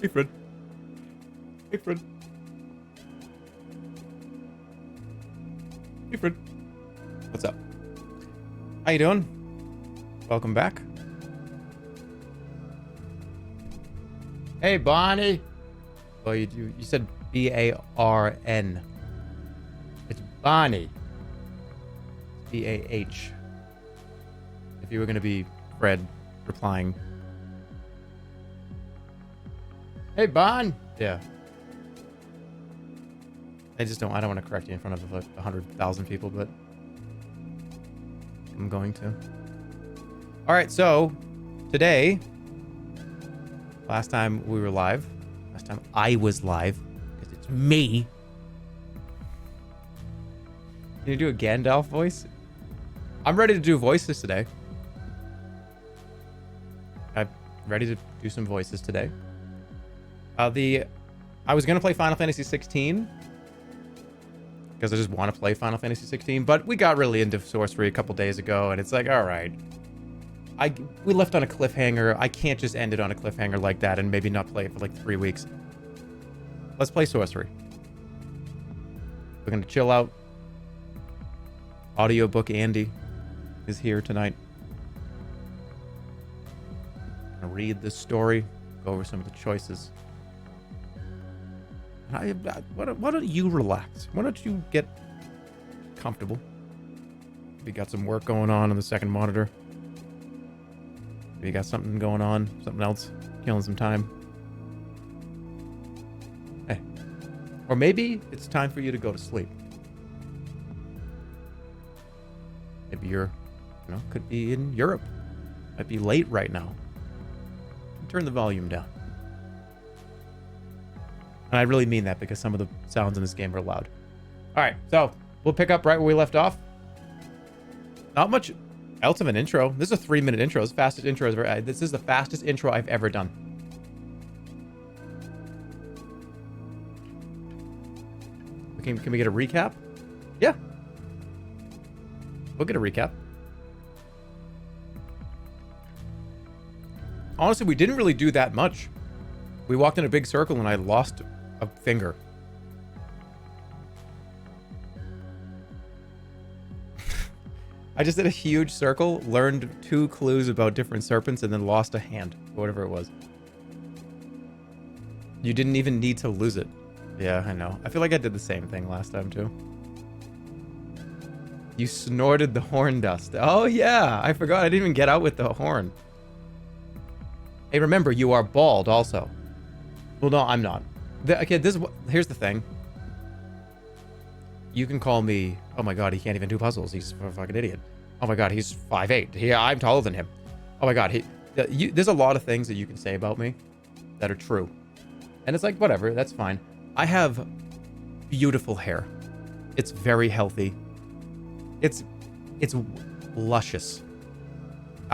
Hey, Fred. Hey, Fred. Hey, Fred. What's up? How you doing? Welcome back. Hey, Bonnie. Well, you said B-A-R-N. It's Bonnie. It's B-A-H. If you were going to be Fred replying. Hey, Bon. Yeah. I don't want to correct you in front of like 100,000 people, but I'm going to. All right, so today, last time I was live, because it's me. Can you do a Gandalf voice? I'm ready to do voices today. I'm ready to do some voices today. I was going to play Final Fantasy 16. Because I just want to play Final Fantasy 16. But we got really into Sorcery a couple days ago. And it's like, all right. We left on a cliffhanger. I can't just end it on a cliffhanger like that and maybe not play it for like 3 weeks. Let's play Sorcery. We're going to chill out. Audiobook Andy is here tonight. Gonna read this story. Go over some of the choices. Why don't you relax? Why don't you get comfortable? We got some work going on the second monitor. We got something going on, something else, killing some time. Hey, or maybe it's time for you to go to sleep. Maybe could be in Europe. Might be late right now. Turn the volume down. And I really mean that because some of the sounds in this game are loud. All right, so we'll pick up right where we left off. Not much else of an intro. This is a 3-minute intro. It's the fastest intro I've ever. This is the fastest intro I've ever done. Can we get a recap? Yeah. We'll get a recap. Honestly, we didn't really do that much. We walked in a big circle and I lost a finger. I just did a huge circle, learned 2 clues about different serpents, and then lost a hand, whatever it was. You didn't even need to lose it. Yeah, I know. I feel like I did the same thing last time too. You snorted the horn dust. Oh yeah, I forgot. I didn't even get out with the horn. Hey, remember, you are bald also. Well, no, I'm not. Here's the thing. You can call me, oh my god, he can't even do puzzles. He's a fucking idiot. Oh my god, he's 5'8". I'm taller than him. Oh my god, there's a lot of things that you can say about me that are true. And it's like, whatever, that's fine. I have beautiful hair. It's very healthy. It's luscious.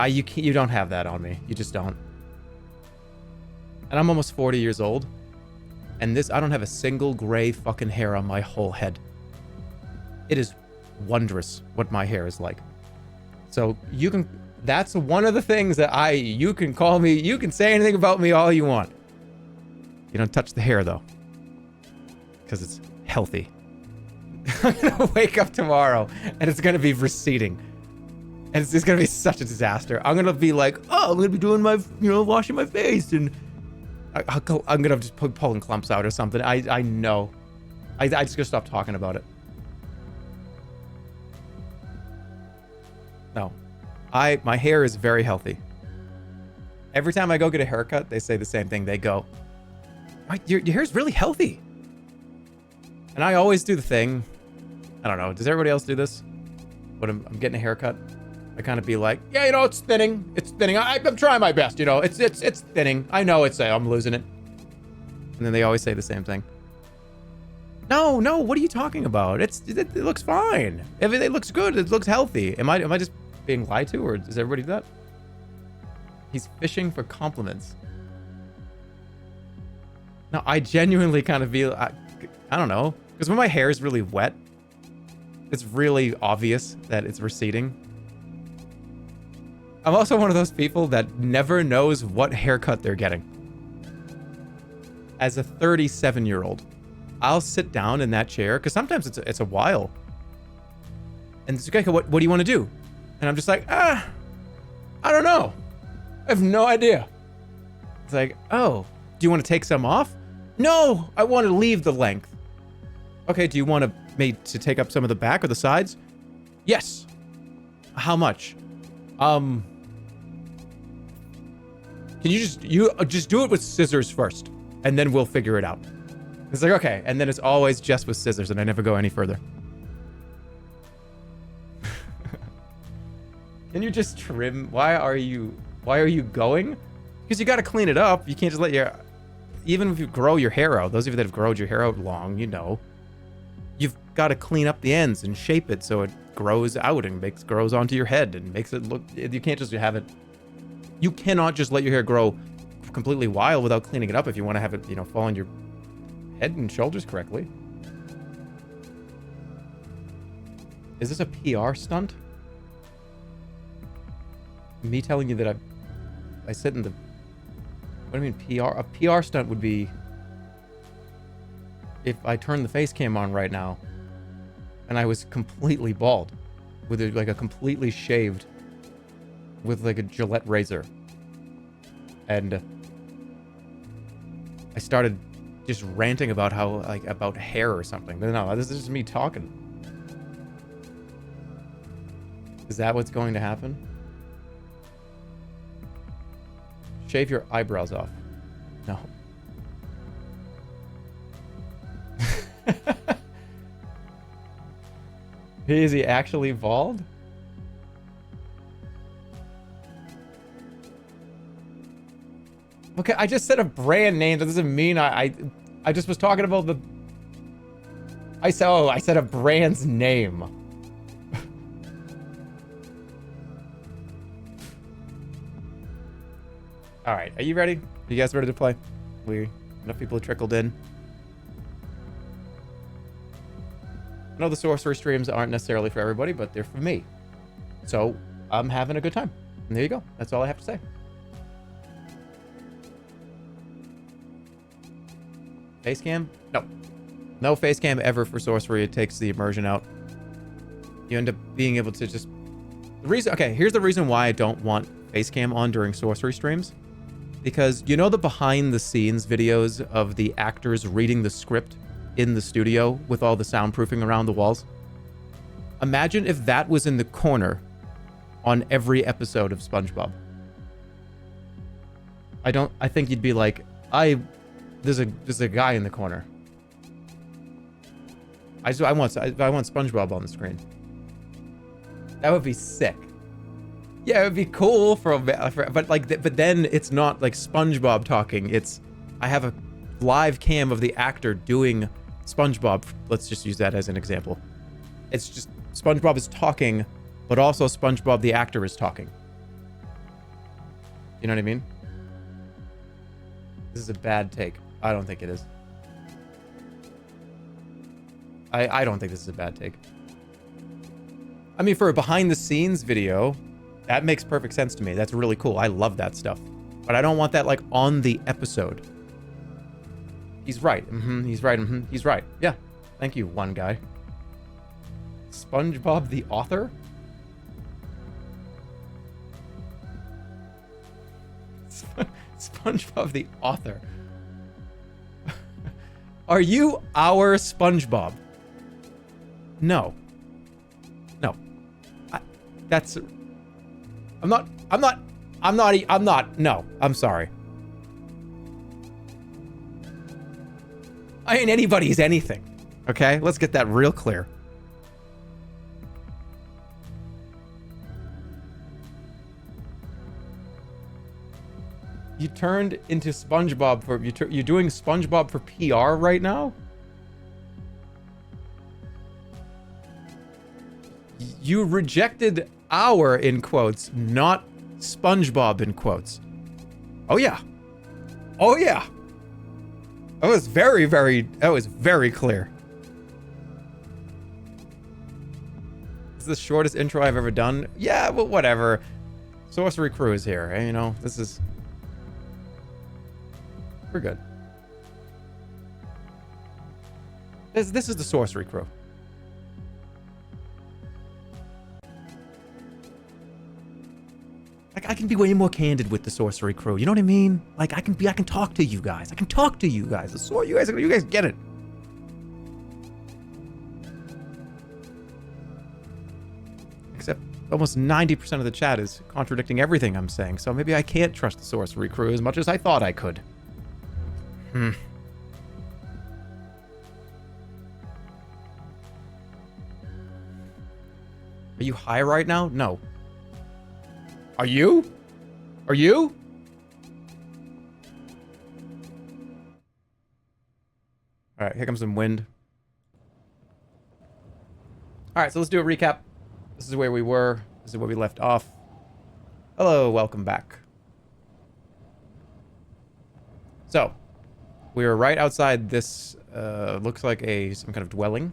You don't have that on me. You just don't. And I'm almost 40 years old. And I don't have a single gray fucking hair on my whole head. It is wondrous what my hair is like. So that's one of the things that you can call me, you can say anything about me all you want. You don't touch the hair though. Because it's healthy. I'm gonna wake up tomorrow and it's gonna be receding. And it's gonna be such a disaster. I'm gonna be like, oh, I'm gonna be doing my, washing my face and I'm gonna just pulling clumps out or something. I know. I just gotta stop talking about it. No. My hair is very healthy. Every time I go get a haircut, they say the same thing. They go, your hair's really healthy. And I always do the thing. I don't know. Does everybody else do this? When I'm getting a haircut, I kind of be like, yeah, it's thinning. It's thinning. I'm trying my best, It's thinning. I know I'm losing it. And then they always say the same thing. No, what are you talking about? It looks fine. Everything looks good. It looks healthy. Am I just being lied to, or does everybody do that? He's fishing for compliments. No, I genuinely kind of feel, I don't know. Because when my hair is really wet, it's really obvious that it's receding. I'm also one of those people that never knows what haircut they're getting. as a 37-year-old, I'll sit down in that chair, because sometimes it's a while. And it's okay, what do you want to do? And I'm just like, I don't know. I have no idea. It's like, oh, do you want to take some off? No, I want to leave the length. Okay, do you want me to take up some of the back or the sides? Yes. How much? Can you just do it with scissors first, and then we'll figure it out. It's like, okay, and then it's always just with scissors, and I never go any further. Can you just trim? Why are you going? Because you got to clean it up. You can't just let your, even if you grow your hair out, those of you that have grown your hair out long, you know, you've got to clean up the ends and shape it so it grows out and grows onto your head and makes it look, you can't just have it, you cannot just let your hair grow completely wild without cleaning it up if you want to have it, you know, fall on your head and shoulders correctly. Is this a PR stunt? Me telling you that I sit in the, what do you mean PR? A PR stunt would be if I turned the face cam on right now and I was completely bald with like a completely shaved with like a Gillette razor, and I started just ranting about how, like, about hair or something. No, this is just me talking. Is that what's going to happen? Shave your eyebrows off. No. Is he actually bald? Okay, I just said a brand name. That doesn't mean I just was talking about the... I said a brand's name. All right, are you ready? Are you guys ready to play? Enough people have trickled in. I know the sorcery streams aren't necessarily for everybody, but they're for me. So I'm having a good time. And there you go. That's all I have to say. Face cam? No. No face cam ever for sorcery. It takes the immersion out. You end up being able to just... here's the reason why I don't want face cam on during sorcery streams. Because you know the behind the scenes videos of the actors reading the script in the studio with all the soundproofing around the walls? Imagine if that was in the corner on every episode of SpongeBob. I think you'd be like, there's a guy in the corner. I want SpongeBob on the screen. That would be sick. Yeah, it would be cool but then it's not like SpongeBob talking. I have a live cam of the actor doing SpongeBob. Let's just use that as an example. It's just SpongeBob is talking, but also SpongeBob the actor is talking. You know what I mean? This is a bad take. I don't think it is. I don't think this is a bad take. I mean, for a behind the scenes video, that makes perfect sense to me. That's really cool. I love that stuff. But I don't want that, like, on the episode. He's right. He's right. He's right. Yeah. Thank you, one guy. SpongeBob the author? SpongeBob the author. Are you our SpongeBob? No. No. No, I'm sorry. I ain't anybody's anything. Okay? Let's get that real clear. You turned into SpongeBob for... You're doing SpongeBob for PR right now? You rejected our, in quotes, not SpongeBob, in quotes. Oh, yeah. Oh, yeah. That was very clear. This is the shortest intro I've ever done. Yeah, but whatever. Sorcery Crew is here. You know, this is... We're good. This is the Sorcery crew. Like, I can be way more candid with the Sorcery crew. You know what I mean? Like, I can talk to you guys. I can talk to you guys. You guys get it. Except almost 90% of the chat is contradicting everything I'm saying, so maybe I can't trust the Sorcery crew as much as I thought I could. Are you high right now? No. Are you? Are you? All right, here comes some wind. All right, so let's do a recap. This is where we were. This is where we left off. Hello, welcome back. So, we were right outside this, looks like some kind of dwelling.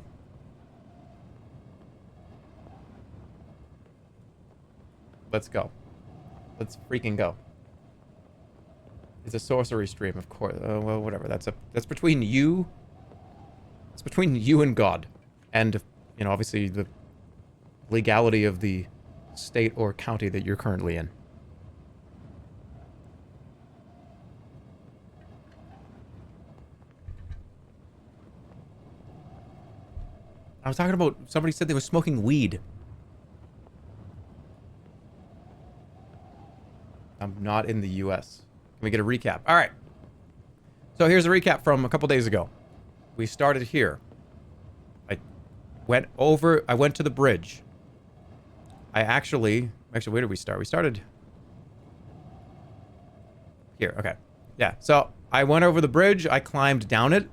Let's go. Let's freaking go. It's a sorcery stream, of course. Well, whatever. That's between you. It's between you and God, and you know, obviously the legality of the state or county that you're currently in. I was talking about, somebody said they were smoking weed. I'm not in the US. Can we get a recap? All right. So here's a recap from a couple days ago. We started here. I went to the bridge. Actually, where did we start? We started here. Okay. Yeah. So I went over the bridge. I climbed down it.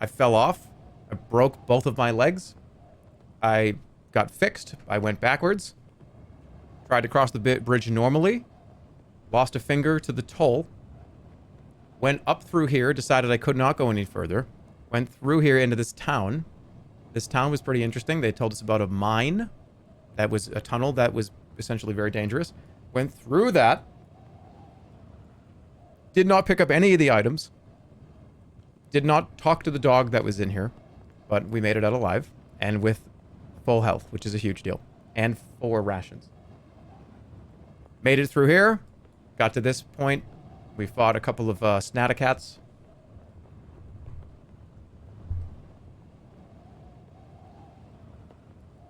I fell off. I broke both of my legs. I got fixed. I went backwards. Tried to cross the bridge normally. Lost a finger to the toll. Went up through here. Decided I could not go any further. Went through here into this town. This town was pretty interesting. They told us about a mine. That was a tunnel that was essentially very dangerous. Went through that. Did not pick up any of the items. Did not talk to the dog that was in here. But we made it out alive. And with full health, which is a huge deal. And 4 rations. Made it through here. Got to this point. We fought a couple of Snaticats.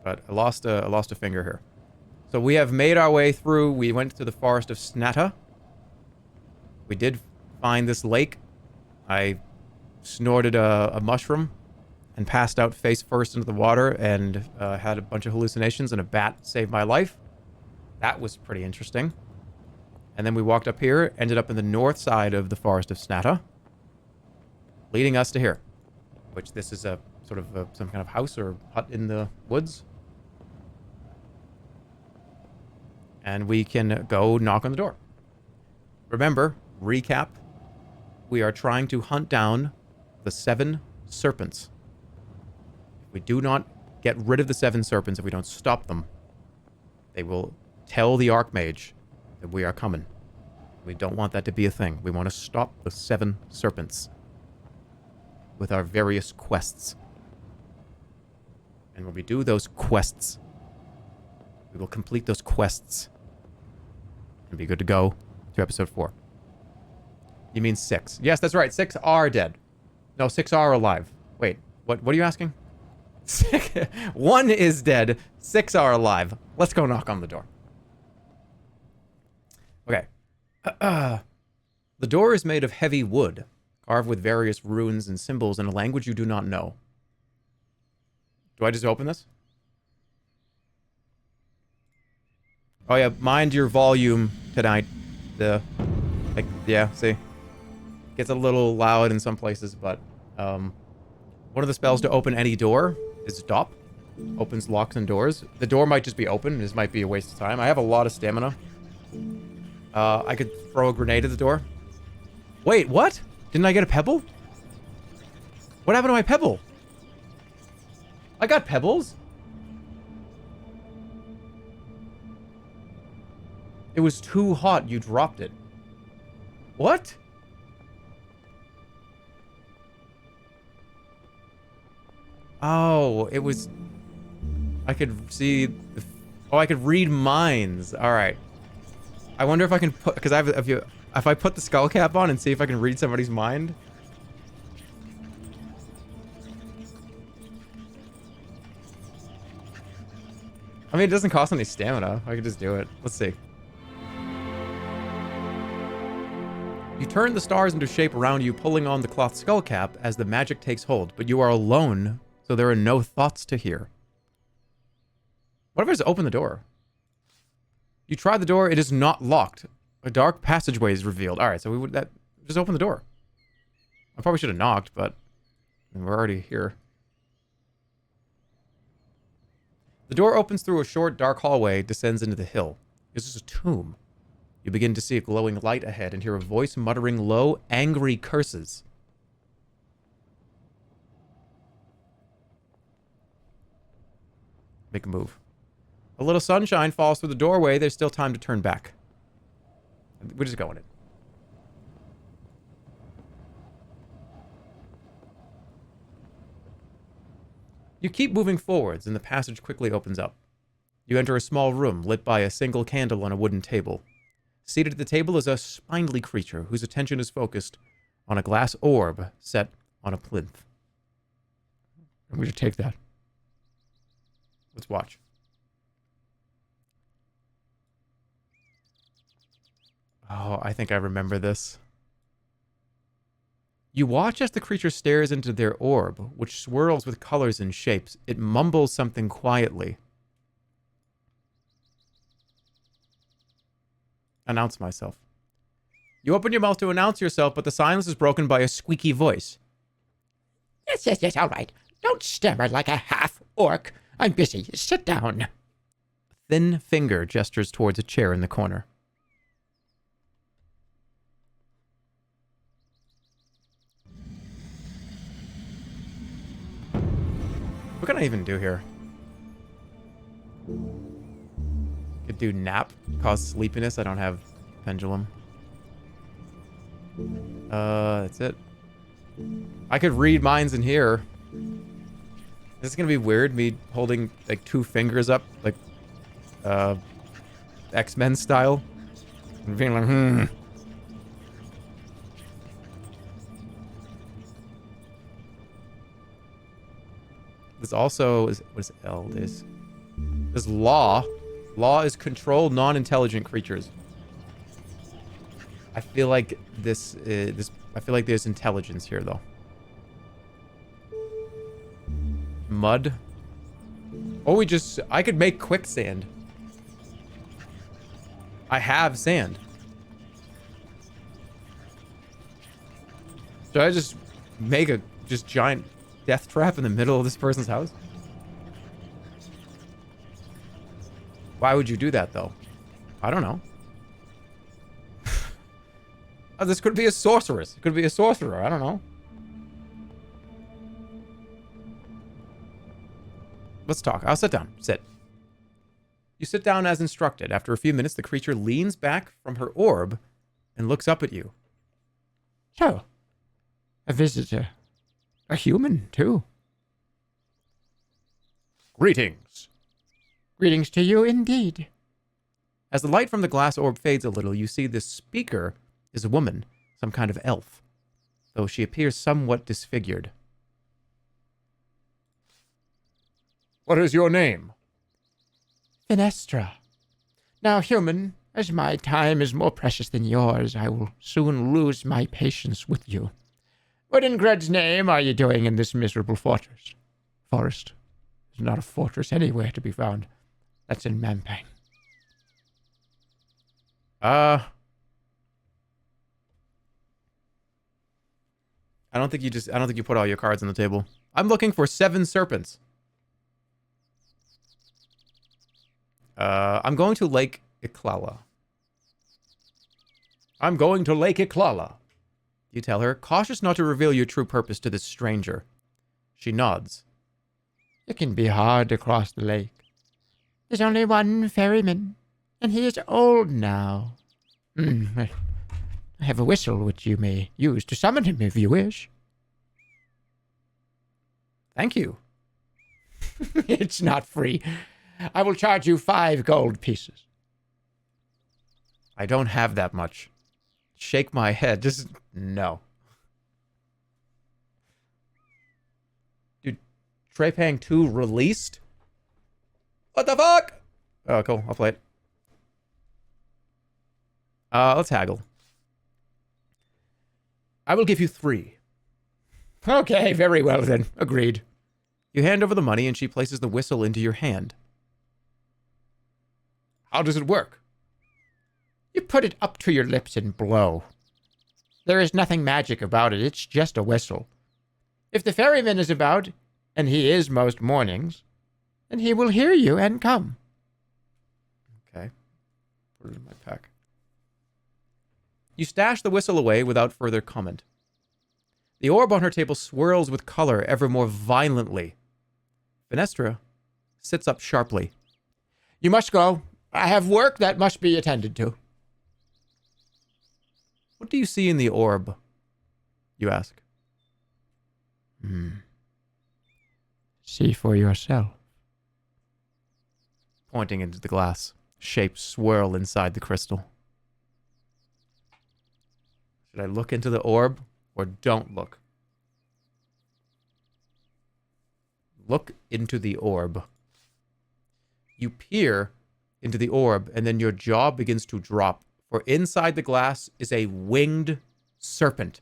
But I lost a finger here. So we have made our way through. We went to the forest of Snatta. We did find this lake. I snorted a mushroom and passed out face first into the water and had a bunch of hallucinations, and a bat saved my life. That was pretty interesting. And then we walked up here, ended up in the north side of the forest of Snatta, leading us to here, which this is a sort of some kind of house or hut in the woods. And we can go knock on the door. Remember, recap, we are trying to hunt down the 7 serpents. If we do not get rid of the 7 serpents, if we don't stop them, they will tell the Archmage that we are coming. We don't want that to be a thing. We want to stop the 7 serpents with our various quests. And when we do those quests, we will complete those quests and be good to go to episode 4. You mean 6? Yes, that's right. 6 are dead. No, 6 are alive. Wait, what are you asking? 1 is dead. 6 are alive. Let's go knock on the door. Okay. The door is made of heavy wood, carved with various runes and symbols in a language you do not know. Do I just open this? Oh yeah, mind your volume tonight. Yeah, see? Gets a little loud in some places, but one of the spells to open any door is stop. Opens locks and doors. The door might just be open. This might be a waste of time. I have a lot of stamina. I could throw a grenade at the door. Wait, what? Didn't I get a pebble? What happened to my pebble? I got pebbles. It was too hot. You dropped it. What? Oh, it was... I could see... Oh, I could read minds. All right. I wonder if I can put... Because if I put the skull cap on and see if I can read somebody's mind... I mean, it doesn't cost any stamina. I could just do it. Let's see. You turn the stars into shape around you, pulling on the cloth skull cap as the magic takes hold, but you are alone, so there are no thoughts to hear. What if I just open the door? You try the door, it is not locked. A dark passageway is revealed. Alright, so we would just open the door. I probably should have knocked, but we're already here. The door opens through a short, dark hallway, descends into the hill. This is a tomb. You begin to see a glowing light ahead and hear a voice muttering low, angry curses. Make a move. A little sunshine falls through the doorway. There's still time to turn back. We're just going in. You keep moving forwards, and the passage quickly opens up. You enter a small room lit by a single candle on a wooden table. Seated at the table is a spindly creature whose attention is focused on a glass orb set on a plinth. I'm going to take that. Let's watch. Oh, I think I remember this. You watch as the creature stares into their orb, which swirls with colors and shapes. It mumbles something quietly. Announce myself. You open your mouth to announce yourself, but the silence is broken by a squeaky voice. Yes, all right. Don't stammer like a half-orc. I'm busy. Sit down. A thin finger gestures towards a chair in the corner. What can I even do here? Could do nap, cause sleepiness. I don't have pendulum. That's it. I could read minds in here. This is gonna be weird, me holding like two fingers up, like X-Men style. And being like, This also is, what is L? This law. Law is control non-intelligent creatures. I feel like I feel like there's intelligence here though. Mud. Or I could make quicksand. I have sand. Should I just make a giant death trap in the middle of this person's house? Why would you do that, though? I don't know. Oh, this could be a sorceress. It could be a sorcerer. I don't know. Let's talk. I'll sit down. Sit. You sit down as instructed. After a few minutes, the creature leans back from her orb and looks up at you. So, a visitor. A human, too. Greetings. Greetings to you, indeed. As the light from the glass orb fades a little, you see this speaker is a woman, some kind of elf, though she appears somewhat disfigured. What is your name? Finestra. Now, human, as my time is more precious than yours, I will soon lose my patience with you. What in Gred's name are you doing in this miserable fortress? Forest. There's not a fortress anywhere to be found. That's in Mampang. I don't think you put all your cards on the table. I'm looking for 7 serpents. I'm going to Lake Iklala. I'm going to Lake Iklala. You tell her, cautious not to reveal your true purpose to this stranger. She nods. It can be hard to cross the lake. There's only one ferryman, and he is old now. I have a whistle which you may use to summon him if you wish. Thank you. It's not free. I will charge you 5 gold pieces. I don't have that much. Shake my head. Just no. Dude, Trepang 2 released? What the fuck? Oh, cool. I'll play it. Let's haggle. I will give you 3. Okay, very well then. Agreed. You hand over the money and she places the whistle into your hand. How does it work? You put it up to your lips and blow. There is nothing magic about it. It's just a whistle. If the ferryman is about, and he is most mornings, then he will hear you and come. Okay. Put it in my pack. You stash the whistle away without further comment. The orb on her table swirls with color ever more violently. Fenestra sits up sharply. You must go. I have work that must be attended to. What do you see in the orb? You ask. See for yourself. Pointing into the glass. Shapes swirl inside the crystal. Should I look into the orb or don't look? Look into the orb. You peer into the orb, and then your jaw begins to drop, for inside the glass is a winged serpent.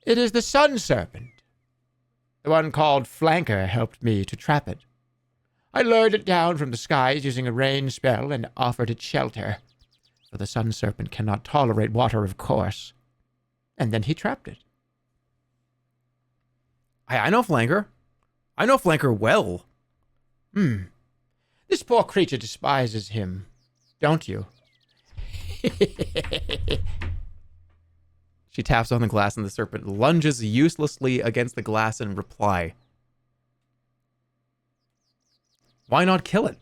It is the sun serpent. The one called Flanker helped me to trap it. I lured it down from the skies using a rain spell and offered it shelter, for the sun serpent cannot tolerate water, of course. And then he trapped it. I know Flanker. I know Flanker well. This poor creature despises him, don't you? She taps on the glass and the serpent lunges uselessly against the glass in reply. Why not kill it?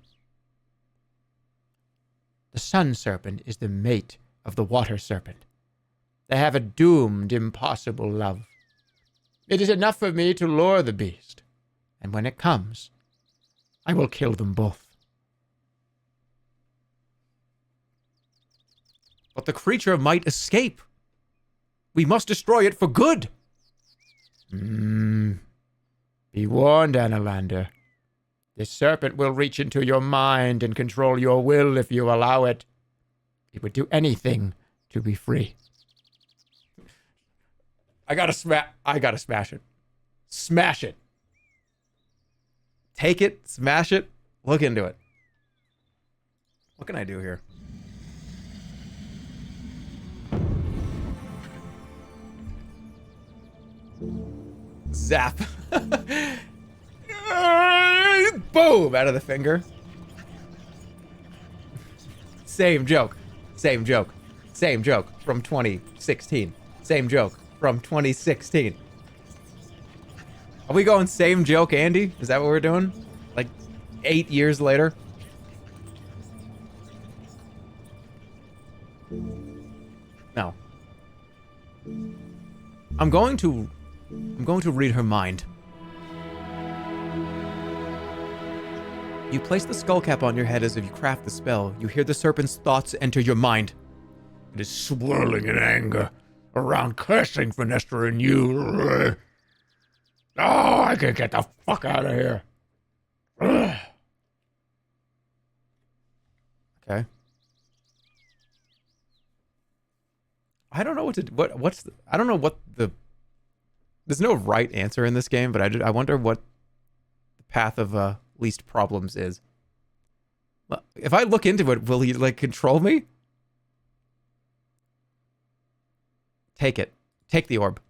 The sun serpent is the mate of the water serpent. They have a doomed, impossible love. It is enough for me to lure the beast, and when it comes, I will kill them both. But the creature might escape. We must destroy it for good. Be warned, Analander. This serpent will reach into your mind and control your will if you allow it. It would do anything to be free. I gotta smash it. Smash it. Take it, smash it, look into it. What can I do here? Zap. Boom! Out of the finger. Same joke. Same joke. Same joke from 2016. Same joke from 2016. Are we going same joke, Andy? Is that what we're doing? Like 8 years later? No. I'm going to read her mind. You place the skull cap on your head as if you craft the spell. You hear the serpent's thoughts enter your mind. It is swirling in anger around cursing Fenestra and you. Oh, I can get the fuck out of here. Okay. I don't know what to do. I don't know what the... There's no right answer in this game, but I wonder what the path of least problems is. Well, if I look into it, will he, like, control me? Take it. Take the orb.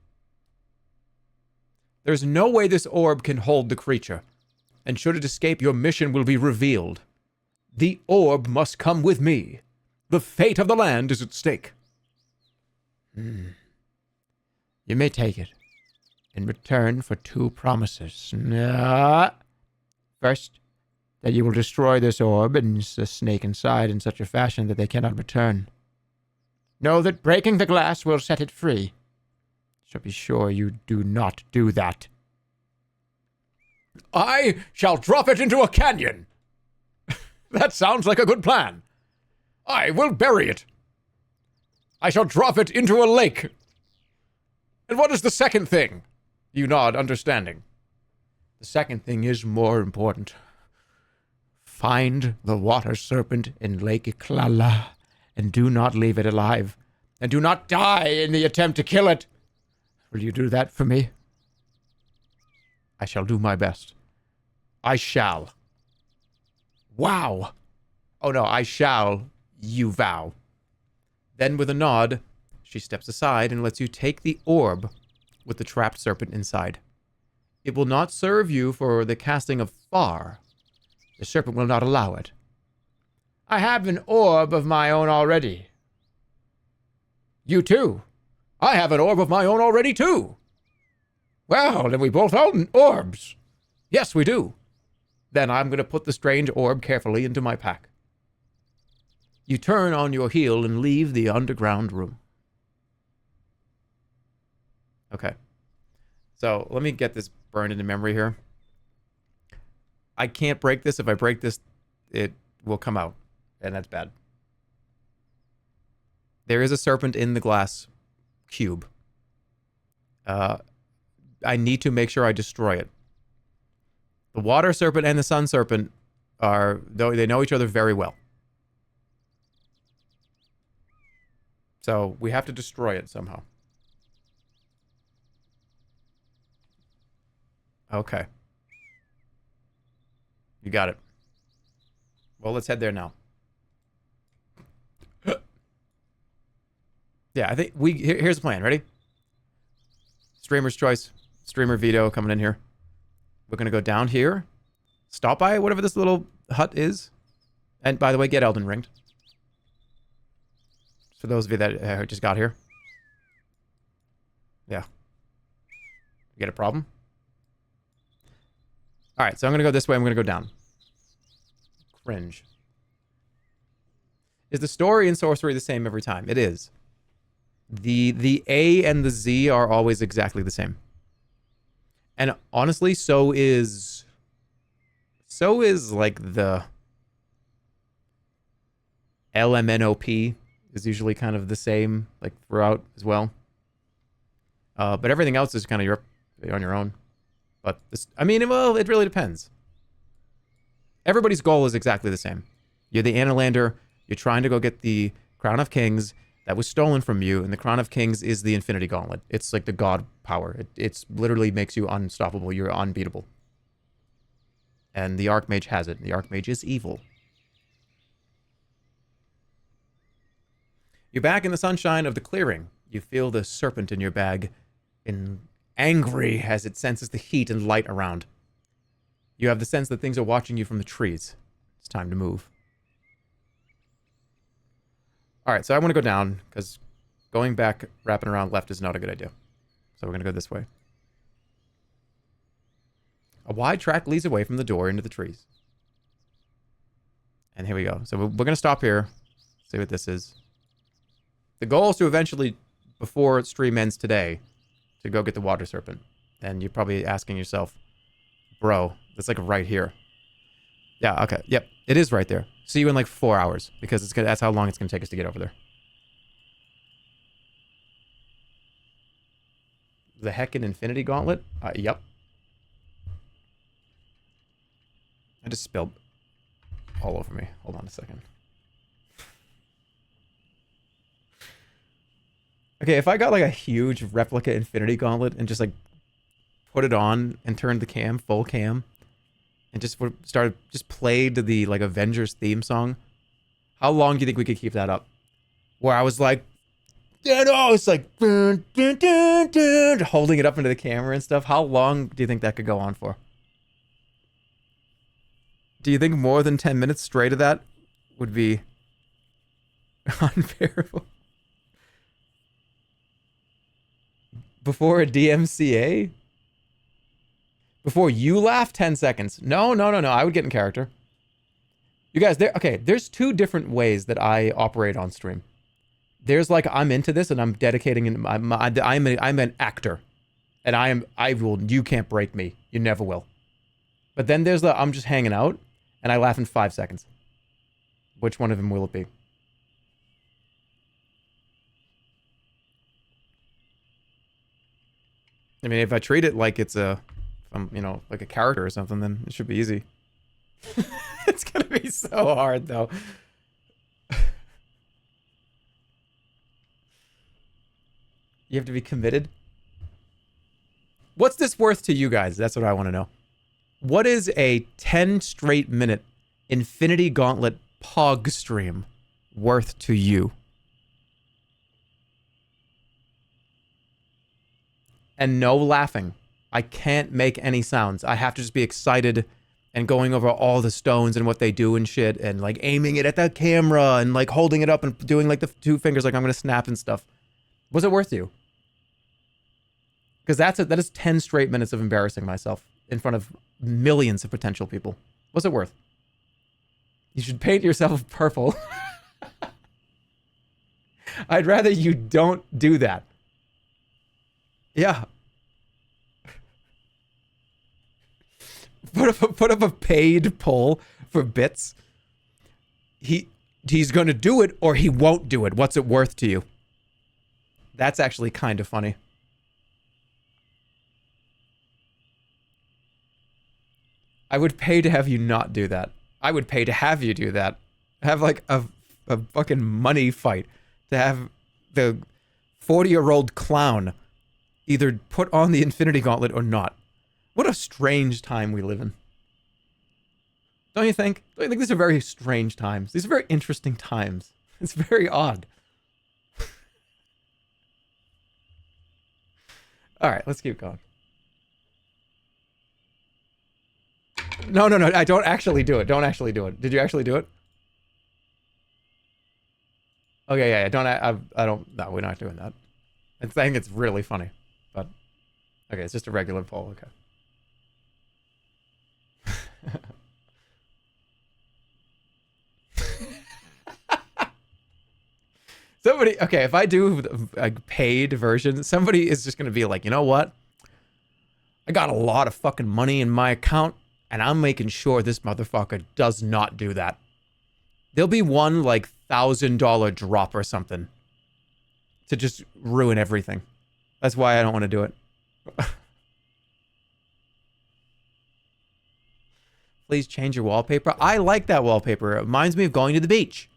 There's no way this orb can hold the creature. And should it escape, your mission will be revealed. The orb must come with me. The fate of the land is at stake. You may take it. In return for 2 promises. First, that you will destroy this orb and the snake inside in such a fashion that they cannot return. Know that breaking the glass will set it free. So be sure you do not do that. I shall drop it into a canyon. That sounds like a good plan. I will bury it. I shall drop it into a lake. And what is the second thing? You nod, understanding. The second thing is more important. Find the water serpent in Lake Iklala, and do not leave it alive, and do not die in the attempt to kill it. Will you do that for me? I shall do my best. I shall. Wow. Oh no, I shall, you vow. Then with a nod, she steps aside and lets you take the orb with the trapped serpent inside. It will not serve you for the casting of far. The serpent will not allow it. I have an orb of my own already. You too. I have an orb of my own already too. Well, then we both own orbs. Yes, we do. Then I'm going to put the strange orb carefully into my pack. You turn on your heel and leave the underground room. Okay. So let me get this burned into memory here. I can't break this. If I break this, it will come out. And that's bad. There is a serpent in the glass cube. I need to make sure I destroy it. The water serpent and the sun serpent they know each other very well. So we have to destroy it somehow. Okay. You got it. Well, let's head there now. Yeah, I think here's the plan. Ready? Streamer's choice. Streamer veto coming in here. We're going to go down here. Stop by whatever this little hut is. And by the way, get Elden Ringed. For those of you that just got here. Yeah. You get a problem? Alright, so I'm going to go this way. I'm going to go down. Cringe. Is the story in Sorcery the same every time? It is. The A and the Z are always exactly the same. And honestly, so is like the LMNOP is usually kind of the same, like throughout as well. But everything else is kind of on your own. But this, I mean, well, it really depends. Everybody's goal is exactly the same. You're the Analander. You're trying to go get the Crown of Kings that was stolen from you, and the Crown of Kings is the Infinity Gauntlet. It's like the god power. It's literally makes you unstoppable. You're unbeatable. And the Archmage has it. The Archmage is evil. You're back in the sunshine of the clearing. You feel the serpent in your bag, angry as it senses the heat and light around. You have the sense that things are watching you from the trees. It's time to move. Alright, so I want to go down, because going back, wrapping around left is not a good idea. So we're going to go this way. A wide track leads away from the door into the trees. And here we go. So we're going to stop here, see what this is. The goal is to eventually, before stream ends today, to go get the water serpent. And you're probably asking yourself, bro, that's like right here. Yeah, okay. Yep, it is right there. See you in like 4 hours, because that's how long it's going to take us to get over there. The heckin' Infinity Gauntlet? Yep. I just spilled all over me. Hold on a second. Okay, if I got like a huge replica Infinity Gauntlet and just like put it on and turned the cam full cam and just played the like Avengers theme song, how long do you think we could keep that up? Where I was like, you know, it's like dun, dun, dun, dun, holding it up into the camera and stuff. How long do you think that could go on for? Do you think more than 10 minutes straight of that would be unbearable? Before a DMCA? Before you laugh, 10 seconds. No. I would get in character. You guys, there's two different ways that I operate on stream. There's like, I'm into this and I'm dedicating, and I'm an actor. And you can't break me. You never will. But then there's the I'm just hanging out, and I laugh in 5 seconds. Which one of them will it be? I mean, if I treat it like it's a, you know, like a character or something, then it should be easy. It's gonna be so hard, though. You have to be committed. What's this worth to you guys? That's what I want to know. What is a 10 straight minute Infinity Gauntlet Pog stream worth to you? And no laughing. I can't make any sounds. I have to just be excited and going over all the stones and what they do and shit and like aiming it at the camera and like holding it up and doing like the 2 fingers like I'm gonna snap and stuff. Was it worth you? Because that is 10 straight minutes of embarrassing myself in front of millions of potential people. What's it worth? You should paint yourself purple. I'd rather you don't do that. Yeah. Put up a paid poll for bits. He's gonna do it or he won't do it. What's it worth to you? That's actually kind of funny. I would pay to have you not do that. I would pay to have you do that. Have like a fucking money fight to have the 40-year-old clown either put on the Infinity Gauntlet or not. What a strange time we live in. Don't you think? Don't you think these are very strange times? These are very interesting times. It's very odd. All right, let's keep going. No, I don't actually do it. Don't actually do it. Did you actually do it? Okay, yeah, I don't, no, we're not doing that. I think it's really funny, but, okay, it's just a regular poll, okay. Somebody, okay, if I do a paid version, somebody is just gonna be like, you know what? I got a lot of fucking money in my account, and I'm making sure this motherfucker does not do that. There'll be one, like, $1,000 drop or something to just ruin everything. That's why I don't want to do it. Please change your wallpaper. I like that wallpaper. It reminds me of going to the beach.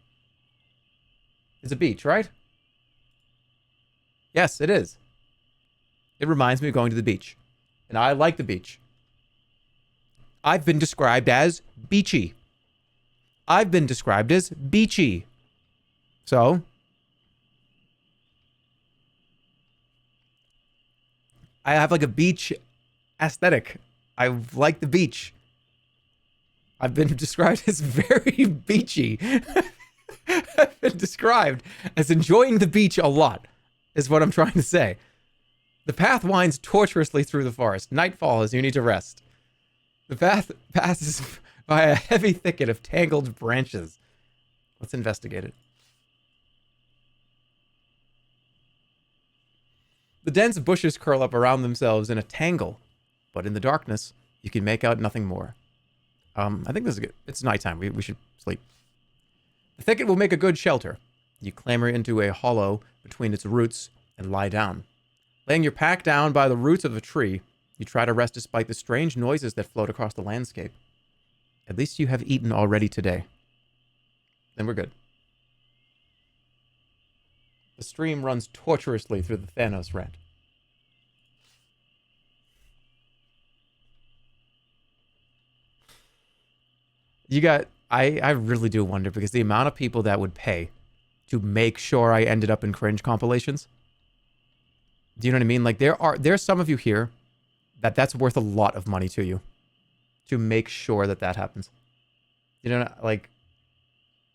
It's a beach, right? Yes, it is. It reminds me of going to the beach. And I like the beach. I've been described as beachy. I've been described as beachy. So, I have like a beach aesthetic. I like the beach. I've been described as very beachy. I've been described as enjoying the beach a lot, is what I'm trying to say. The path winds tortuously through the forest. Nightfall as you need to rest. The path passes by a heavy thicket of tangled branches. Let's investigate it. The dense bushes curl up around themselves in a tangle, but in the darkness, you can make out nothing more. I think this is good. It's nighttime. We should sleep. The thicket will make a good shelter. You clamber into a hollow between its roots and lie down. Laying your pack down by the roots of a tree, you try to rest despite the strange noises that float across the landscape. At least you have eaten already today. Then we're good. The stream runs tortuously through the Thanos rent. I really do wonder, because the amount of people that would pay to make sure I ended up in cringe compilations. Do you know what I mean? Like, there's some of you here that's worth a lot of money to you to make sure that happens. You know, like,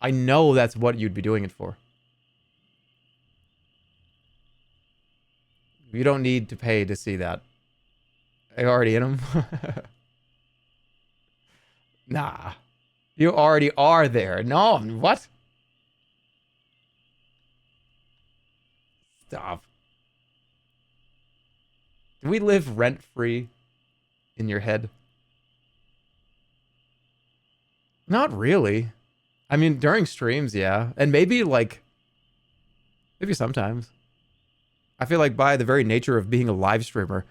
I know that's what you'd be doing it for. You don't need to pay to see that. Are you already in them? Nah. You already are there. No, what? Stop. Do we live rent-free in your head? Not really. I mean, during streams, yeah. And maybe, like, maybe sometimes. I feel like by the very nature of being a live streamer,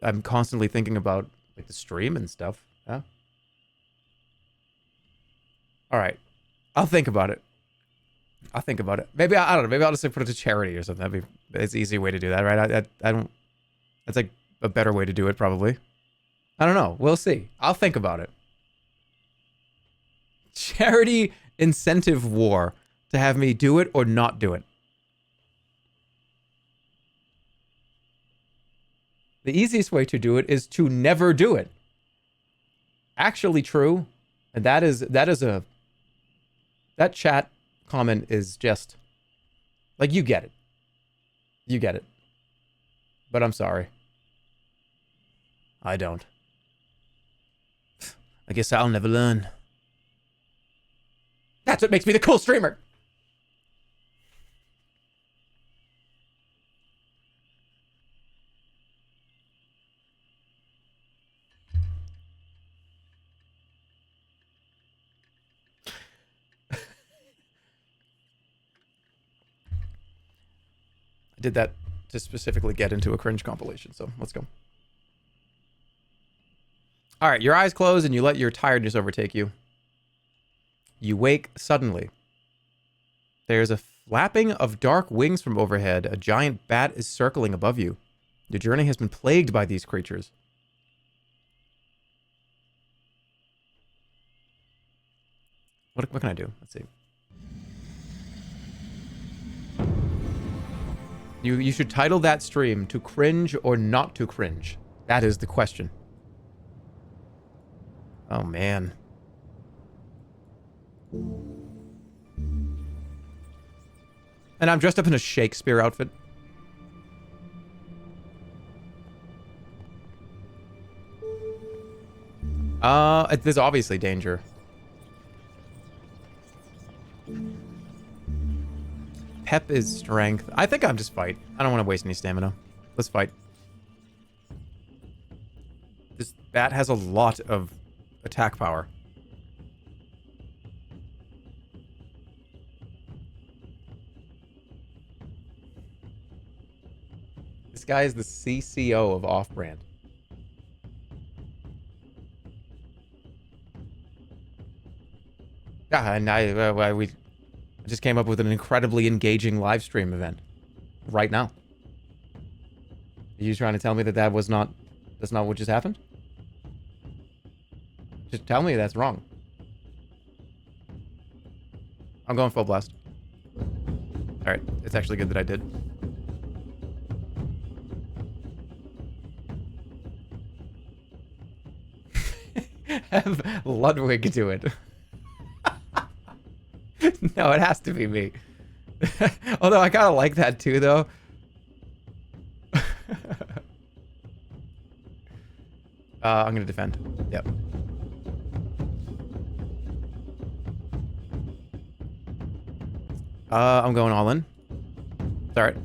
I'm constantly thinking about, like, the stream and stuff. Yeah. All right. I'll think about it. I'll think about it. Maybe, I don't know. Maybe I'll just like, put it to charity or something. It's an easy way to do that, right? I don't... That's, like, a better way to do it, probably. I don't know. We'll see. I'll think about it. Charity incentive war to have me do it or not do it. The easiest way to do it is to never do it. Actually true. And that is a... That chat comment is just... Like, you get it. You get it. But I'm sorry. I don't. I guess I'll never learn. That's what makes me the cool streamer. I did that to specifically get into a cringe compilation, so let's go. All right, your eyes close and you let your tiredness overtake you. You wake suddenly. There's a flapping of dark wings from overhead. A giant bat is circling above you. Your journey has been plagued by these creatures. What can I do? Let's see. You should title that stream to cringe or not to cringe. That is the question. Oh, man. And I'm dressed up in a Shakespeare outfit. There's obviously danger. Pep is strength. I think I'm just fight. I don't want to waste any stamina. Let's fight. This bat has a lot of attack power. This guy is the CCO of Off-Brand. Yeah, and I just came up with an incredibly engaging live stream event right now. Are you trying to tell me that that's not what just happened? Just tell me that's wrong. I'm going full blast. All right, it's actually good that I did. Have Ludwig do it. No, it has to be me. Although I kind of like that too, though. I'm gonna defend. Yep. I'm going all in. It's all right.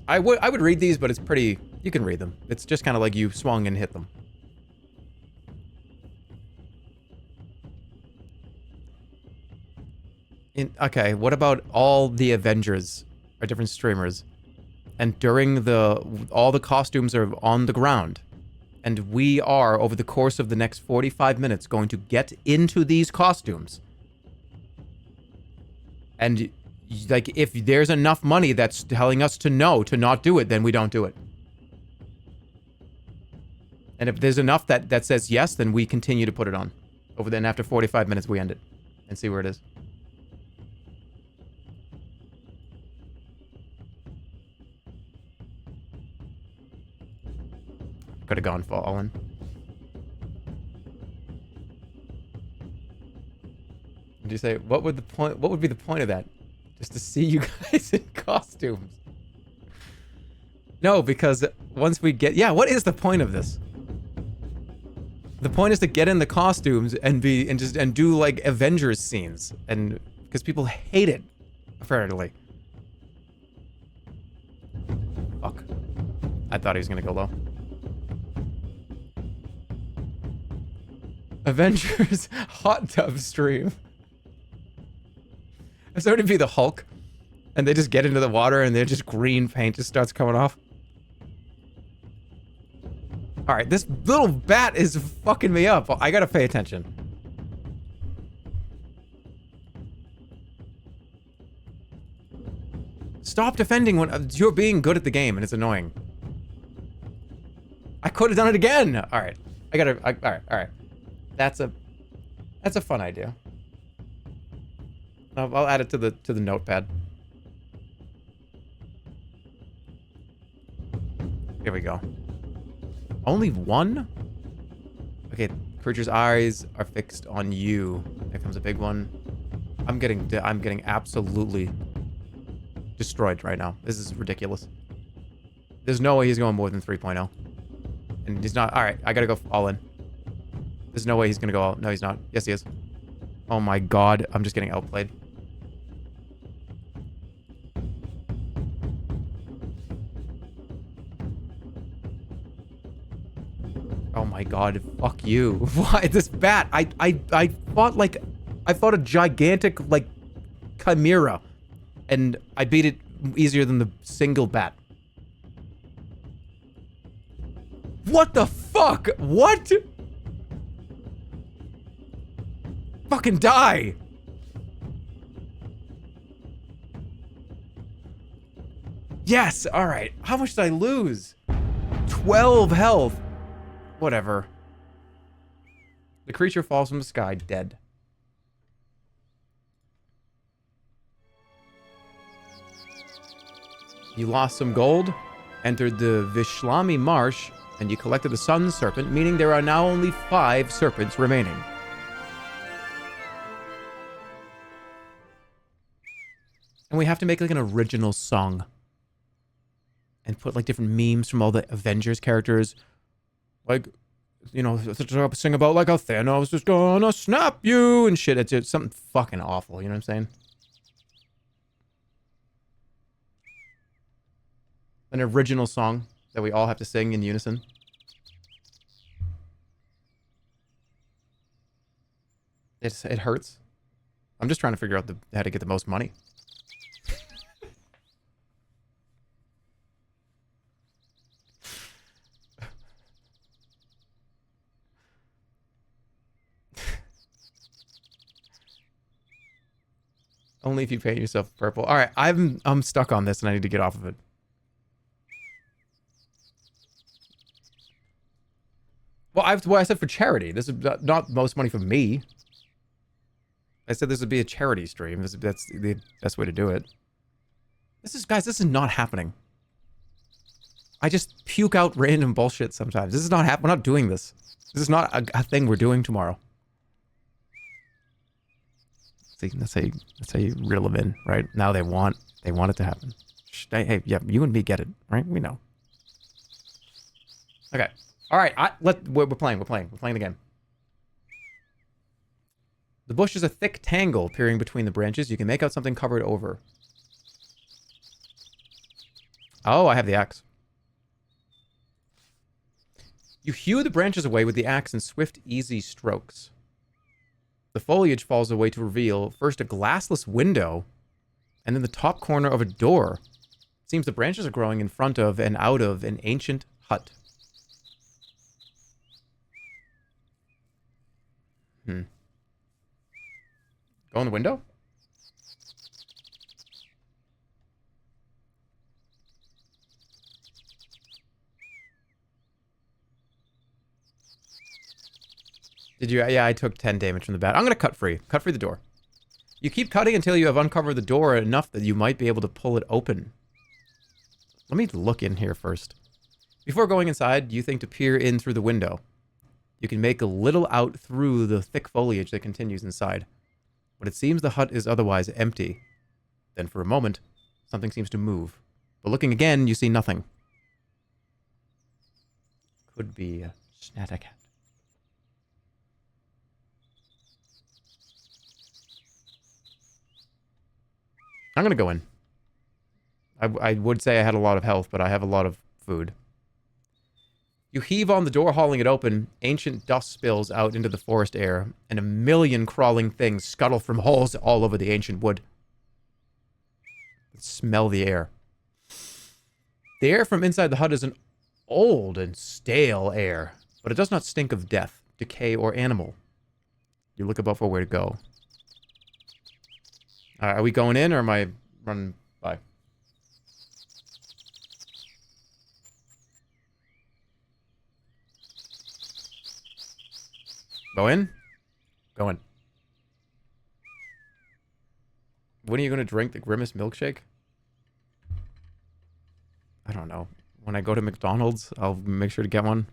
I would read these, but it's pretty. You can read them. It's just kind of like you swung and hit them. Okay, what about all the Avengers are different streamers? And during all the costumes are on the ground. And we are, over the course of the next 45 minutes, going to get into these costumes. And, like, if there's enough money that's telling us to not do it, then we don't do it. And if there's enough that says yes, then we continue to put it on. Then after 45 minutes, we end it. And see where it is. Could have gone fallen. Did you say what would be the point of that? Just to see you guys in costumes. No, because once we get what is the point of this? The point is to get in the costumes and do like Avengers scenes, and because people hate it, apparently. Fuck. I thought he was gonna go low. Avengers hot tub stream. It's going to be the Hulk, and they just get into the water, and they're just green paint just starts coming off. All right, this little bat is fucking me up. I gotta pay attention. Stop defending when you're being good at the game, and it's annoying. I could have done it again. All right, all right. That's a fun idea. I'll add it to the notepad. Here we go. Only one? Okay, creature's eyes are fixed on you. There comes a big one. I'm getting absolutely destroyed right now. This is ridiculous. There's no way he's going more than 3.0. And he's not. All right, I gotta go all in. There's no way he's gonna go all. No, he's not. Yes, he is. Oh my god, I'm just getting outplayed. Oh my god, fuck you. Why this bat? I fought a gigantic like chimera, and I beat it easier than the single bat. What the fuck? What? Fucking die. Yes, all right. How much did I lose? 12 health. Whatever. The creature falls from the sky, dead. You lost some gold, entered the Vishlami Marsh, and you collected the Sun Serpent, meaning there are now only 5 serpents remaining. And we have to make like an original song. And put like different memes from all the Avengers characters. Like, you know, sing about like a Thanos is gonna snap you and shit. It's something fucking awful, you know what I'm saying? An original song that we all have to sing in unison. It hurts. I'm just trying to figure out how to get the most money. Only if you paint yourself purple. All right, I'm stuck on this and I need to get off of it. Well, I said for charity. This is not most money for me. I said this would be a charity stream. That's the best way to do it. Guys, this is not happening. I just puke out random bullshit sometimes. This is not happening. We're not doing this. This is not a thing we're doing tomorrow. See, that's how you reel them in, right? Now they want it to happen. Hey, yeah, you and me get it, right? We know. Okay. All right, we're playing the game. The bush is a thick tangle peering between the branches. You can make out something covered over. Oh, I have the axe. You hew the branches away with the axe in swift, easy strokes. The foliage falls away to reveal first a glassless window, and then the top corner of a door. It seems the branches are growing in front of and out of an ancient hut. Go in the window? Did you? Yeah, I took 10 damage from the bat. I'm gonna cut free. Cut free the door. You keep cutting until you have uncovered the door enough that you might be able to pull it open. Let me look in here first. Before going inside, you think to peer in through the window. You can make a little out through the thick foliage that continues inside. But it seems the hut is otherwise empty. Then for a moment, something seems to move. But looking again, you see nothing. Could be a Snattercat. I'm gonna go in. I would say I had a lot of health, but I have a lot of food. You heave on the door, hauling it open. Ancient dust spills out into the forest air, and a million crawling things scuttle from holes all over the ancient wood. Smell the air. The air from inside the hut is an old and stale air, but it does not stink of death, decay, or animal. You look about for where to go. Are we going in, or am I running by? Go in? Go in. When are you going to drink the Grimace milkshake? I don't know. When I go to McDonald's, I'll make sure to get one.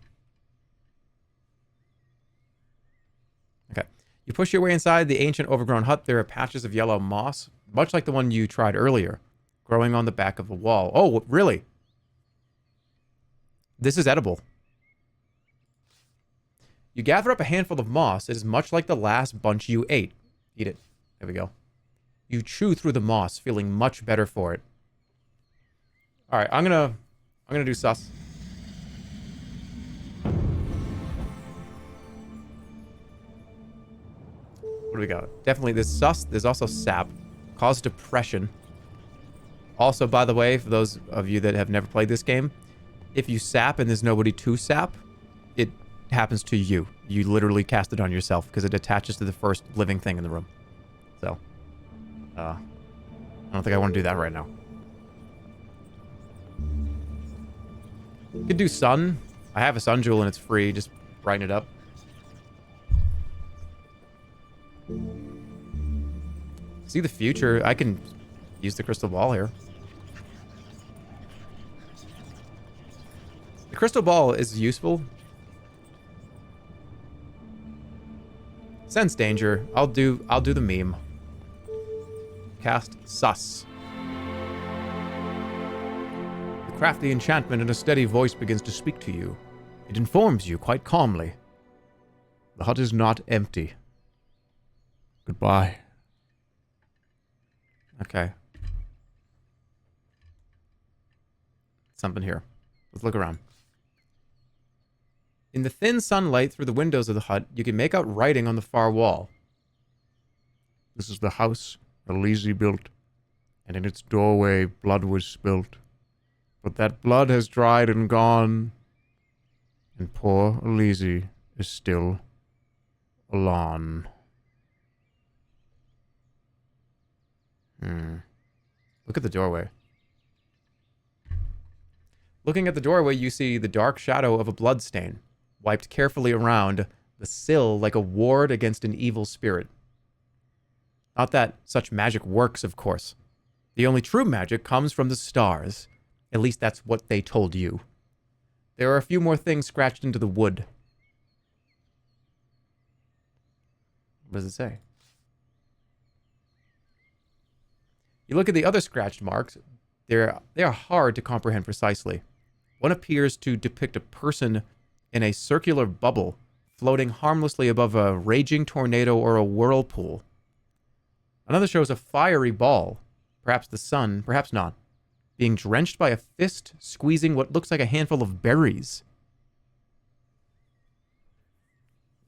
Okay. You push your way inside the ancient overgrown hut. There are patches of yellow moss, much like the one you tried earlier, growing on the back of a wall. Oh, really? This is edible. You gather up a handful of moss. It is much like the last bunch you ate. Eat it. There we go. You chew through the moss, feeling much better for it. All right, I'm gonna do sus. What do we got? Definitely there's sus. There's also sap. Cause depression. Also, by the way, for those of you that have never played this game, if you sap and there's nobody to sap, it happens to you. You literally cast it on yourself because it attaches to the first living thing in the room. So, I don't think I want to do that right now. You could do sun. I have a sun jewel and it's free. Just brighten it up. See the future. I can use the crystal ball here. The crystal ball is useful. Sense danger. I'll do the meme. Cast sus. Crafty enchantment and a steady voice begins to speak to you. It informs you quite calmly. The hut is not empty. Goodbye. Okay. Something here. Let's look around. In the thin sunlight through the windows of the hut, you can make out writing on the far wall. This is the house Elise built, and in its doorway blood was spilt. But that blood has dried and gone, and poor Elise is still alone. Look at the doorway. Looking at the doorway, you see the dark shadow of a bloodstain, wiped carefully around the sill like a ward against an evil spirit. Not that such magic works, of course. The only true magic comes from the stars. At least that's what they told you. There are a few more things scratched into the wood. What does it say? You look at the other scratched marks. They are hard to comprehend precisely. One appears to depict a person in a circular bubble, floating harmlessly above a raging tornado or a whirlpool. Another shows a fiery ball, perhaps the sun, perhaps not, being drenched by a fist squeezing what looks like a handful of berries.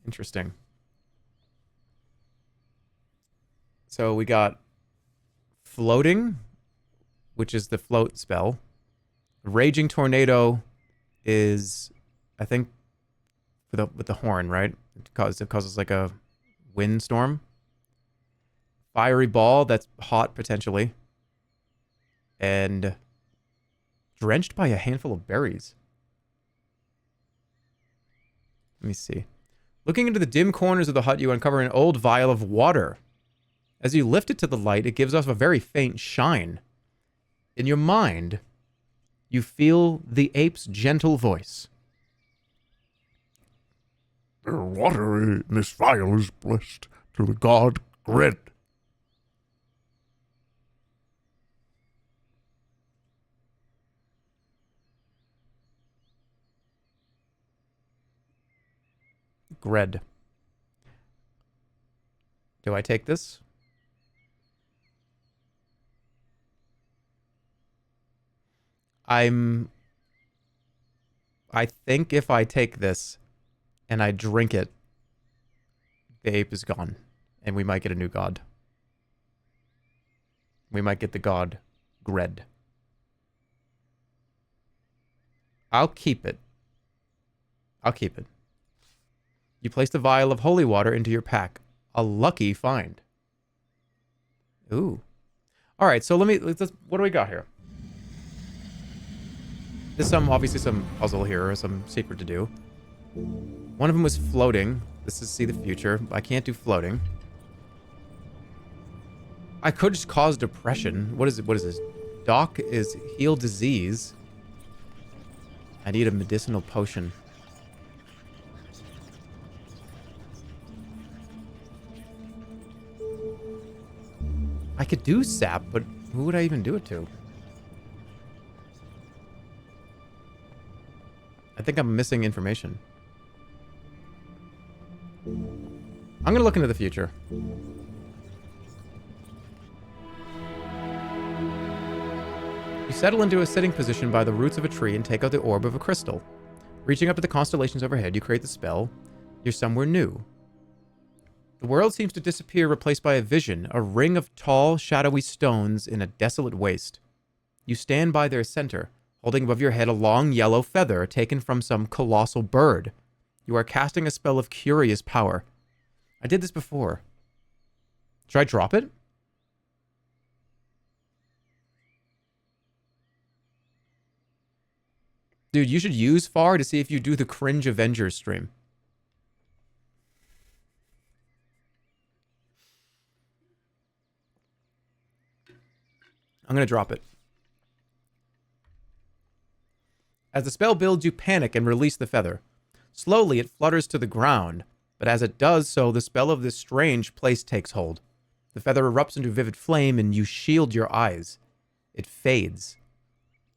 Interesting. So we got floating, which is the float spell. Raging tornado is, I think, with the horn, right? It causes like a windstorm. Fiery ball, that's hot potentially. And drenched by a handful of berries. Let me see. Looking into the dim corners of the hut, you uncover an old vial of water. As you lift it to the light, it gives off a very faint shine. In your mind, you feel the ape's gentle voice. The water in this vial is blessed to the god Gred. Gred. Do I take this? I think if I take this and I drink it, the ape is gone. And we might get a new god. We might get the god Gred. I'll keep it. I'll keep it. You place the vial of holy water into your pack. A lucky find. Ooh. All right, so let's what do we got here? There's obviously some puzzle here, or some secret to do. One of them was floating. This is see the future. I can't do floating. I could just cause depression. What is it? What is this? Doc is heal disease. I need a medicinal potion. I could do sap, but who would I even do it to? I think I'm missing information. I'm gonna look into the future. You settle into a sitting position by the roots of a tree and take out the orb of a crystal. Reaching up to the constellations overhead, you create the spell. You're somewhere new. The world seems to disappear, replaced by a vision, a ring of tall, shadowy stones in a desolate waste. You stand by their center, holding above your head a long yellow feather taken from some colossal bird. You are casting a spell of curious power. I did this before. Should I drop it? Dude, you should use FAR to see if you do the Cringe Avengers stream. I'm going to drop it. As the spell builds, you panic and release the feather. Slowly, it flutters to the ground, but as it does so, the spell of this strange place takes hold. The feather erupts into vivid flame, and you shield your eyes. It fades.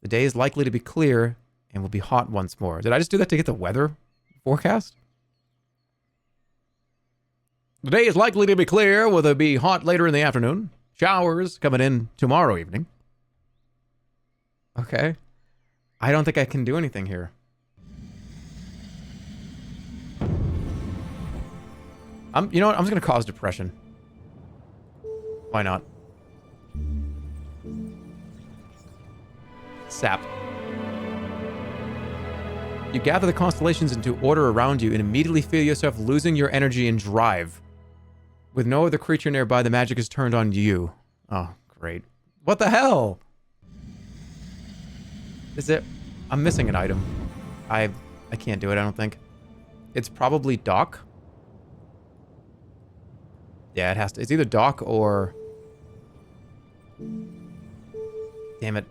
The day is likely to be clear and will be hot once more. Did I just do that to get the weather forecast? The day is likely to be clear, will it be hot later in the afternoon? Showers coming in tomorrow evening. Okay. I don't think I can do anything here. You know what? I'm just going to cause depression. Why not? Sap. You gather the constellations into order around you and immediately feel yourself losing your energy and drive. With no other creature nearby, the magic is turned on you. Oh, great. What the hell? Is it... I'm missing an item. I can't do it, I don't think. It's probably Doc. Yeah, it has to. It's either Doc or... Damn it.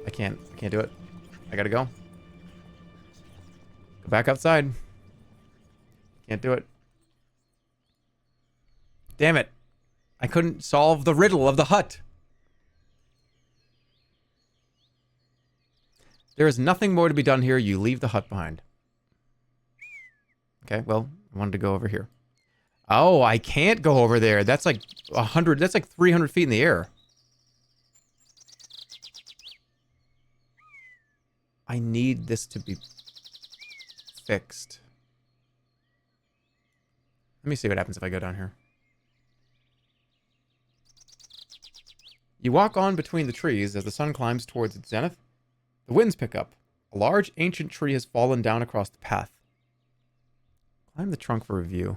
I can't do it. I gotta go. Go back outside. Can't do it. Damn it. I couldn't solve the riddle of the hut. There is nothing more to be done here. You leave the hut behind. Okay, well, I wanted to go over here. Oh, I can't go over there. That's like 100, that's like 300 feet in the air. I need this to be fixed. Let me see what happens if I go down here. You walk on between the trees as the sun climbs towards its zenith. The winds pick up. A large ancient tree has fallen down across the path. Climb the trunk for a view.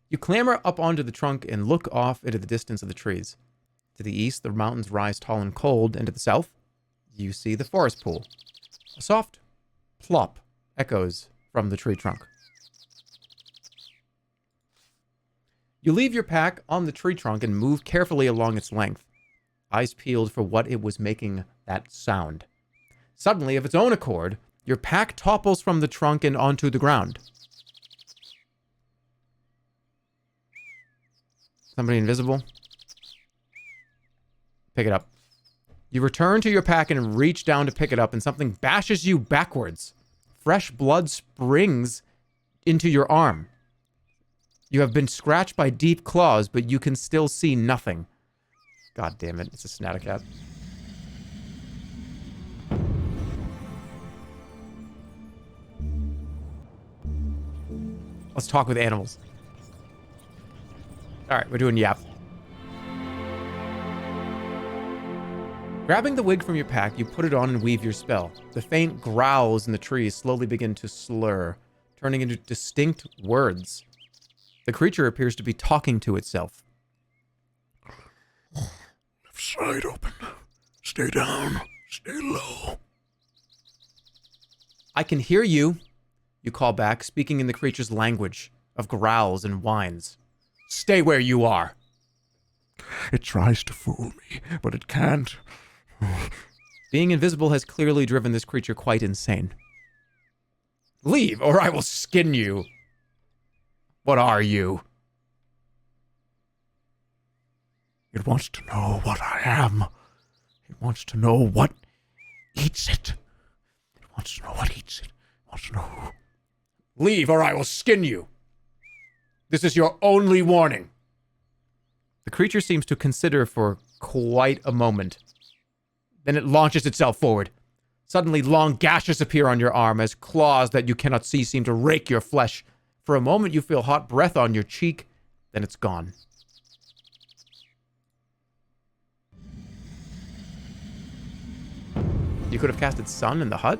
You clamber up onto the trunk and look off into the distance of the trees. To the east, the mountains rise tall and cold, and to the south, you see the forest pool. A soft plop echoes from the tree trunk. You leave your pack on the tree trunk and move carefully along its length, eyes peeled for what it was making that sound. Suddenly, of its own accord, your pack topples from the trunk and onto the ground. Somebody invisible? Pick it up. You return to your pack and reach down to pick it up, and something bashes you backwards. Fresh blood springs into your arm. You have been scratched by deep claws, but you can still see nothing. God damn it, it's a Snatacat. Let's talk with animals. All right, we're doing yap. Grabbing the wig from your pack, you put it on and weave your spell. The faint growls in the trees slowly begin to slur, turning into distinct words. The creature appears to be talking to itself. Left side open. Stay down. Stay low. I can hear you, you call back, speaking in the creature's language of growls and whines. Stay where you are. It tries to fool me, but it can't. Being invisible has clearly driven this creature quite insane. Leave, or I will skin you. What are you? It wants to know what I am. It wants to know what eats it. It wants to know what eats it. It wants to know who. Leave, or I will skin you. This is your only warning. The creature seems to consider for quite a moment. Then it launches itself forward. Suddenly, long gashes appear on your arm as claws that you cannot see seem to rake your flesh. For a moment, you feel hot breath on your cheek, then it's gone. You could have casted Sun in the hut?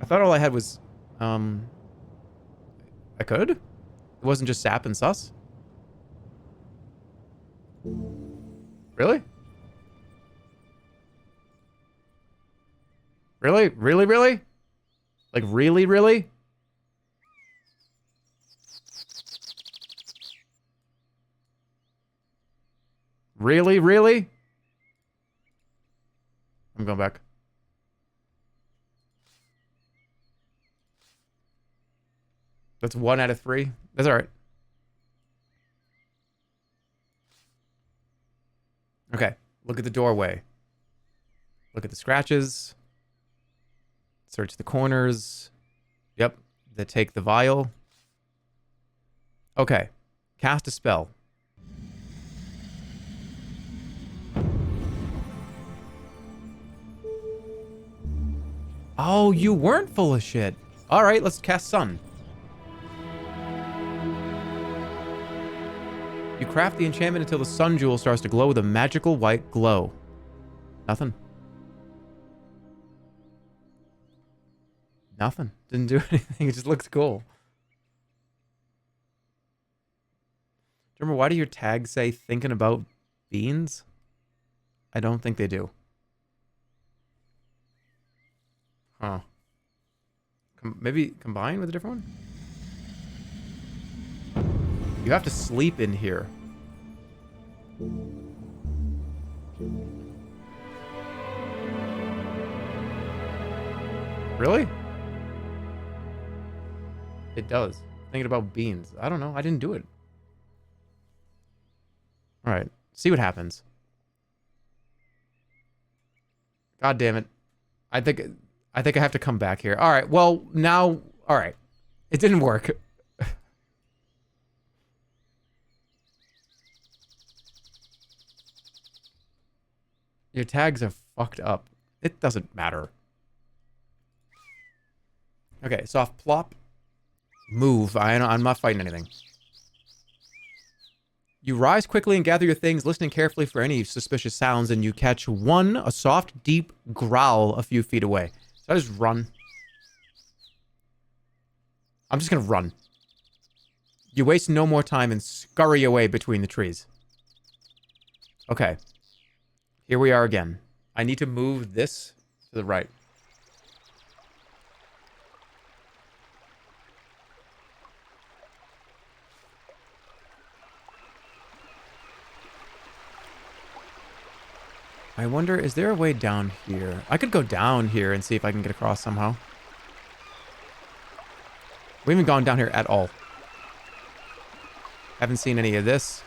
I thought all I had was, I could? It wasn't just Sap and Sus? Really? Really? Really, really? Like, really, really? Really, really? I'm going back. That's 1 out of 3. That's all right. Okay. Look at the doorway. Look at the scratches. Search the corners. Yep. They take the vial. Okay. Cast a spell. Oh, you weren't full of shit. All right, let's cast Sun. You craft the enchantment until the sun jewel starts to glow with a magical white glow. Nothing. Nothing. Didn't do anything. It just looks cool. Jerma, why do your tags say thinking about beans? I don't think they do. Huh. Maybe combine with a different one? You have to sleep in here. Really? It does. Thinking about beans. I don't know. I didn't do it. All right. See what happens. God damn it. I think I have to come back here. All right. Well, now, all right. It didn't work. Your tags are fucked up. It doesn't matter. Okay, soft plop. Move. I'm not fighting anything. You rise quickly and gather your things, listening carefully for any suspicious sounds, and you catch a soft, deep growl a few feet away. So I just run. I'm just gonna run. You waste no more time and scurry away between the trees. Okay. Here we are again. I need to move this to the right. I wonder, is there a way down here? I could go down here and see if I can get across somehow. We haven't gone down here at all. Haven't seen any of this.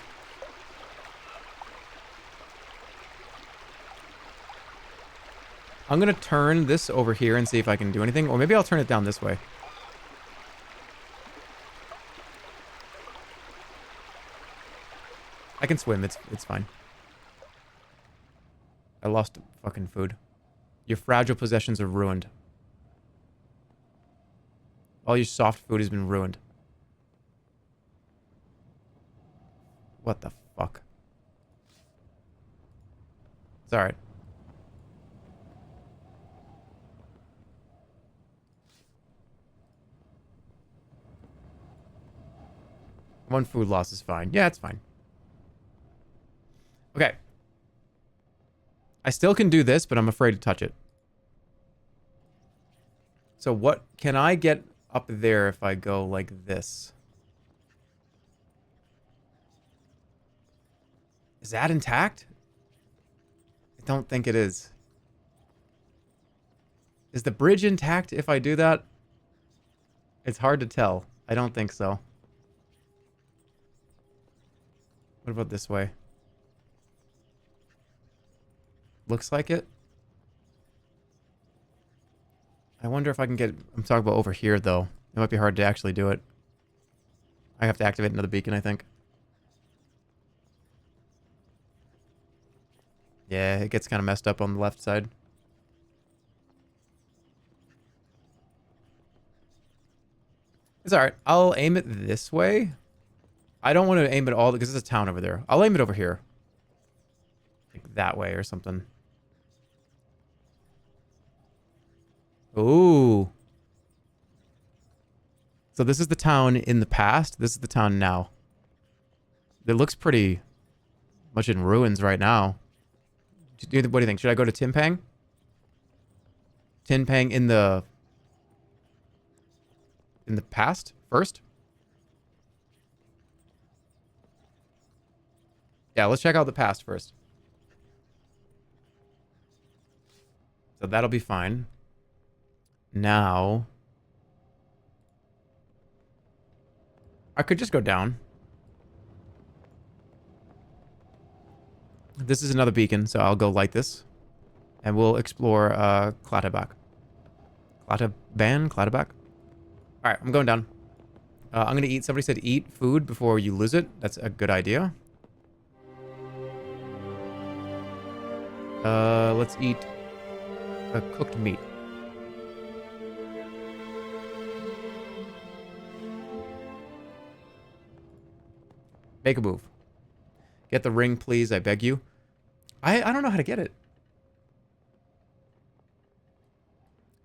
I'm going to turn this over here and see if I can do anything. Or maybe I'll turn it down this way. I can swim. It's fine. I lost fucking food. Your fragile possessions are ruined. All your soft food has been ruined. What the fuck? It's alright. One food loss is fine. Yeah, it's fine. Okay. I still can do this, but I'm afraid to touch it. So what can I get up there if I go like this? Is that intact? I don't think it is. Is the bridge intact if I do that? It's hard to tell. I don't think so. What about this way? Looks like it. I wonder if I can get... I'm talking about over here, though. It might be hard to actually do it. I have to activate another beacon, I think. Yeah, it gets kind of messed up on the left side. It's alright. I'll aim it this way. I don't want to aim it all because there's a town over there. I'll aim it over here. Like that way or something. Ooh. So this is the town in the past. This is the town now. It looks pretty much in ruins right now. What do you think? Should I go to Timpang? Timpang in the past first? Yeah, let's check out the past first. So that'll be fine. Now, I could just go down. This is another beacon, so I'll go light this. And we'll explore Clatterback. Clatterback? Alright, I'm going down. I'm going to eat. Somebody said eat food before you lose it. That's a good idea. Let's eat a cooked meat. Make a move. Get the ring, please, I beg you. I don't know how to get it.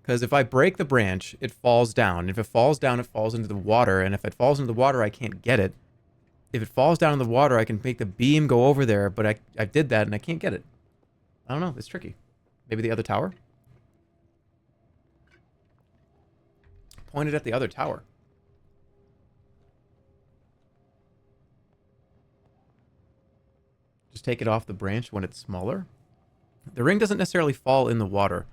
Because if I break the branch, it falls down. If it falls down, it falls into the water. And if it falls into the water, I can't get it. If it falls down in the water, I can make the beam go over there. But I did that, and I can't get it. I don't know. It's tricky. Maybe the other tower? Point it at the other tower. Just take it off the branch when it's smaller. The ring doesn't necessarily fall in the water.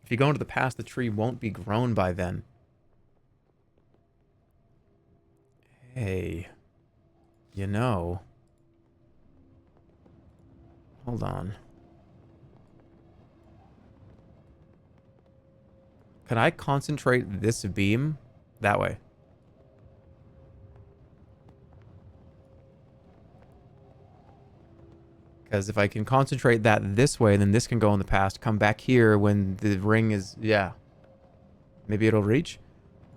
If you go into the past, the tree won't be grown by then. Hey. You know. Hold on. Can I concentrate this beam that way? Because if I can concentrate that this way, then this can go in the past, come back here when the ring is... Yeah. Maybe it'll reach?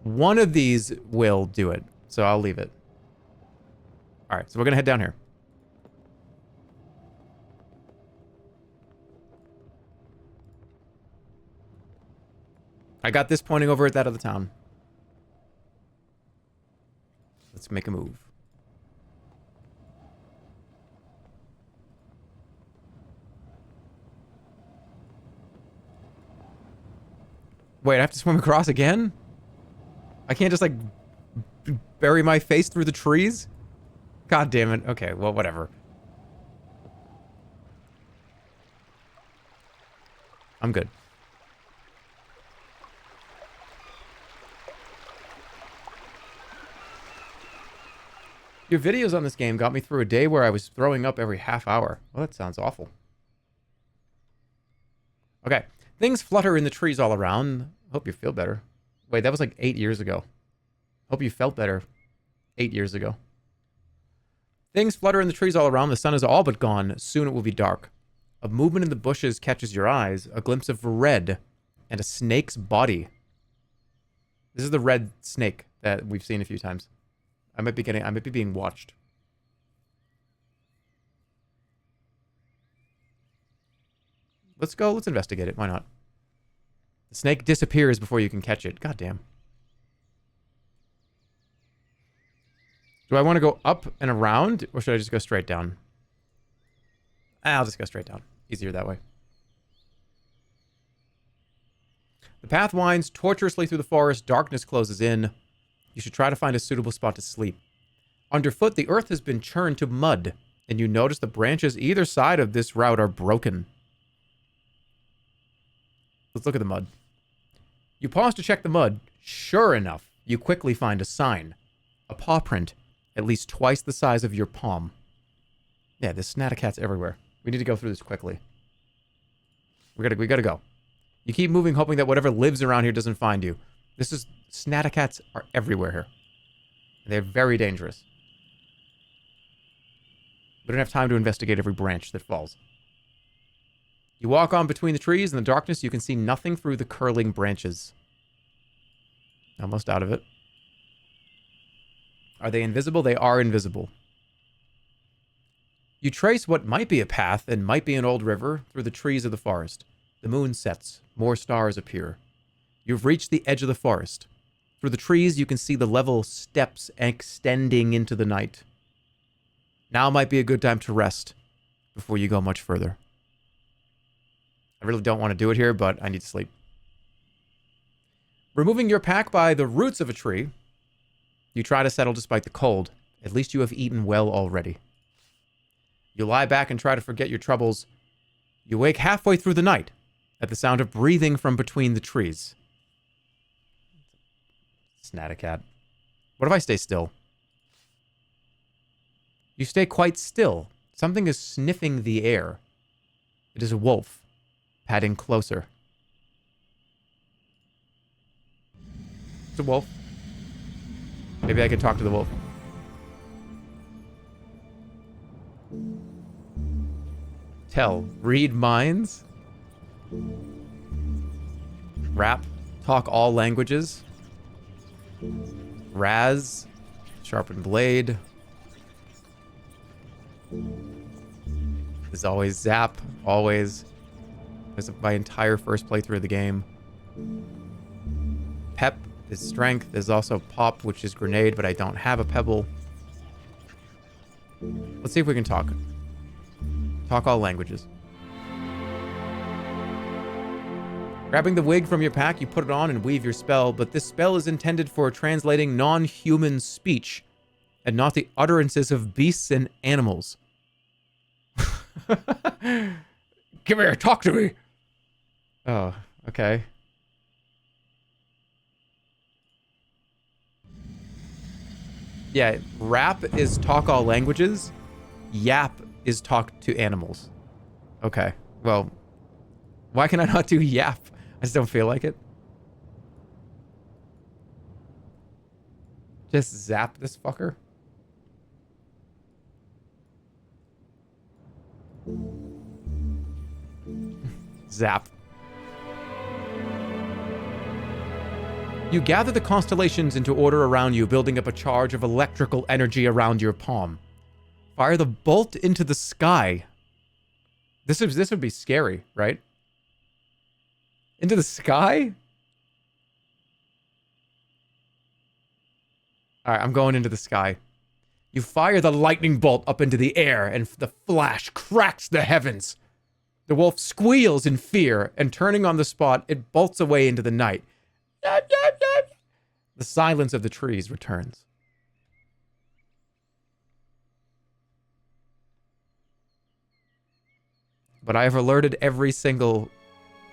One of these will do it, so I'll leave it. Alright, so we're going to head down here. I got this pointing over at that other town. Let's make a move. Wait, I have to swim across again? I can't just, like, bury my face through the trees? God damn it. Okay, well, whatever. I'm good. Your videos on this game got me through a day where I was throwing up every half hour. Well, that sounds awful. Okay. Things flutter in the trees all around. Hope you feel better. Wait, that was like 8 years ago. Hope you felt better 8 years ago. Things flutter in the trees all around. The sun is all but gone. Soon it will be dark. A movement in the bushes catches your eyes. A glimpse of red and a snake's body. This is the red snake that we've seen a few times. I might be being watched. Let's go. Let's investigate it. Why not? The snake disappears before you can catch it. God damn. Do I want to go up and around, or should I just go straight down? I'll just go straight down. Easier that way. The path winds tortuously through the forest. Darkness closes in. You should try to find a suitable spot to sleep. Underfoot, the earth has been churned to mud, and you notice the branches either side of this route are broken. Let's look at the mud. You pause to check the mud. Sure enough, you quickly find a sign. A paw print, at least twice the size of your palm. Yeah, there's snaticats everywhere. We need to go through this quickly. We gotta go. You keep moving, hoping that whatever lives around here doesn't find you. Snaticats are everywhere here. They're very dangerous. We don't have time to investigate every branch that falls. You walk on between the trees. In the darkness, you can see nothing through the curling branches. Almost out of it. Are they invisible? They are invisible. You trace what might be a path and might be an old river through the trees of the forest. The moon sets. More stars appear. You've reached the edge of the forest. Through the trees, you can see the level steps extending into the night. Now might be a good time to rest before you go much further. I really don't want to do it here, but I need to sleep. Removing your pack by the roots of a tree, you try to settle despite the cold. At least you have eaten well already. You lie back and try to forget your troubles. You wake halfway through the night at the sound of breathing from between the trees. Snaticat. What if I stay still? You stay quite still. Something is sniffing the air. It is a wolf, padding closer. It's a wolf. Maybe I can talk to the wolf. Tell. Read minds. Rap. Talk all languages. Raz. Sharpened blade. There's always zap. Always. There's my entire first playthrough of the game. Pep is strength. There's also pop, which is grenade, but I don't have a pebble. Let's see if we can talk. Talk all languages. Grabbing the wig from your pack, you put it on and weave your spell, but this spell is intended for translating non-human speech and not the utterances of beasts and animals. Come here, talk to me. Oh, okay. Yeah, rap is talk all languages. Yap is talk to animals. Okay, well, why can I not do yap? I just don't feel like it. Just zap this fucker. Zap. You gather the constellations into order around you, building up a charge of electrical energy around your palm. Fire the bolt into the sky. This would be scary, right? Into the sky? Alright, I'm going into the sky. You fire the lightning bolt up into the air, and the flash cracks the heavens. The wolf squeals in fear, and turning on the spot, it bolts away into the night. The silence of the trees returns. But I have alerted every single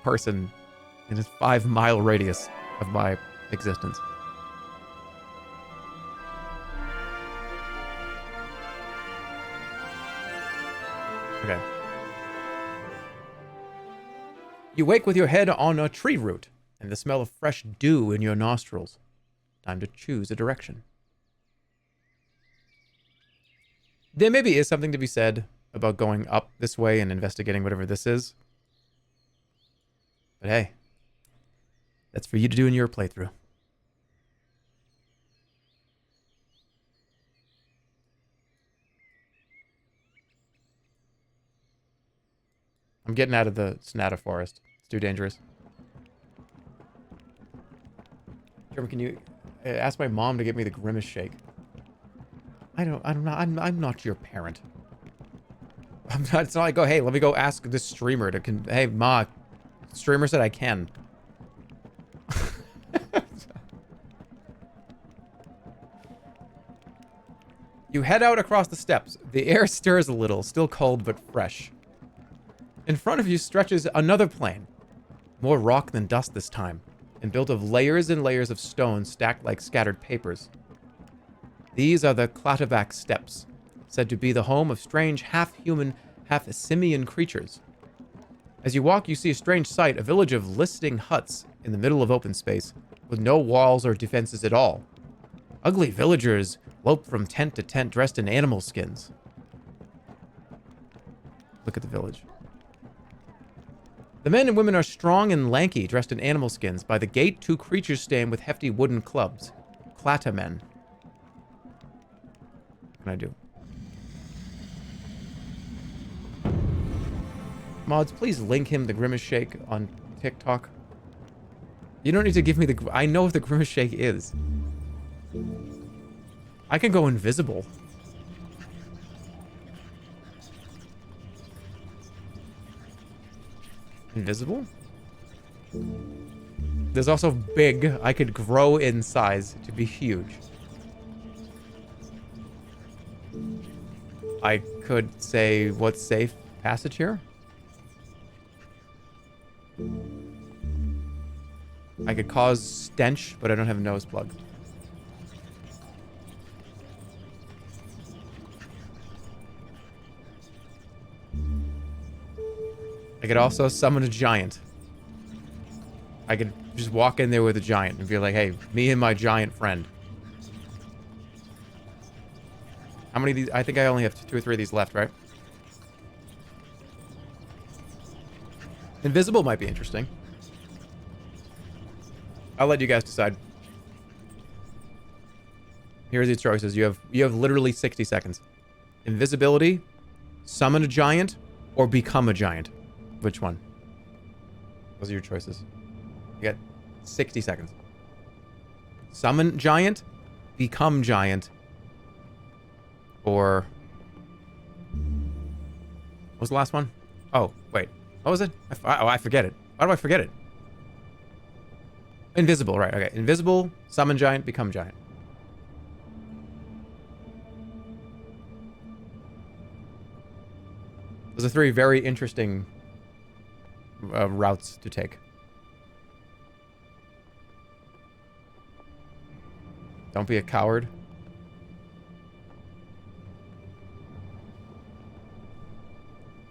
person in a 5-mile radius of my existence. Okay. You wake with your head on a tree root and the smell of fresh dew in your nostrils. Time to choose a direction. There maybe is something to be said about going up this way and investigating whatever this is. But hey, that's for you to do in your playthrough. getting out of the Sonata Forest. It's too dangerous. Jerma, can you ask my mom to get me the Grimace Shake? I'm not your parent. I'm not, it's not like, oh, hey, let me go ask this streamer to, hey, ma, streamer said I can. You head out across the steps. The air stirs a little, still cold but fresh. In front of you stretches another plane. More rock than dust this time, and built of layers and layers of stone stacked like scattered papers. These are the Klatovak Steppes, said to be the home of strange half-human, half-simian creatures. As you walk, you see a strange sight, a village of listing huts in the middle of open space, with no walls or defenses at all. Ugly villagers lope from tent to tent dressed in animal skins. Look at the village. The men and women are strong and lanky, dressed in animal skins. By the gate, 2 creatures stand with hefty wooden clubs. Klata men. What can I do? Mods, please link him the Grimace Shake on TikTok. You don't need to give me the... I know what the Grimace Shake is. I can go invisible. Invisible? There's also big. I could grow in size to be huge. I could say, what's safe passage here? I could cause stench, but I don't have a nose plug. I could also summon a giant. I could just walk in there with a giant and be like, hey, me and my giant friend. How many of these? I think I only have 2 or 3 of these left, right? Invisible might be interesting. I'll let you guys decide. Here's your choices. You have literally 60 seconds. Invisibility, summon a giant, or become a giant. Which one? Those are your choices. You got 60 seconds. Summon giant, become giant, or... What was the last one? Oh, wait. What was it? I forget it. Why do I forget it? Invisible, right. Okay. Invisible, summon giant, become giant. Those are 3 very interesting routes to take. Don't be a coward.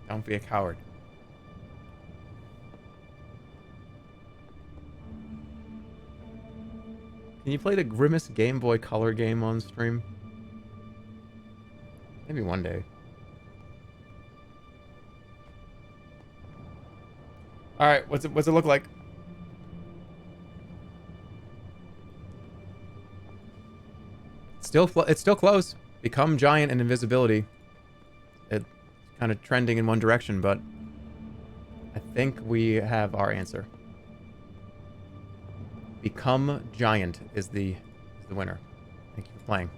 Don't be a coward. Can you play the Grimace Game Boy Color game on stream? Maybe one day. All right, what's it look like? It's still close. Become giant and invisibility. It's kind of trending in one direction, but I think we have our answer. Become giant is the winner. Thank you for playing.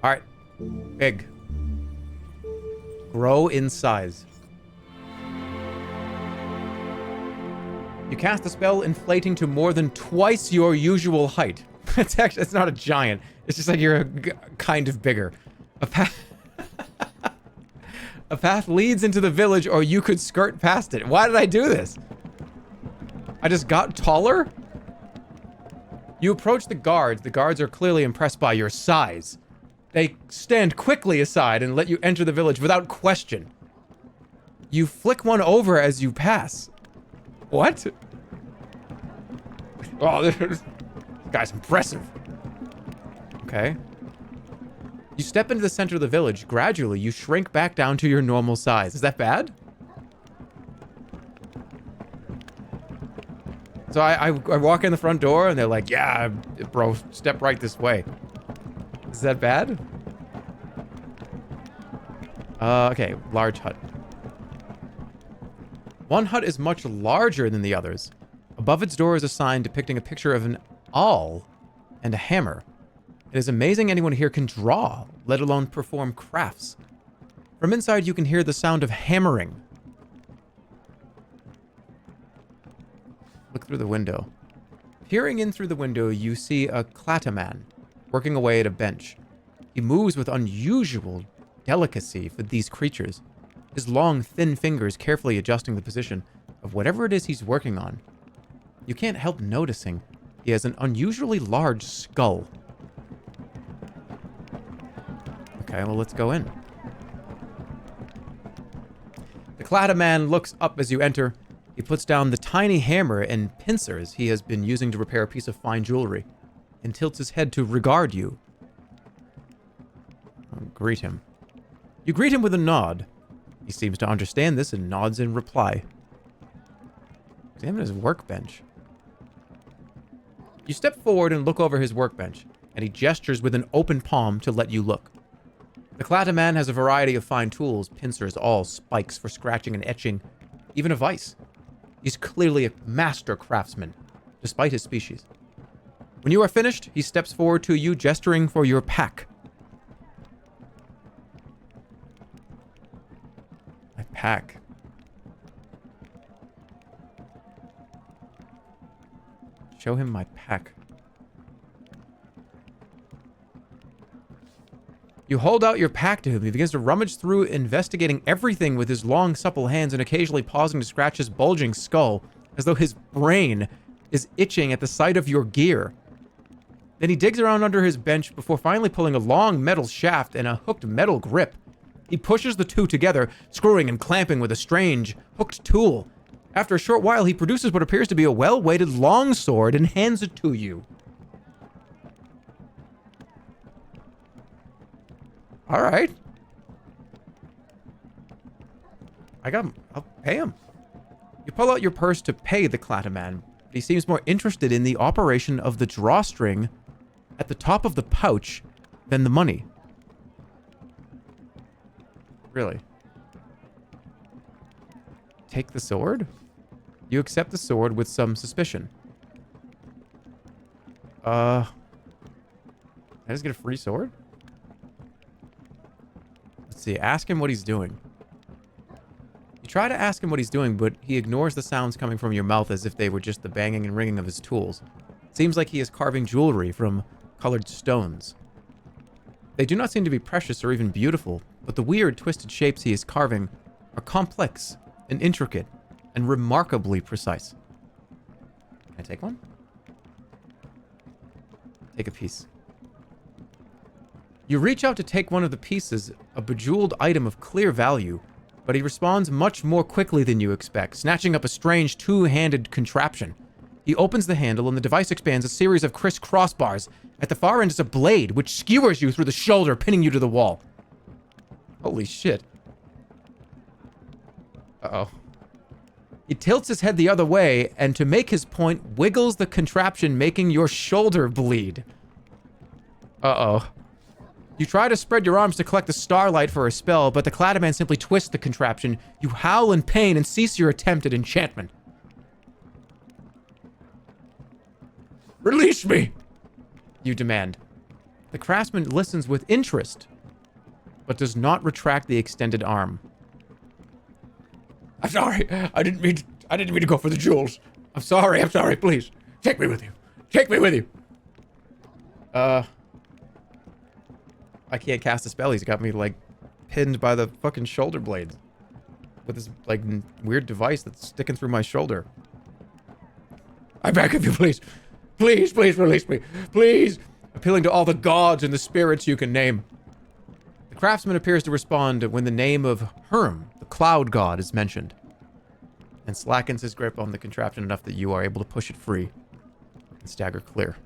All right, big. Grow in size. You cast a spell inflating to more than twice your usual height. It's not a giant. It's just like you're kind of bigger. A path leads into the village, or you could skirt past it. Why did I do this? I just got taller? You approach the guards. The guards are clearly impressed by your size. They stand quickly aside and let you enter the village without question. You flick one over as you pass. What? Oh, this guy's impressive. Okay. You step into the center of the village. Gradually, you shrink back down to your normal size. Is that bad? So I walk in the front door and they're like, yeah, bro, step right this way. Is that bad? Okay, large hut. One hut is much larger than the others. Above its door is a sign depicting a picture of an awl and a hammer. It is amazing anyone here can draw, let alone perform crafts. From inside, you can hear the sound of hammering. Look through the window. Peering in through the window, you see a clattaman working away at a bench. He moves with unusual delicacy for these creatures, his long, thin fingers carefully adjusting the position of whatever it is he's working on. You can't help noticing he has an unusually large skull. Okay, well, let's go in. The clattaman looks up as you enter. He puts down the tiny hammer and pincers he has been using to repair a piece of fine jewelry and tilts his head to regard you. Greet him. You greet him with a nod. He seems to understand this and nods in reply. Examine his workbench. You step forward and look over his workbench, and he gestures with an open palm to let you look. The clattaman has a variety of fine tools, pincers, awls, spikes for scratching and etching, even a vise. He's clearly a master craftsman, despite his species. When you are finished, he steps forward to you, gesturing for your pack. My pack. Show him my pack. You hold out your pack to him. He begins to rummage through, investigating everything with his long, supple hands and occasionally pausing to scratch his bulging skull, as though his brain is itching at the sight of your gear. Then he digs around under his bench before finally pulling a long metal shaft and a hooked metal grip. He pushes the two together, screwing and clamping with a strange, hooked tool. After a short while, he produces what appears to be a well-weighted longsword and hands it to you. All right. I'll pay him. You pull out your purse to pay the clattaman. He seems more interested in the operation of the drawstring at the top of the pouch than the money. Really? Take the sword? You accept the sword with some suspicion. I just get a free sword? Let's see. Ask him what he's doing. You try to ask him what he's doing, but he ignores the sounds coming from your mouth as if they were just the banging and ringing of his tools. It seems like he is carving jewelry from colored stones. They do not seem to be precious or even beautiful, but the weird, twisted shapes he is carving are complex and intricate and remarkably precise. Can I take one? Take a piece. You reach out to take one of the pieces, a bejeweled item of clear value, but he responds much more quickly than you expect, snatching up a strange two-handed contraption. He opens the handle and the device expands a series of criss-cross bars. At the far end is a blade, which skewers you through the shoulder, pinning you to the wall. Holy shit. Uh-oh. He tilts his head the other way, and to make his point, wiggles the contraption, making your shoulder bleed. Uh-oh. You try to spread your arms to collect the starlight for a spell, but the clattaman simply twists the contraption. You howl in pain and cease your attempt at enchantment. Release me! You demand. The craftsman listens with interest, but does not retract the extended arm. I'm sorry. I didn't mean to go for the jewels. I'm sorry, please. Take me with you. Take me with you. I can't cast a spell. He's got me, like, pinned by the fucking shoulder blades. With this, like, weird device that's sticking through my shoulder. I beg of you, please. Please, please release me. Please. Appealing to all the gods and the spirits you can name. The craftsman appears to respond when the name of Herm, the cloud god, is mentioned, and slackens his grip on the contraption enough that you are able to push it free and stagger clear.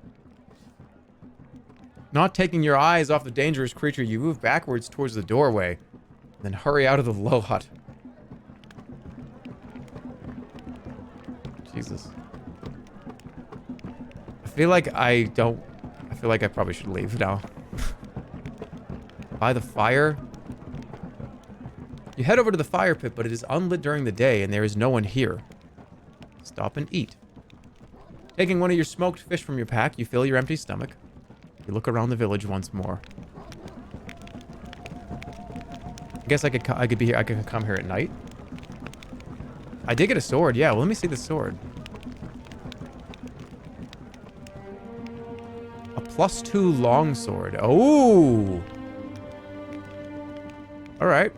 Not taking your eyes off the dangerous creature, you move backwards towards the doorway, and then hurry out of the low hut. Jesus. I feel like I probably should leave now. By the fire? You head over to the fire pit, but it is unlit during the day and there is no one here. Stop and eat. Taking one of your smoked fish from your pack, you fill your empty stomach. You look around the village once more. I guess I could be here. I could come here at night. I did get a sword. Yeah, well, let me see the sword. A +2 longsword. Oh! Alright.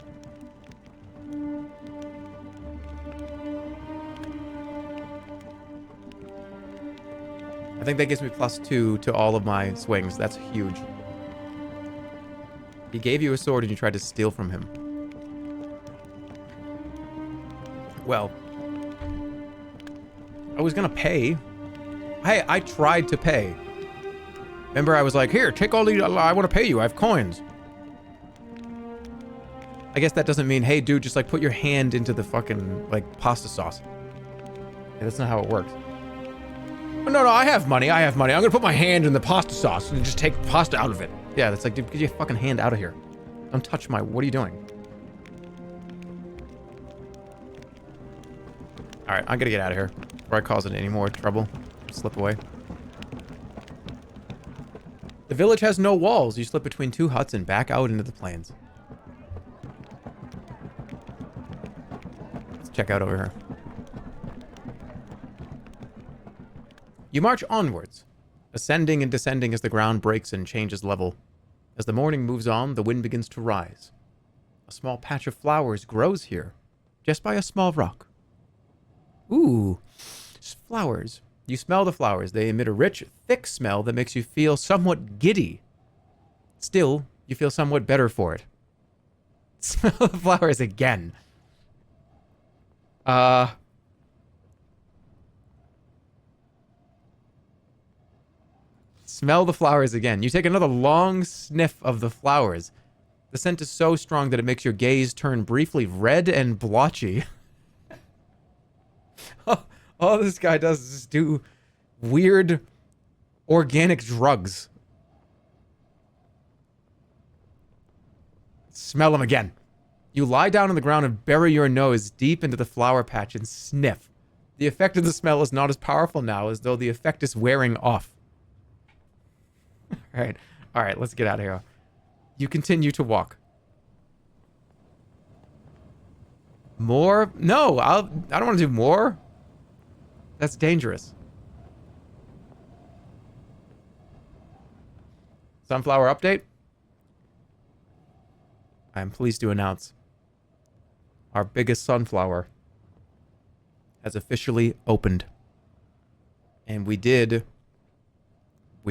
I think that gives me +2 to all of my swings. That's huge. He gave you a sword and you tried to steal from him. Well, I was gonna pay. Hey, I tried to pay. Remember, I was like, here, take all these. I want to pay you. I have coins. I guess that doesn't mean, hey, dude, just like put your hand into the fucking like pasta sauce. Yeah, that's not how it works. Oh, no, I have money. I have money. I'm gonna put my hand in the pasta sauce and just take pasta out of it. Yeah, that's like, dude, get your fucking hand out of here. Don't touch my. What are you doing? All right, I'm gonna get out of here before I cause it any more trouble. Slip away. The village has no walls. You slip between 2 huts and back out into the plains. Let's check out over here. You march onwards, ascending and descending as the ground breaks and changes level. As the morning moves on, the wind begins to rise. A small patch of flowers grows here, just by a small rock. Ooh, flowers. You smell the flowers. They emit a rich, thick smell that makes you feel somewhat giddy. Still, you feel somewhat better for it. Smell the flowers again. Smell the flowers again. You take another long sniff of the flowers. The scent is so strong that it makes your gaze turn briefly red and blotchy. All this guy does is just do weird organic drugs. Smell them again. You lie down on the ground and bury your nose deep into the flower patch and sniff. The effect of the smell is not as powerful now as though the effect is wearing off. All right, let's get out of here. You continue to walk. More? No, I don't want to do more. That's dangerous. Sunflower update. I am pleased to announce our biggest sunflower has officially opened. And we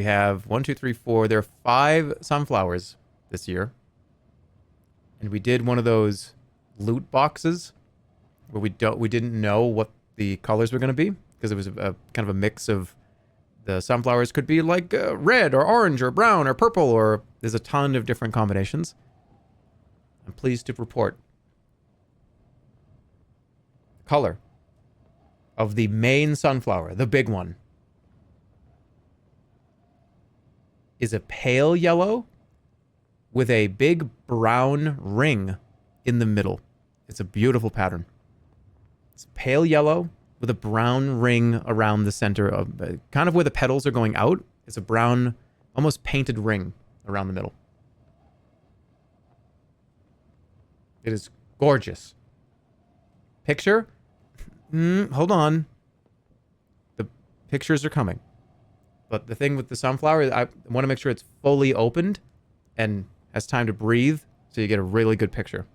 have 1, 2, 3, 4. There are 5 sunflowers this year. And we did one of those loot boxes where we didn't know what the colors were going to be, because it was a kind of a mix of the sunflowers could be like red or orange or brown or purple, or there's a ton of different combinations. I'm pleased to report the color of the main sunflower, the big one, is a pale yellow with a big brown ring in the middle. It's a beautiful pattern. It's pale yellow with a brown ring around the center of kind of where the petals are going out. It's a brown, almost painted ring around the middle. It is gorgeous. Picture? Hold on. The pictures are coming. But the thing with the sunflower, I want to make sure it's fully opened and has time to breathe so you get a really good picture.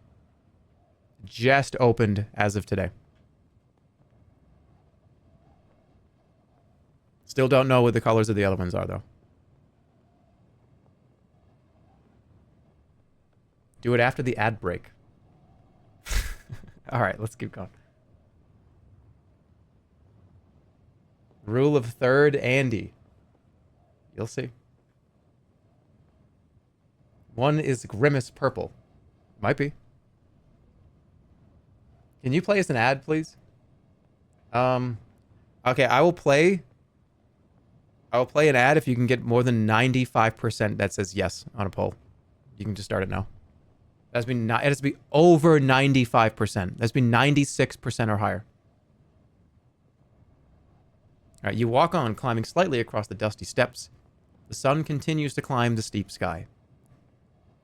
Just opened as of today. Still don't know what the colors of the other ones are, though. Do it after the ad break. All right, let's keep going. Rule of third, Andy. You'll see. One is Grimace Purple. Might be. Can you play as an ad, please? Okay, I will play an ad if you can get more than 95% that says yes on a poll. You can just start it now. It has to be over 95%. It has to be 96% or higher. All right, you walk on, climbing slightly across the dusty steps. The sun continues to climb the steep sky.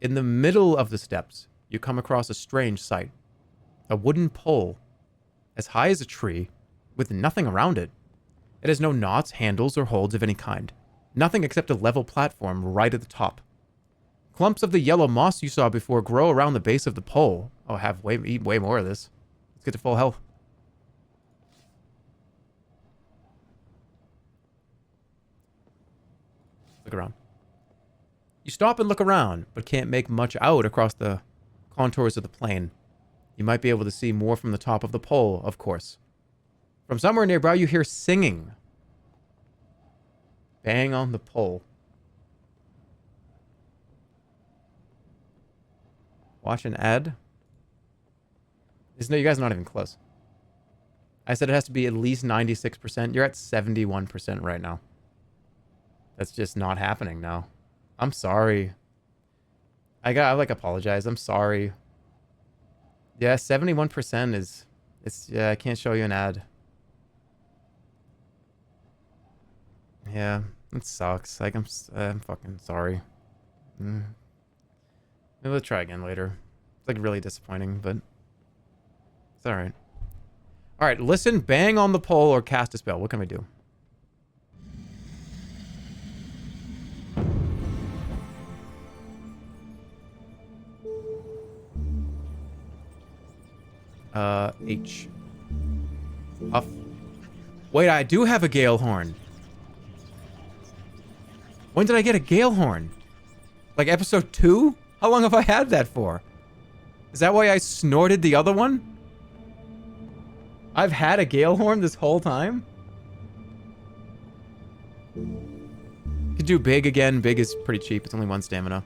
In the middle of the steps, you come across a strange sight. A wooden pole, as high as a tree, with nothing around it. It has no knots, handles, or holds of any kind. Nothing except a level platform right at the top. Clumps of the yellow moss you saw before grow around the base of the pole. Oh, eat way more of this. Let's get to full health. Look around. You stop and look around, but can't make much out across the contours of the plain. You might be able to see more from the top of the pole, of course. From somewhere nearby, you hear singing. Bang on the pole. Watch an ad. No, you guys are not even close. I said it has to be at least 96%. You're at 71% right now. That's just not happening now. I'm sorry. I apologize. I'm sorry. Yeah, 71% is... yeah, I can't show you an ad. Yeah, it sucks. Like, I'm fucking sorry. Maybe we'll try again later. It's, like, really disappointing, but... it's alright. Alright, listen, bang on the pole, or cast a spell. What can we do? H. Huff. Wait, I do have a gale horn. When did I get a gale horn? Like episode 2? How long have I had that for? Is that why I snorted the other one? I've had a gale horn this whole time? Could do big again. Big is pretty cheap. It's only 1 stamina.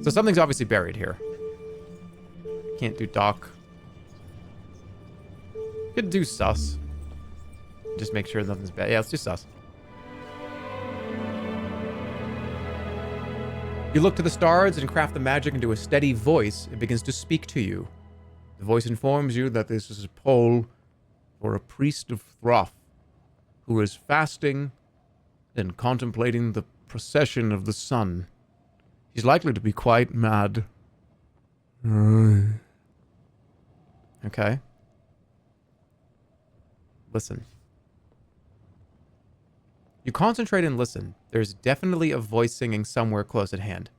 So something's obviously buried here. Can't do dock. Could do sus. Just make sure nothing's bad. Yeah, let's do sus. You look to the stars and craft the magic into a steady voice. It begins to speak to you. The voice informs you that this is a pole for a priest of Throth, who is fasting and contemplating the procession of the sun. He's likely to be quite mad. Okay. Listen. You concentrate and listen. There's definitely a voice singing somewhere close at hand.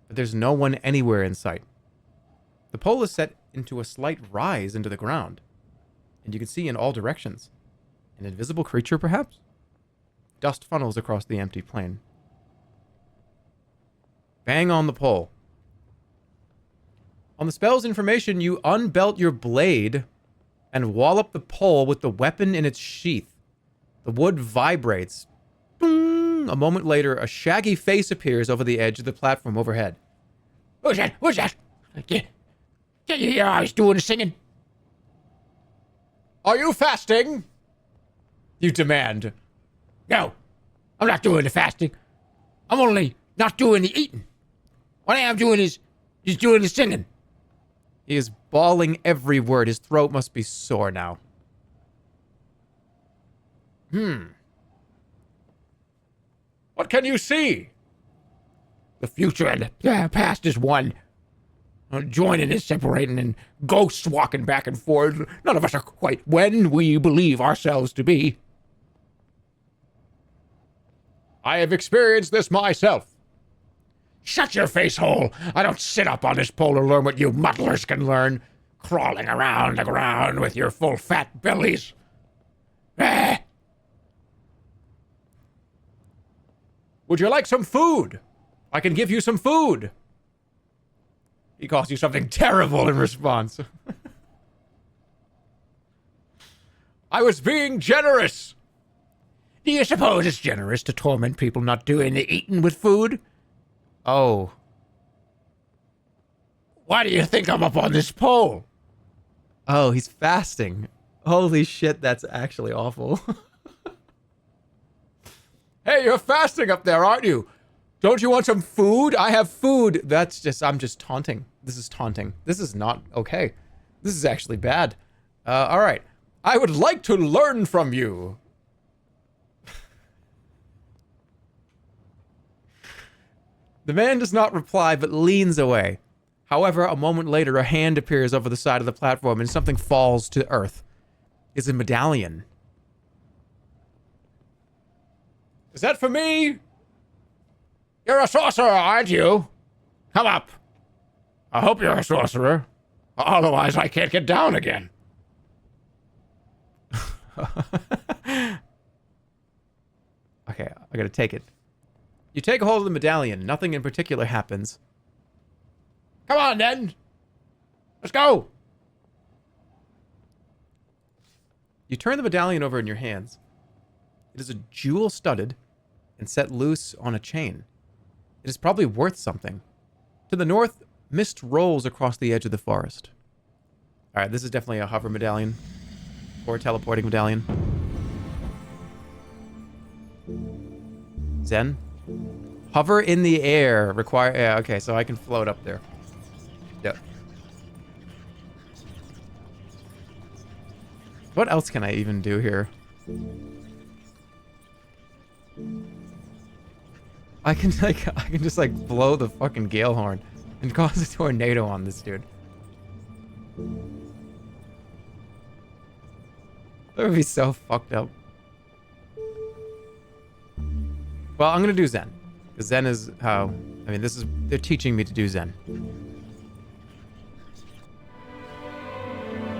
But there's no one anywhere in sight. The pole is set into a slight rise into the ground. And you can see in all directions. An invisible creature, perhaps? Dust funnels across the empty plain. Bang on the pole. On the spell's information, you unbelt your blade and wallop the pole with the weapon in its sheath. The wood vibrates. Boom! A moment later, a shaggy face appears over the edge of the platform overhead. Who's that? Who's that? Can't you hear I was doing the singing? Are you fasting? You demand. No, I'm not doing the fasting. I'm only not doing the eating. What I am doing is doing the singing. He is bawling every word. His throat must be sore now. What can you see? The future and the past is one. Joining and separating and ghosts walking back and forth. None of us are quite when we believe ourselves to be. I have experienced this myself. Shut your face hole. I don't sit up on this pole to learn what you muddlers can learn. Crawling around the ground with your full fat bellies. Would you like some food? I can give you some food. He calls you something terrible in response. I was being generous. Do you suppose it's generous to torment people not doing the eating with food? Oh. Why do you think I'm up on this pole? Oh, he's fasting. Holy shit, that's actually awful. Hey, you're fasting up there, aren't you? Don't you want some food? I have food. I'm just taunting. This is taunting. This is not okay. This is actually bad. All right. I would like to learn from you. The man does not reply, but leans away. However, a moment later, a hand appears over the side of the platform and something falls to earth. It's a medallion. Is that for me? You're a sorcerer, aren't you? Come up. I hope you're a sorcerer. Otherwise, I can't get down again. Okay, I gotta take it. You take a hold of the medallion. Nothing in particular happens. Come on, then. Let's go. You turn the medallion over in your hands. It is a jewel-studded and set loose on a chain. It is probably worth something. To the north, mist rolls across the edge of the forest. All right, this is definitely a hover medallion or a teleporting medallion. Zen? Hover in the air. Require... Yeah, okay, so I can float up there. Yep. What else can I even do here? I can just blow the fucking gale horn and cause a tornado on this dude. That would be so fucked up. Well, I'm gonna do Zen. Because Zen is how... I mean, they're teaching me to do Zen.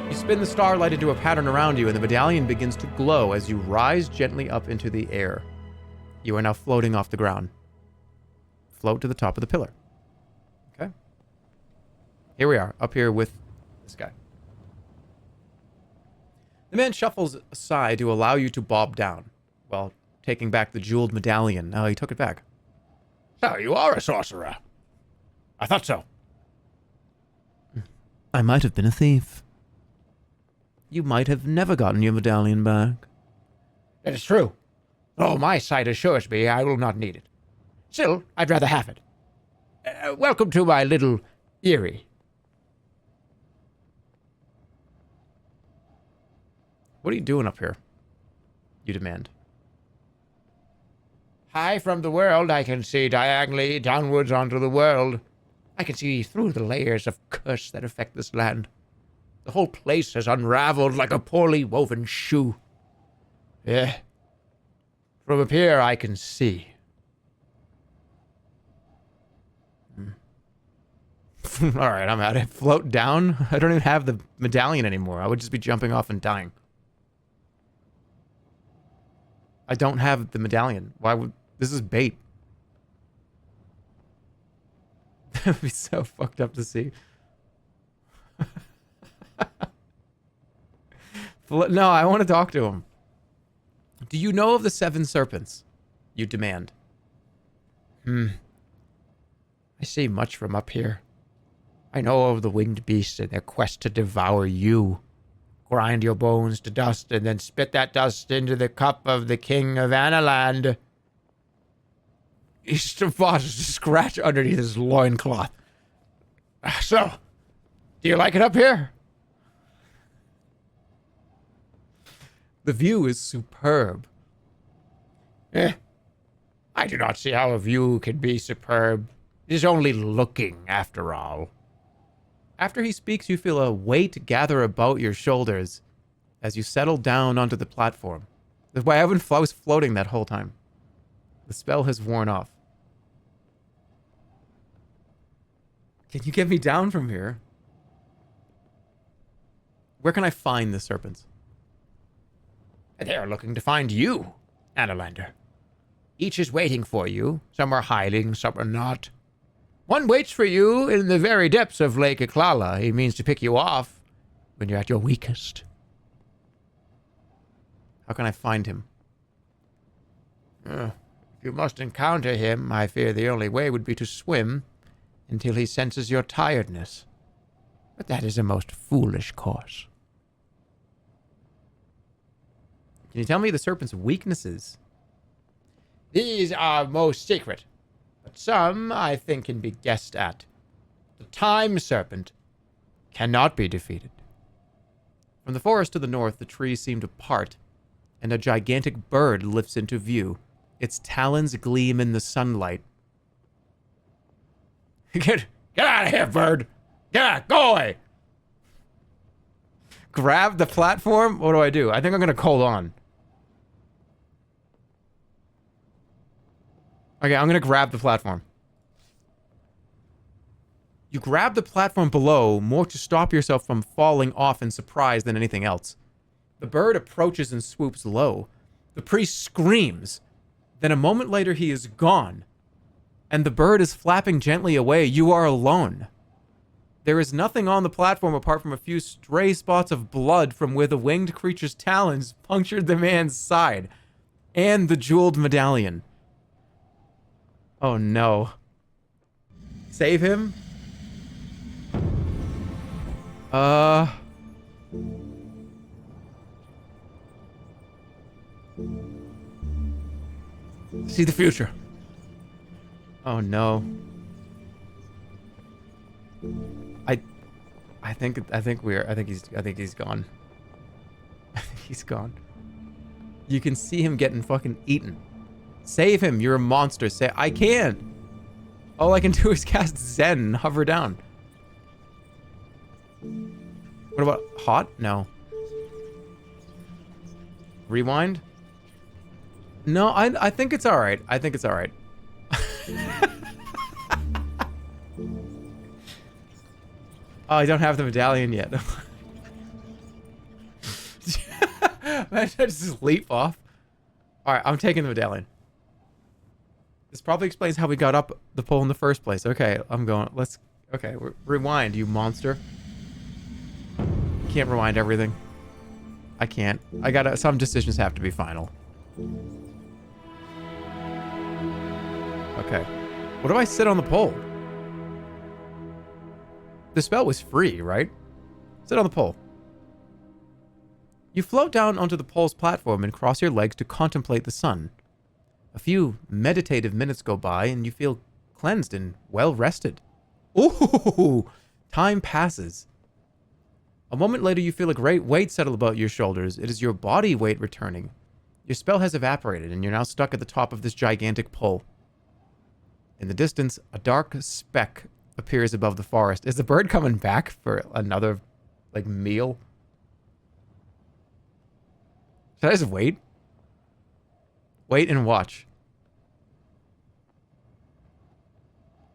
You spin the starlight into a pattern around you, and the medallion begins to glow as you rise gently up into the air. You are now floating off the ground. Float to the top of the pillar. Okay. Here we are, up here with this guy. The man shuffles aside to allow you to bob down, while taking back the jeweled medallion. Oh, he took it back. So, you are a sorcerer. I thought so. I might have been a thief. You might have never gotten your medallion back. It is true. Oh, my sight assures me I will not need it. Still, I'd rather have it. Welcome to my little eyrie. What are you doing up here? You demand. High from the world, I can see diagonally downwards onto the world. I can see through the layers of curse that affect this land. The whole place has unraveled like a poorly woven shoe. Yeah. From up here, I can see. All right, I'm at it. Float down? I don't even have the medallion anymore. I would just be jumping off and dying. I don't have the medallion. Why would... This is bait. That would be so fucked up to see. No, I want to talk to him. Do you know of the 7 serpents? You demand. I see much from up here. I know of the winged beasts and their quest to devour you. Grind your bones to dust and then spit that dust into the cup of the king of Analand. He pauses to scratch underneath his loincloth. So, do you like it up here? The view is superb. I do not see how a view can be superb. It is only looking, after all. After he speaks, you feel a weight gather about your shoulders as you settle down onto the platform. That's why I was floating that whole time. The spell has worn off. Can you get me down from here? Where can I find the serpents? They are looking to find you, Analander. Each is waiting for you. Some are hiding, some are not. One waits for you in the very depths of Lake Iklala. He means to pick you off when you're at your weakest. How can I find him? If you must encounter him, I fear the only way would be to swim until he senses your tiredness. But that is a most foolish course. Can you tell me the serpent's weaknesses? These are most secret. but some, I think, can be guessed at. The time serpent cannot be defeated. From the forest to the north, the trees seem to part, and a gigantic bird lifts into view. Its talons gleam in the sunlight. Get out of here, bird! Go away! Grab the platform? What do? I think I'm gonna hold on. Okay, I'm gonna grab the platform. You grab the platform below, more to stop yourself from falling off in surprise than anything else. The bird approaches and swoops low. The priest screams. Then a moment later, he is gone. And the bird is flapping gently away. You are alone. There is nothing on the platform apart from a few stray spots of blood from where the winged creature's talons punctured the man's side. And the jeweled medallion. Oh no. Save him? See the future. Oh no. I think he's gone. He's gone. You can see him getting fucking eaten. Save him, you're a monster. I can't. All I can do is cast Zen and hover down. What about hot? No. Rewind? No, I think it's alright. I think it's alright. Oh, I don't have the medallion yet. Imagine I just leap off. Alright, I'm taking the medallion. This probably explains how we got up the pole in the first place. Okay, I'm going. Okay, rewind, you monster. Can't rewind everything. I can't. Some decisions have to be final. Okay. What do I sit on the pole? The spell was free, right? Sit on the pole. You float down onto the pole's platform and cross your legs to contemplate the sun. A few meditative minutes go by and you feel cleansed and well rested. Ooh! Time passes. A moment later you feel a great weight settle about your shoulders. It is your body weight returning. Your spell has evaporated and you're now stuck at the top of this gigantic pole. In the distance, a dark speck appears above the forest. Is the bird coming back for another, meal? Should I just wait? Wait and watch.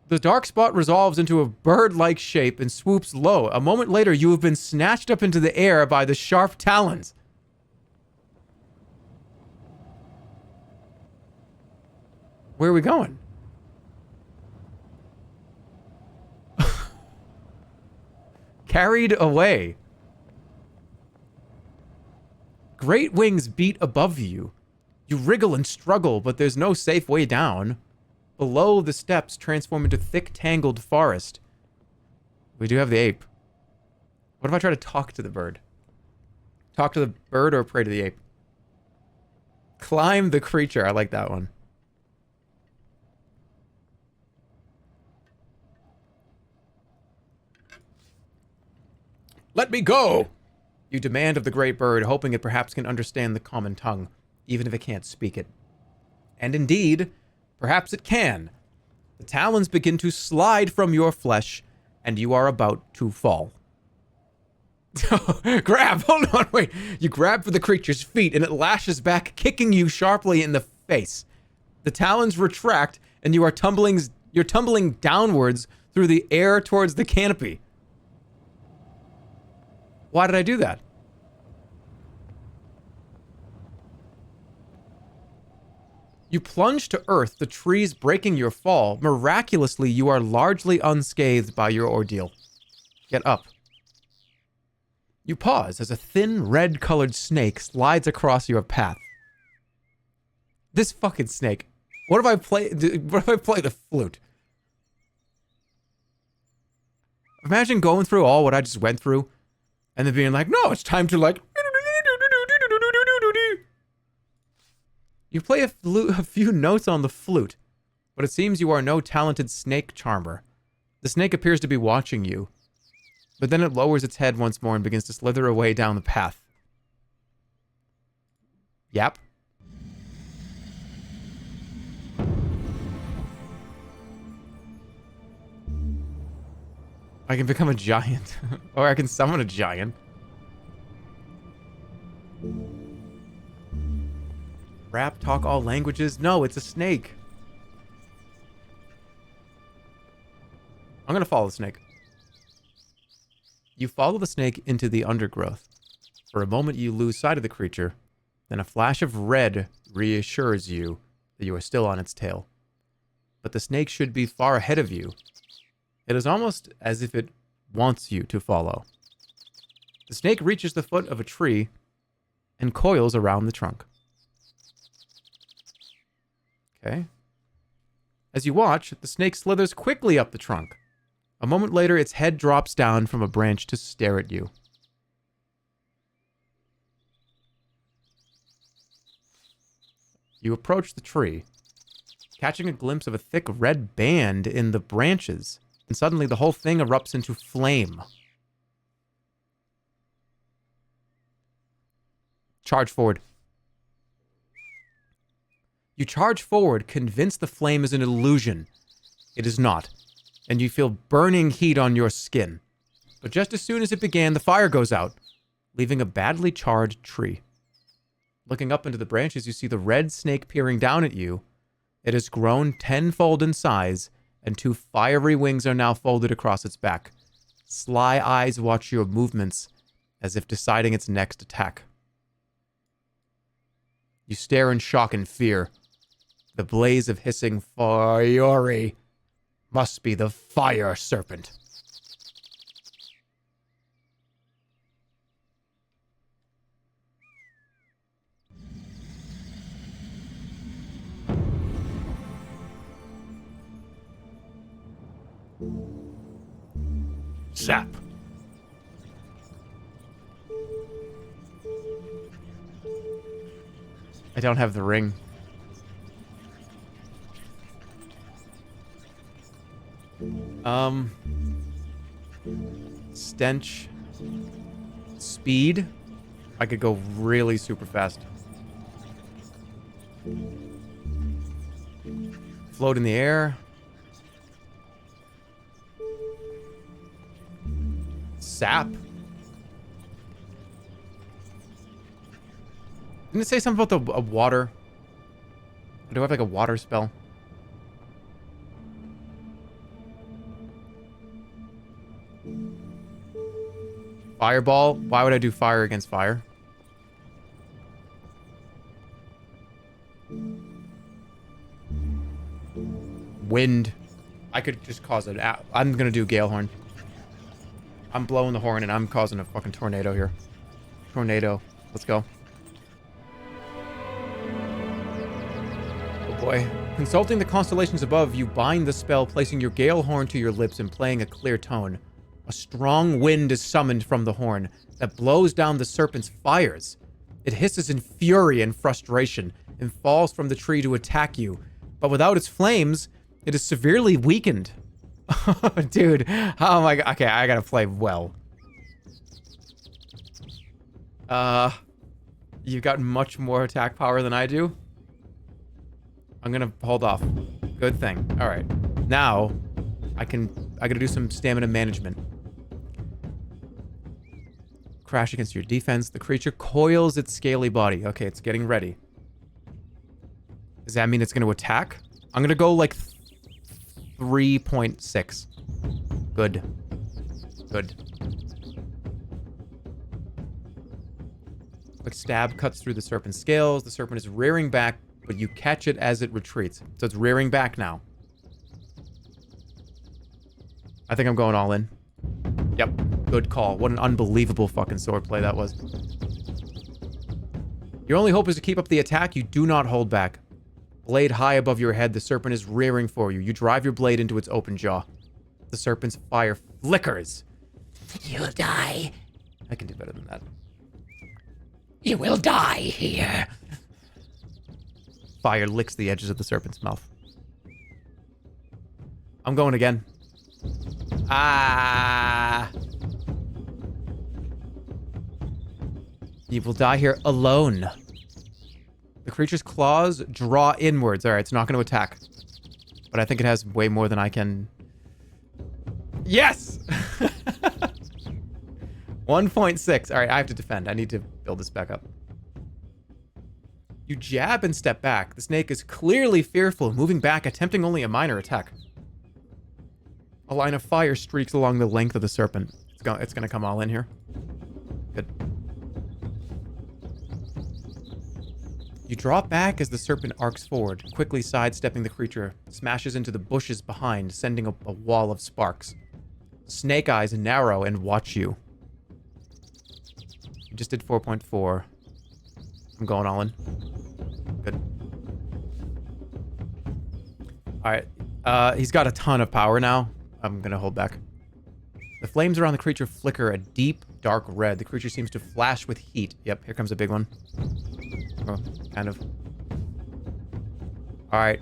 The dark spot resolves into a bird-like shape and swoops low. A moment later, you have been snatched up into the air by the sharp talons. Where are we going? Carried away. Great wings beat above you. You wriggle and struggle, but there's no safe way down. Below, the steps transform into thick, tangled forest. We do have the ape. What if I try to talk to the bird? Talk to the bird or pray to the ape? Climb the creature. I like that one. Let me go! You demand of the great bird, hoping it perhaps can understand the common tongue, even if it can't speak it. And indeed, perhaps it can. The talons begin to slide from your flesh, and you are about to fall. Grab! Hold on, wait! You grab for the creature's feet, and it lashes back, kicking you sharply in the face. The talons retract, and you're tumbling downwards through the air towards the canopy. Why did I do that? You plunge to earth, the trees breaking your fall. Miraculously, you are largely unscathed by your ordeal. Get up. You pause as a thin, red-colored snake slides across your path. This fucking snake. What if I play the flute? Imagine going through all what I just went through, and then being like, no, it's time to You play a few notes on the flute, But it seems you are no talented snake charmer. The snake appears to be watching you, but then it lowers its head once more and begins to slither away down the path. Yep. I can become a giant. Or I can summon a giant. Rap, talk all languages? No, it's a snake. I'm gonna follow the snake. You follow the snake into the undergrowth. For a moment you lose sight of the creature, then a flash of red reassures you that you are still on its tail. But the snake should be far ahead of you. It is almost as if it wants you to follow. The snake reaches the foot of a tree and coils around the trunk. Okay. As you watch, the snake slithers quickly up the trunk. A moment later, its head drops down from a branch to stare at you. You approach the tree, catching a glimpse of a thick red band in the branches, and suddenly the whole thing erupts into flame. Charge forward. You charge forward, convinced the flame is an illusion. It is not, and you feel burning heat on your skin. But just as soon as it began, the fire goes out, leaving a badly charred tree. Looking up into the branches, you see the red snake peering down at you. It has grown tenfold in size, and two fiery wings are now folded across its back. Sly eyes watch your movements, as if deciding its next attack. You stare in shock and fear. The blaze of hissing fury must be the fire serpent. Zap. I don't have the ring. Stench. Speed. I could go really super fast. Float in the air. Sap. Didn't it say something about the water? Do I have like a water spell? Fireball? Why would I do fire against fire? Wind. I could just cause an... I'm gonna do Gale Horn. I'm blowing the horn and I'm causing a fucking tornado here. Tornado. Let's go. Oh boy. Consulting the constellations above, you bind the spell, placing your Gale Horn to your lips and playing a clear tone. A strong wind is summoned from the horn that blows down the serpent's fires. It hisses in fury and frustration and falls from the tree to attack you. But without its flames, it is severely weakened. Dude, oh my god. Okay, I gotta play well. You've got much more attack power than I do. I'm gonna hold off. Good thing. Alright. Now, I gotta do some stamina management. Crash against your defense. The creature coils its scaly body. Okay, it's getting ready. Does that mean it's gonna attack? I'm gonna go like 3.6. Good. Good. Quick stab cuts through the serpent's scales. The serpent is rearing back, but you catch it as it retreats. So it's rearing back now. I think I'm going all in. Yep. Good call. What an unbelievable fucking swordplay that was. Your only hope is to keep up the attack. You do not hold back. Blade high above your head, the serpent is rearing for you. You drive your blade into its open jaw. The serpent's fire flickers. You'll die. I can do better than that. You will die here. Fire licks the edges of the serpent's mouth. I'm going again. Ah. You will die here alone. The creature's claws draw inwards. All right, it's not going to attack. But I think it has way more than I can... Yes! 1.6. All right, I have to defend. I need to build this back up. You jab and step back. The snake is clearly fearful, moving back, attempting only a minor attack. A line of fire streaks along the length of the serpent. It's going to come all in here. Good. You draw back as the serpent arcs forward, quickly sidestepping the creature, smashes into the bushes behind, sending a wall of sparks. Snake eyes narrow and watch you. You just did 4.4. I'm going all in. Good. Alright. He's got a ton of power now. I'm gonna hold back. The flames around the creature flicker a deep, dark red. The creature seems to flash with heat. Yep, here comes a big one. Oh, kind of. Alright.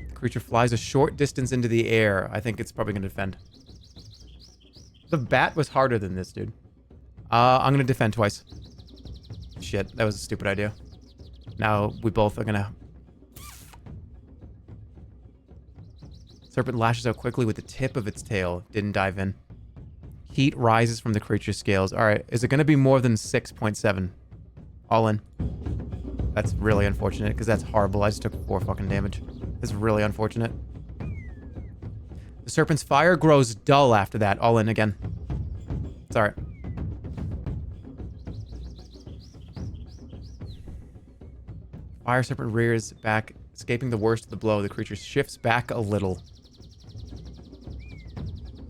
The creature flies a short distance into the air. I think it's probably gonna defend. The bat was harder than this, dude. I'm gonna defend twice. Shit, that was a stupid idea. Now we both are gonna... Serpent lashes out quickly with the tip of its tail. Didn't dive in. Heat rises from the creature's scales. Alright, is it gonna be more than 6.7? All in. That's really unfortunate, because that's horrible. I just took 4 fucking damage. That's really unfortunate. The serpent's fire grows dull after that. All in again. It's alright. Fire serpent rears back, escaping the worst of the blow. The creature shifts back a little.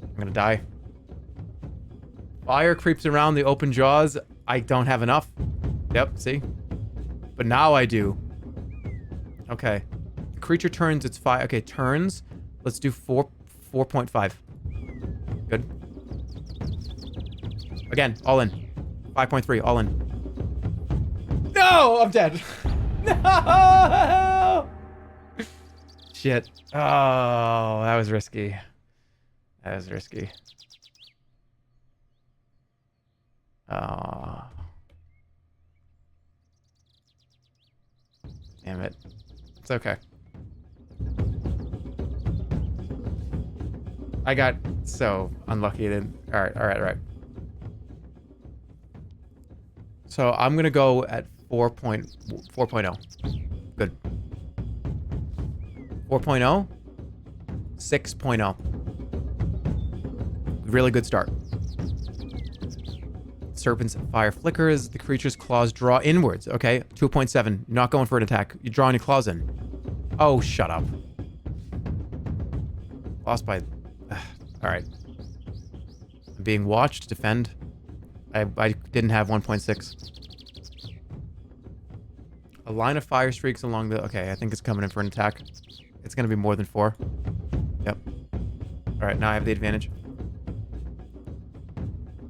I'm gonna die. Fire creeps around the open jaws. I don't have enough. Yep, see? But now I do. Okay. The creature turns its fire. Okay, turns. Let's do 4.5. Good. Again, all in. 5.3, all in. No! I'm dead. No! Shit. Oh, that was risky. That was risky. Oh. Damn it. It's okay. I got so unlucky then. Alright. So I'm gonna go at 4.0. Good. 4.0. 6.0. Really good start. Serpent's fire flickers. The creature's claws draw inwards. Okay, 2.7. You're not going for an attack. You're drawing your claws in. Oh, shut up. Lost by... Alright. I'm being watched. Defend. I didn't have 1.6. A line of fire streaks along the... Okay, I think it's coming in for an attack. It's going to be more than 4. Yep. Alright, now I have the advantage.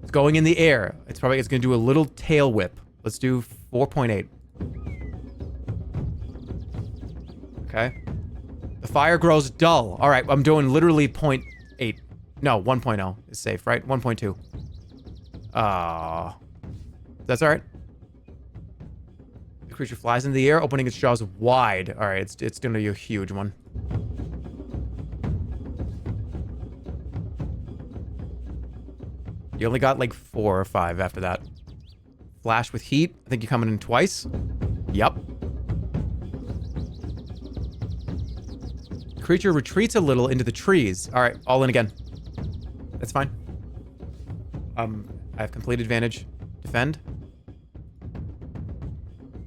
It's going in the air. It's going to do a little tail whip. Let's do 4.8. Okay. The fire grows dull. Alright, I'm doing literally 0.8. No, 1.0 is safe, right? 1.2. That's alright. The creature flies into the air, opening its jaws wide. Alright, it's gonna be a huge one. You only got like 4 or 5 after that. Flash with heat. I think you're coming in twice. Yep. The creature retreats a little into the trees. Alright, all in again. That's fine. I have complete advantage. Defend.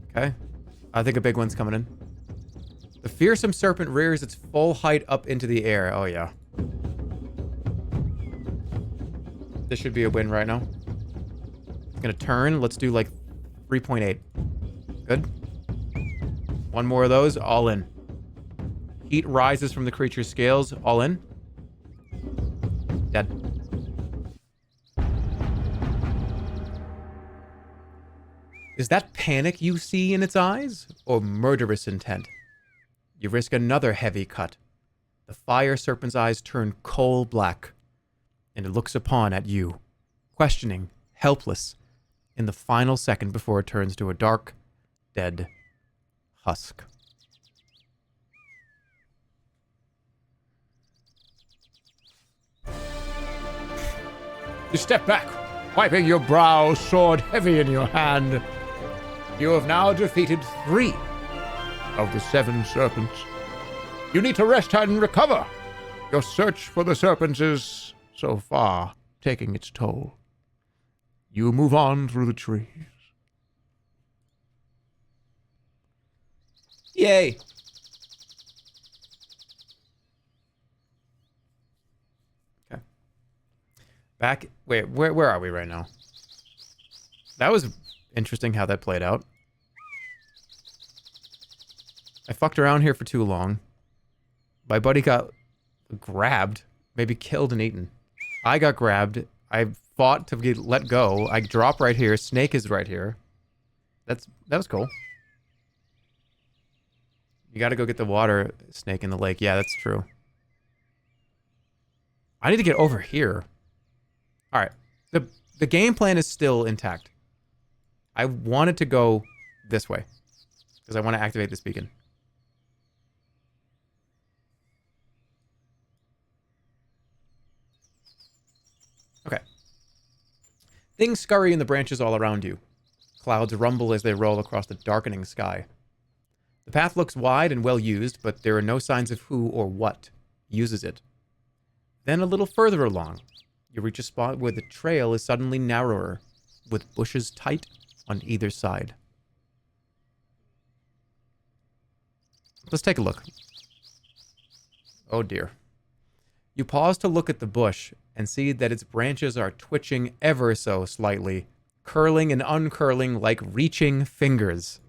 Okay. I think a big one's coming in. The fearsome serpent rears its full height up into the air. Oh, yeah. This should be a win right now. It's gonna turn. Let's do like 3.8. Good. One more of those. All in. Heat rises from the creature's scales. All in. Dead. Is that panic you see in its eyes, or murderous intent? You risk another heavy cut. The fire serpent's eyes turn coal black, and it looks upon at you, questioning, helpless, in the final second before it turns to a dark, dead husk. You step back, wiping your brow, sword heavy in your hand. You have now defeated 3 of the 7 serpents. You need to rest and recover. Your search for the serpents is, so far, taking its toll. You move on through the trees. Yay! Okay. Back. Wait, where are we right now? That was interesting how that played out. I fucked around here for too long. My buddy got grabbed, maybe killed and eaten. I got grabbed. I fought to get let go. I drop right here. Snake is right here. That was cool. You got to go get the water snake in the lake. Yeah, that's true. I need to get over here. All right. The game plan is still intact. I wanted to go this way because I want to activate this beacon. Okay. Things scurry in the branches all around you. Clouds rumble as they roll across the darkening sky. The path looks wide and well used, but there are no signs of who or what uses it. Then a little further along, you reach a spot where the trail is suddenly narrower, with bushes tight on either side. Let's take a look. Oh dear. You pause to look at the bush and see that its branches are twitching ever so slightly, curling and uncurling like reaching fingers.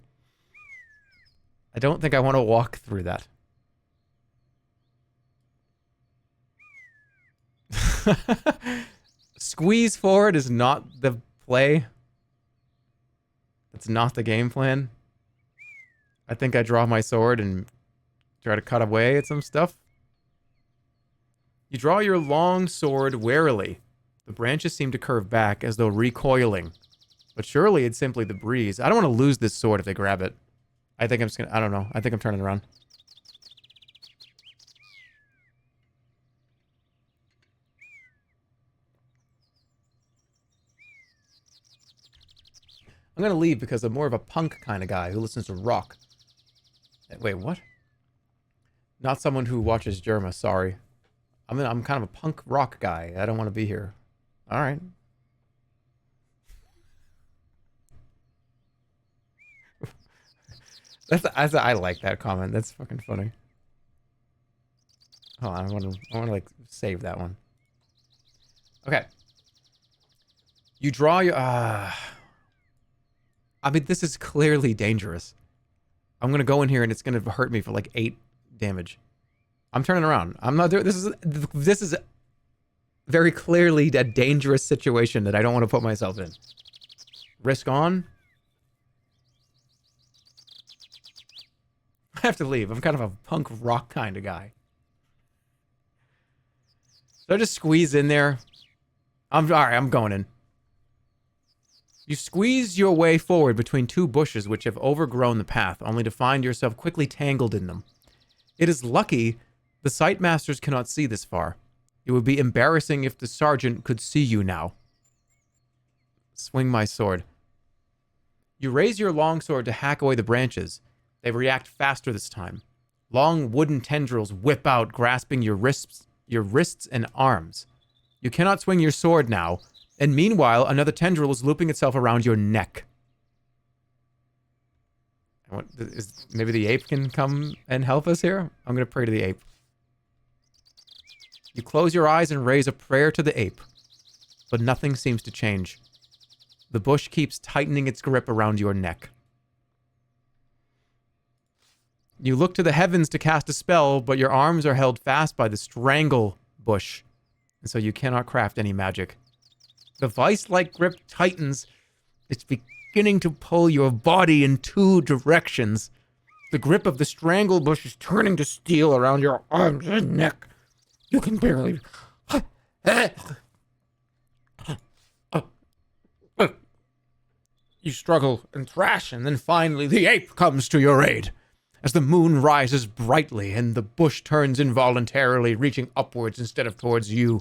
I don't think I want to walk through that. Squeeze forward is not the play. That's not the game plan. I think I draw my sword and try to cut away at some stuff. You draw your long sword warily. The branches seem to curve back as though recoiling. But surely it's simply the breeze. I don't want to lose this sword if they grab it. I think I'm just gonna... I don't know. I think I'm turning around. I'm gonna leave because I'm more of a punk kind of guy who listens to rock. Wait, what? Not someone who watches Jerma, sorry. I'm kind of a punk rock guy. I don't want to be here. All right. I like that comment. That's fucking funny. Hold on, I want to like save that one. Okay. You draw your I mean, this is clearly dangerous. I'm gonna go in here and it's gonna hurt me for like 8 damage. I'm turning around. I'm not doing this is very clearly a dangerous situation that I don't want to put myself in. Risk on. I have to leave. I'm kind of a punk rock kind of guy. So I just squeeze in there. Alright, I'm going in. You squeeze your way forward between 2 bushes which have overgrown the path, only to find yourself quickly tangled in them. It is lucky the sight masters cannot see this far. It would be embarrassing if the sergeant could see you now. Swing my sword. You raise your longsword to hack away the branches. They react faster this time. Long wooden tendrils whip out, grasping your wrists and arms. You cannot swing your sword now, and meanwhile, another tendril is looping itself around your neck. Maybe the ape can come and help us here? I'm going to pray to the ape. You close your eyes and raise a prayer to the ape, but nothing seems to change. The bush keeps tightening its grip around your neck. You look to the heavens to cast a spell, but your arms are held fast by the strangle bush, and so you cannot craft any magic. The vice-like grip tightens. It's beginning to pull your body in 2 directions. The grip of the strangle bush is turning to steel around your arms and neck. You can barely... You struggle and thrash, and then finally the ape comes to your aid. As the moon rises brightly and the bush turns involuntarily, reaching upwards instead of towards you,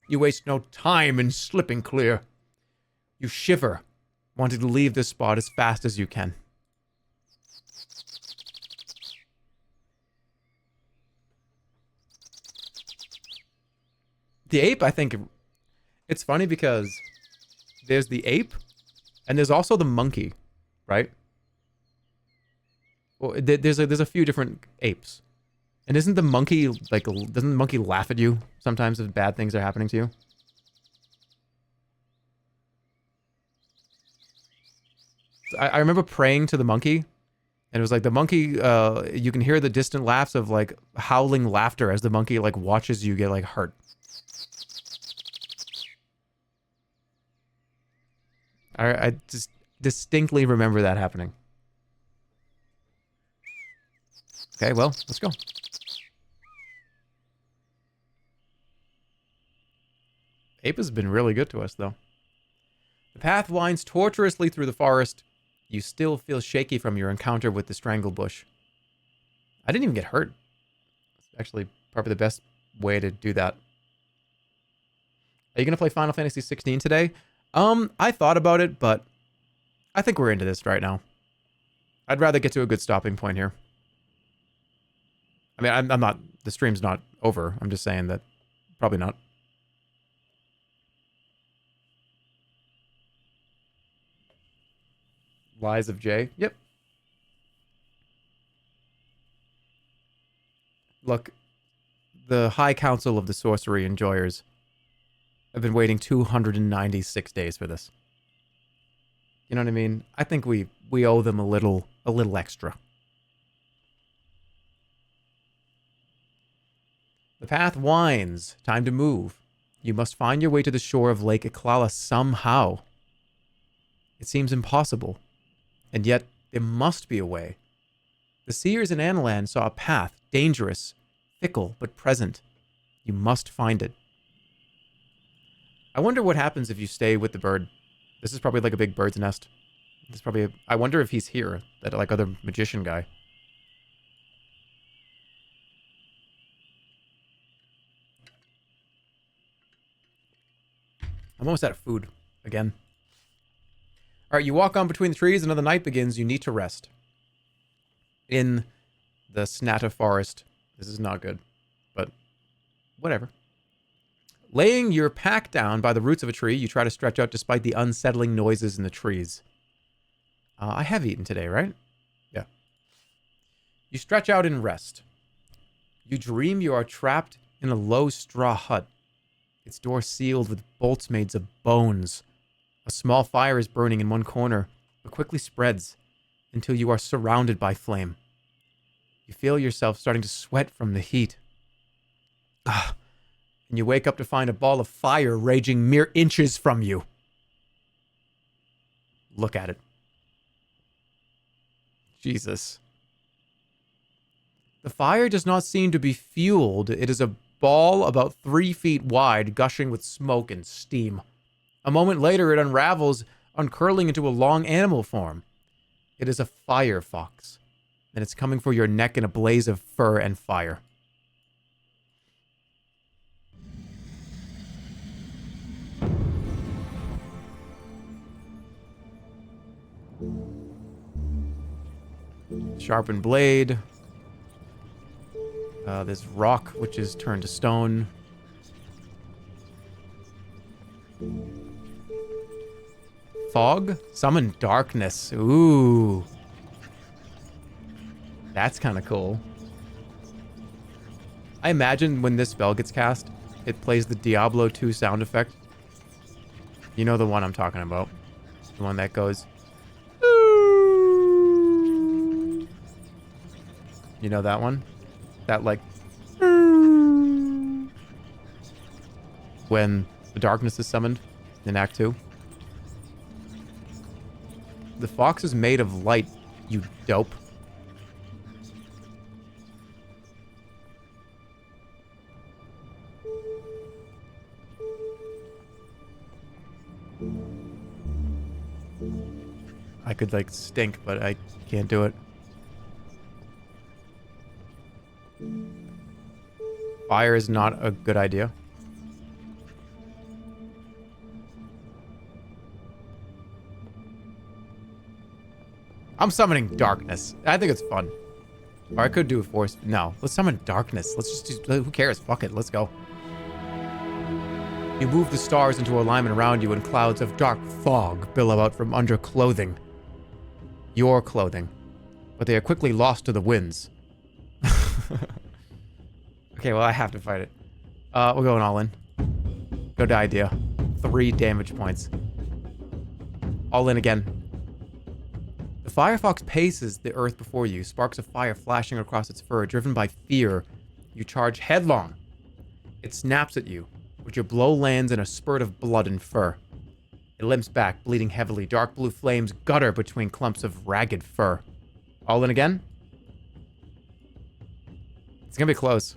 you waste no time in slipping clear. You shiver, wanting to leave this spot as fast as you can. The ape, I think, it's funny because there's the ape, and there's also the monkey, right? Well, there's a few different apes. And isn't the monkey, like, doesn't the monkey laugh at you sometimes if bad things are happening to you? I remember praying to the monkey, and it was like the monkey, you can hear the distant laughs of, like, howling laughter as the monkey, like, watches you get, like, hurt. I just distinctly remember that happening. Okay, well, let's go. Ape has been really good to us, though. The path winds tortuously through the forest. You still feel shaky from your encounter with the strangle bush. I didn't even get hurt. It's actually probably the best way to do that. Are you going to play Final Fantasy 16 today? I thought about it, but I think we're into this right now. I'd rather get to a good stopping point here. I mean, I'm not, the stream's not over. I'm just saying that probably not. Lies of J. Yep. Look, the High Council of the Sorcery Enjoyers. I've been waiting 296 days for this. You know what I mean? I think we owe them a little extra. The path winds. Time to move. You must find your way to the shore of Lake Iklala somehow. It seems impossible. And yet, there must be a way. The seers in Analand saw a path, dangerous, fickle, but present. You must find it. I wonder what happens if you stay with the bird. This is probably like a big bird's nest. This is probably I wonder if he's here, that like other magician guy. I'm almost out of food again. All right, you walk on between the trees. Another night begins. You need to rest. In the Snatta Forest. This is not good, but whatever. Laying your pack down by the roots of a tree, you try to stretch out despite the unsettling noises in the trees. I have eaten today, right? Yeah. You stretch out and rest. You dream you are trapped in a low straw hut. Its door sealed with bolts made of bones. A small fire is burning in one corner, but quickly spreads until you are surrounded by flame. You feel yourself starting to sweat from the heat. And you wake up to find a ball of fire raging mere inches from you. Look at it. Jesus. The fire does not seem to be fueled. It is a ball about 3 feet wide, gushing with smoke and steam. A moment later, it unravels, uncurling into a long animal form. It is a fire fox, and it's coming for your neck in a blaze of fur and fire. Sharpened blade. There's rock, which is turned to stone. Fog? Summon darkness. Ooh. That's kind of cool. I imagine when this spell gets cast, it plays the Diablo 2 sound effect. You know the one I'm talking about. The one that goes... You know that one? That, like... When the darkness is summoned in Act 2. The fox is made of light, you dope. could, like, stink, but I can't do it. Fire is not a good idea. I'm summoning darkness. I think it's fun. Or I could do a force. No, let's summon darkness. Let's just do, who cares? Fuck it, let's go. You move the stars into alignment around you and clouds of dark fog billow out from under clothing. Your clothing. But they are quickly lost to the winds. Okay, well, I have to fight it. We're going all in. Good idea. 3 damage points. All in again. The firefox paces the earth before you, sparks of fire flashing across its fur. Driven by fear, you charge headlong. It snaps at you, but your blow lands in a spurt of blood and fur. It limps back, bleeding heavily. Dark blue flames gutter between clumps of ragged fur. All in again? It's gonna be close.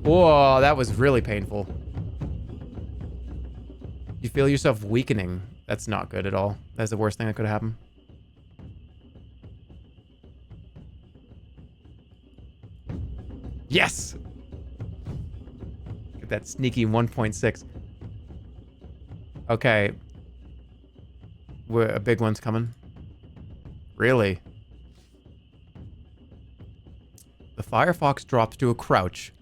Whoa, that was really painful. You feel yourself weakening. That's not good at all. That's the worst thing that could happen. Yes! Get that sneaky 1.6. Okay. A big one's coming. Really? The firefox drops to a crouch.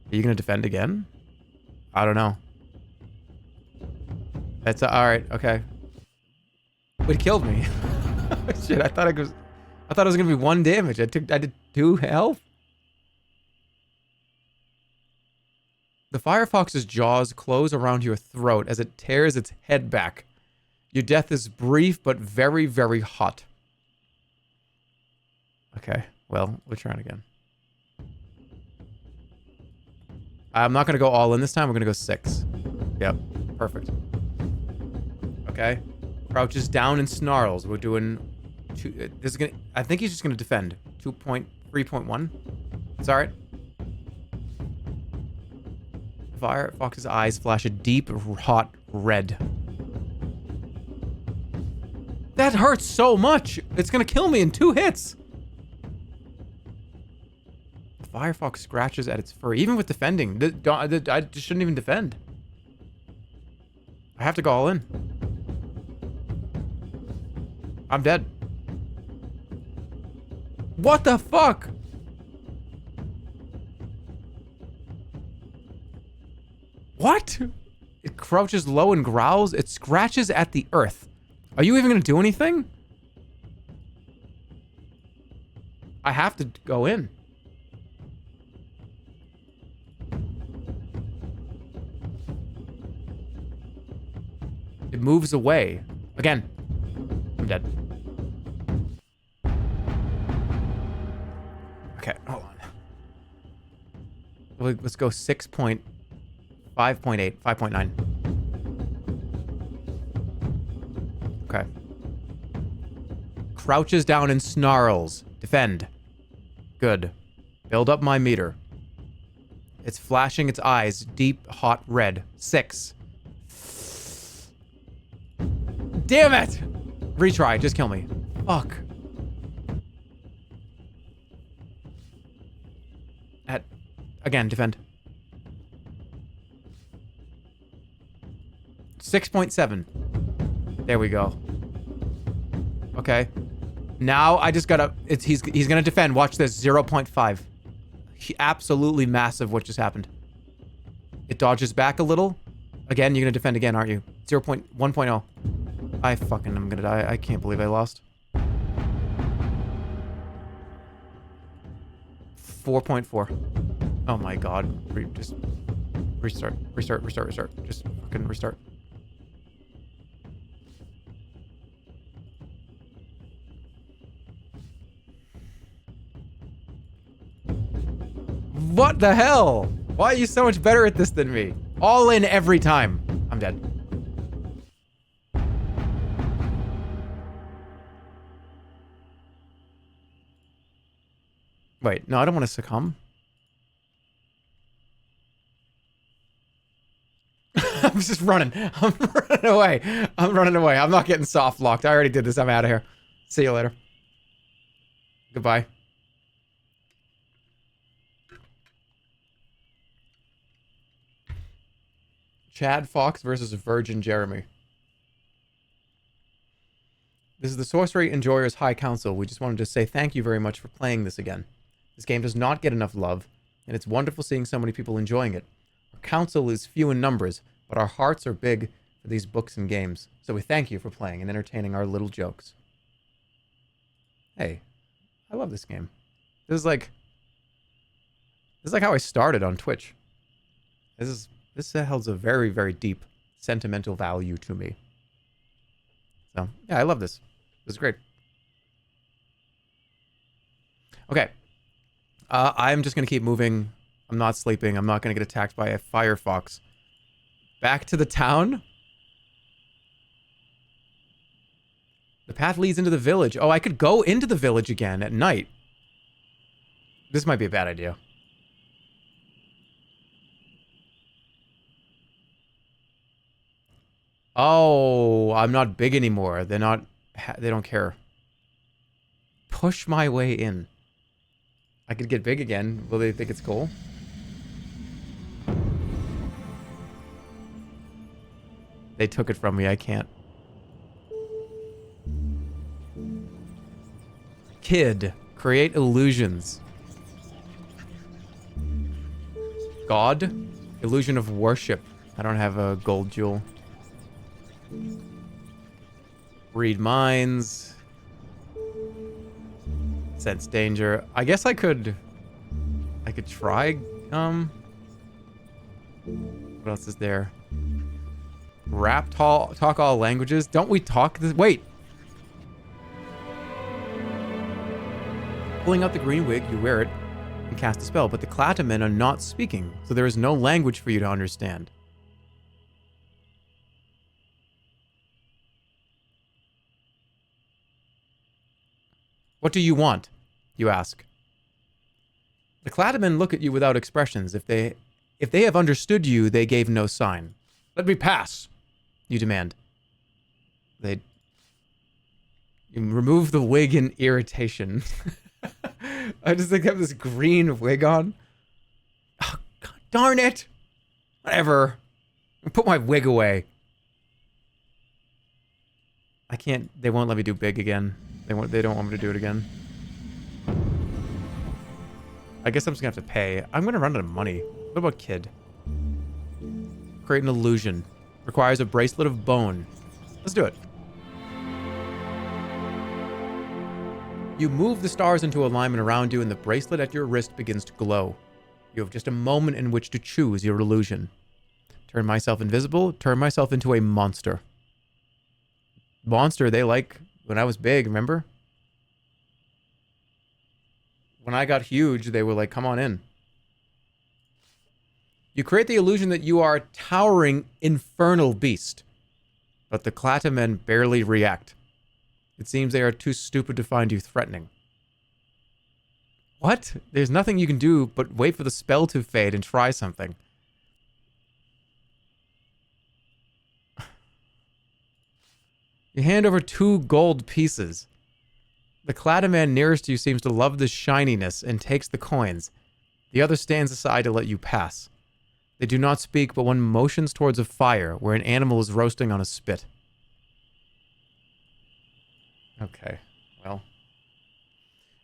Are you gonna defend again? I don't know. That's alright, okay. It killed me. Shit, I thought it was gonna be 1 damage. I did 2 health. The firefox's jaws close around your throat as it tears its head back. Your death is brief but very, very hot. Okay, well, we're trying again. I'm not gonna go all in this time. We're gonna go 6. Yep, perfect. Okay, crouches down and snarls. We're doing 2. This is gonna. I think he's just gonna defend. 2.3.1. It's all right. Firefox's eyes flash a deep, hot red. That hurts so much. It's gonna kill me in 2 hits. Firefox scratches at its fur, even with defending. I just shouldn't even defend. I have to go all in. I'm dead. What the fuck? What? It crouches low and growls. It scratches at the earth. Are you even gonna do anything? I have to go in. It moves away. Again. I'm dead. Okay, hold on. Let's go 6.5.8, 5.9. Okay. Crouches down and snarls. Defend. Good. Build up my meter. It's flashing its eyes, deep, hot red. 6. Damn it! Retry, just kill me. Fuck. Again, defend. 6.7. There we go. Okay. Now I just gotta... He's gonna defend. Watch this. 0.5. Absolutely massive what just happened. It dodges back a little. Again, you're gonna defend again, aren't you? 1.0. I fucking am gonna die. I can't believe I lost. 4.4. Oh my god. Just restart. Restart. Just fucking restart. What the hell? Why are you so much better at this than me? All in every time. I'm dead. Wait, no, I don't want to succumb. I'm was just running. I'm running away. I'm running away. I'm not getting soft locked. I already did this. I'm out of here. See you later. Goodbye. Chad Fox versus Virgin Jeremy. This is the Sorcery Enjoyers High Council. We just wanted to say thank you very much for playing this again. This game does not get enough love, and it's wonderful seeing so many people enjoying it. Our council is few in numbers, but our hearts are big for these books and games. So we thank you for playing and entertaining our little jokes. Hey, I love this game. This is like how I started on Twitch. This holds a very, very deep sentimental value to me. So, yeah, I love this. This is great. Okay. I'm just going to keep moving. I'm not sleeping. I'm not going to get attacked by a firefox. Back to the town. The path leads into the village. Oh, I could go into the village again at night. This might be a bad idea. Oh, I'm not big anymore. They don't care. Push my way in. I could get big again. Will they think it's cool? They took it from me. I can't. Kid. Create illusions. God. Illusion of worship. I don't have a gold jewel. Read minds. Sense danger. I guess I could try. What else is there? Talk all languages. Don't we talk this? Wait. Pulling out the green wig, you wear it and cast a spell, but the Clatamen are not speaking, so there is no language for you to understand. What do you want? You ask. The Clatamen look at you without expressions. If they have understood you, they gave no sign. Let me pass, you demand. You remove the wig in irritation. I just think I have this green wig on. Oh, God darn it. Whatever. Put my wig away. I can't. They won't let me do big again. They don't want me to do it again. I guess I'm just gonna have to pay. I'm gonna run out of money. What about kid? Create an illusion. Requires a bracelet of bone. Let's do it. You move the stars into alignment around you and the bracelet at your wrist begins to glow. You have just a moment in which to choose your illusion. Turn myself invisible, turn myself into a monster. Monster, they like when I was big, remember? When I got huge, they were like, come on in. You create the illusion that you are a towering infernal beast. But the Clatamen barely react. It seems they are too stupid to find you threatening. What? There's nothing you can do but wait for the spell to fade and try something. You hand over 2 gold pieces. The Clataman nearest to you seems to love the shininess and takes the coins. The other stands aside to let you pass. They do not speak, but one motions towards a fire where an animal is roasting on a spit. Okay, well.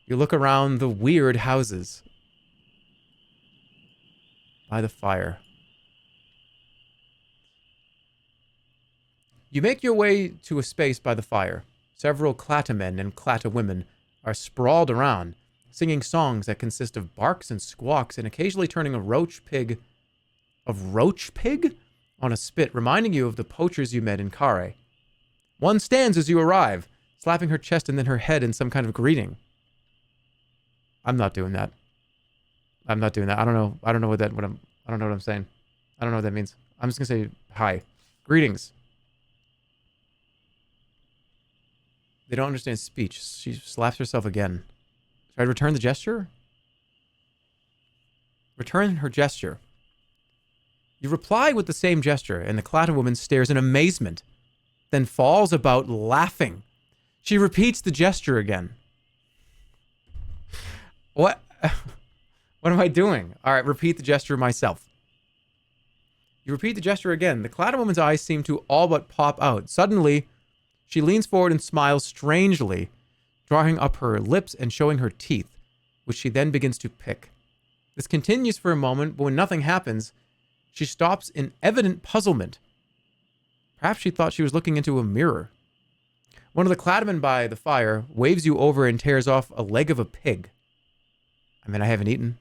You look around the weird houses by the fire. You make your way to a space by the fire. Several Clatamen and Clatawomen are sprawled around, singing songs that consist of barks and squawks and occasionally turning a roach pig on a spit, reminding you of the poachers you met in Kare. One stands as you arrive, slapping her chest and then her head in some kind of greeting. I'm not doing that. I'm not doing that. I don't know what I'm saying. I don't know what that means. I'm just gonna say hi. Greetings. They don't understand speech. She slaps herself again. Should I return the gesture? Return her gesture. You reply with the same gesture, and the Clatter woman stares in amazement, then falls about laughing. She repeats the gesture again. What? What am I doing? All right, repeat the gesture myself. You repeat the gesture again. The Clatter woman's eyes seem to all but pop out. Suddenly, she leans forward and smiles strangely, drawing up her lips and showing her teeth, which she then begins to pick. This continues for a moment, but when nothing happens, she stops in evident puzzlement. Perhaps she thought she was looking into a mirror. One of the Clattermen by the fire waves you over and tears off a leg of a pig. I mean, I haven't eaten.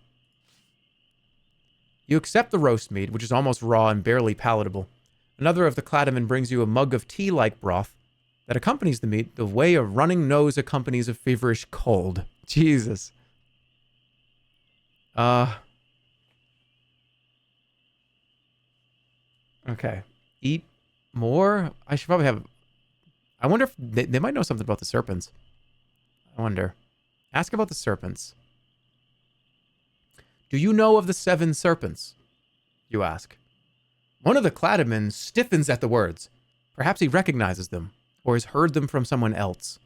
You accept the roast meat, which is almost raw and barely palatable. Another of the Clattermen brings you a mug of tea-like broth that accompanies the meat the way a running nose accompanies a feverish cold. Jesus. Okay. Eat more? I should probably have... I wonder if... They might know something about the serpents. I wonder. Ask about the serpents. Do you know of the 7 serpents? You ask. One of the Clattermen stiffens at the words. Perhaps he recognizes them, or has heard them from someone else.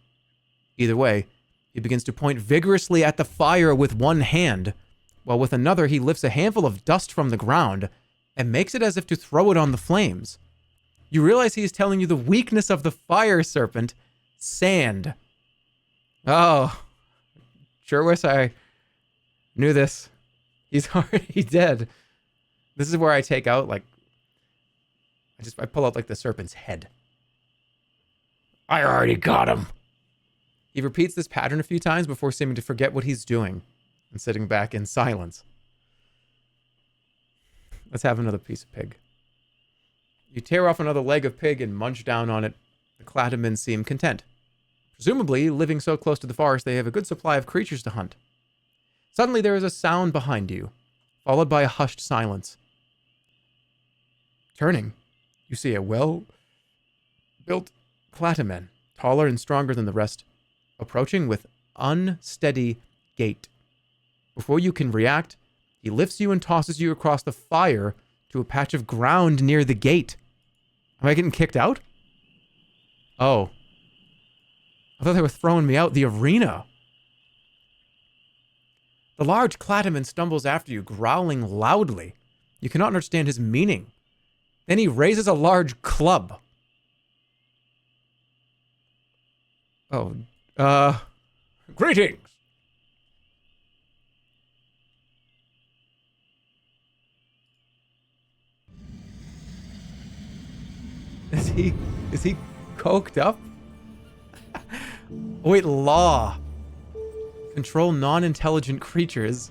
Either way, he begins to point vigorously at the fire with one hand, while with another he lifts a handful of dust from the ground and makes it as if to throw it on the flames. You realize he is telling you the weakness of the fire serpent, sand. Oh, sure wish I knew this. He's already dead. This is where I take out, like, I pull out, like, the serpent's head. I already got him. He repeats this pattern a few times before seeming to forget what he's doing and sitting back in silence. Let's have another piece of pig. You tear off another leg of pig and munch down on it. The Clattermen seem content. Presumably, living so close to the forest, they have a good supply of creatures to hunt. Suddenly, there is a sound behind you, followed by a hushed silence. Turning, you see a well-built Clatterman, taller and stronger than the rest, approaching with unsteady gait. Before you can react, he lifts you and tosses you across the fire to a patch of ground near the gate. Am I getting kicked out? Oh. I thought they were throwing me out the arena. The large Clatterman stumbles after you, growling loudly. You cannot understand his meaning. Then he raises a large club. Oh, greetings. Is he coked up? Wait, law. Control non-intelligent creatures.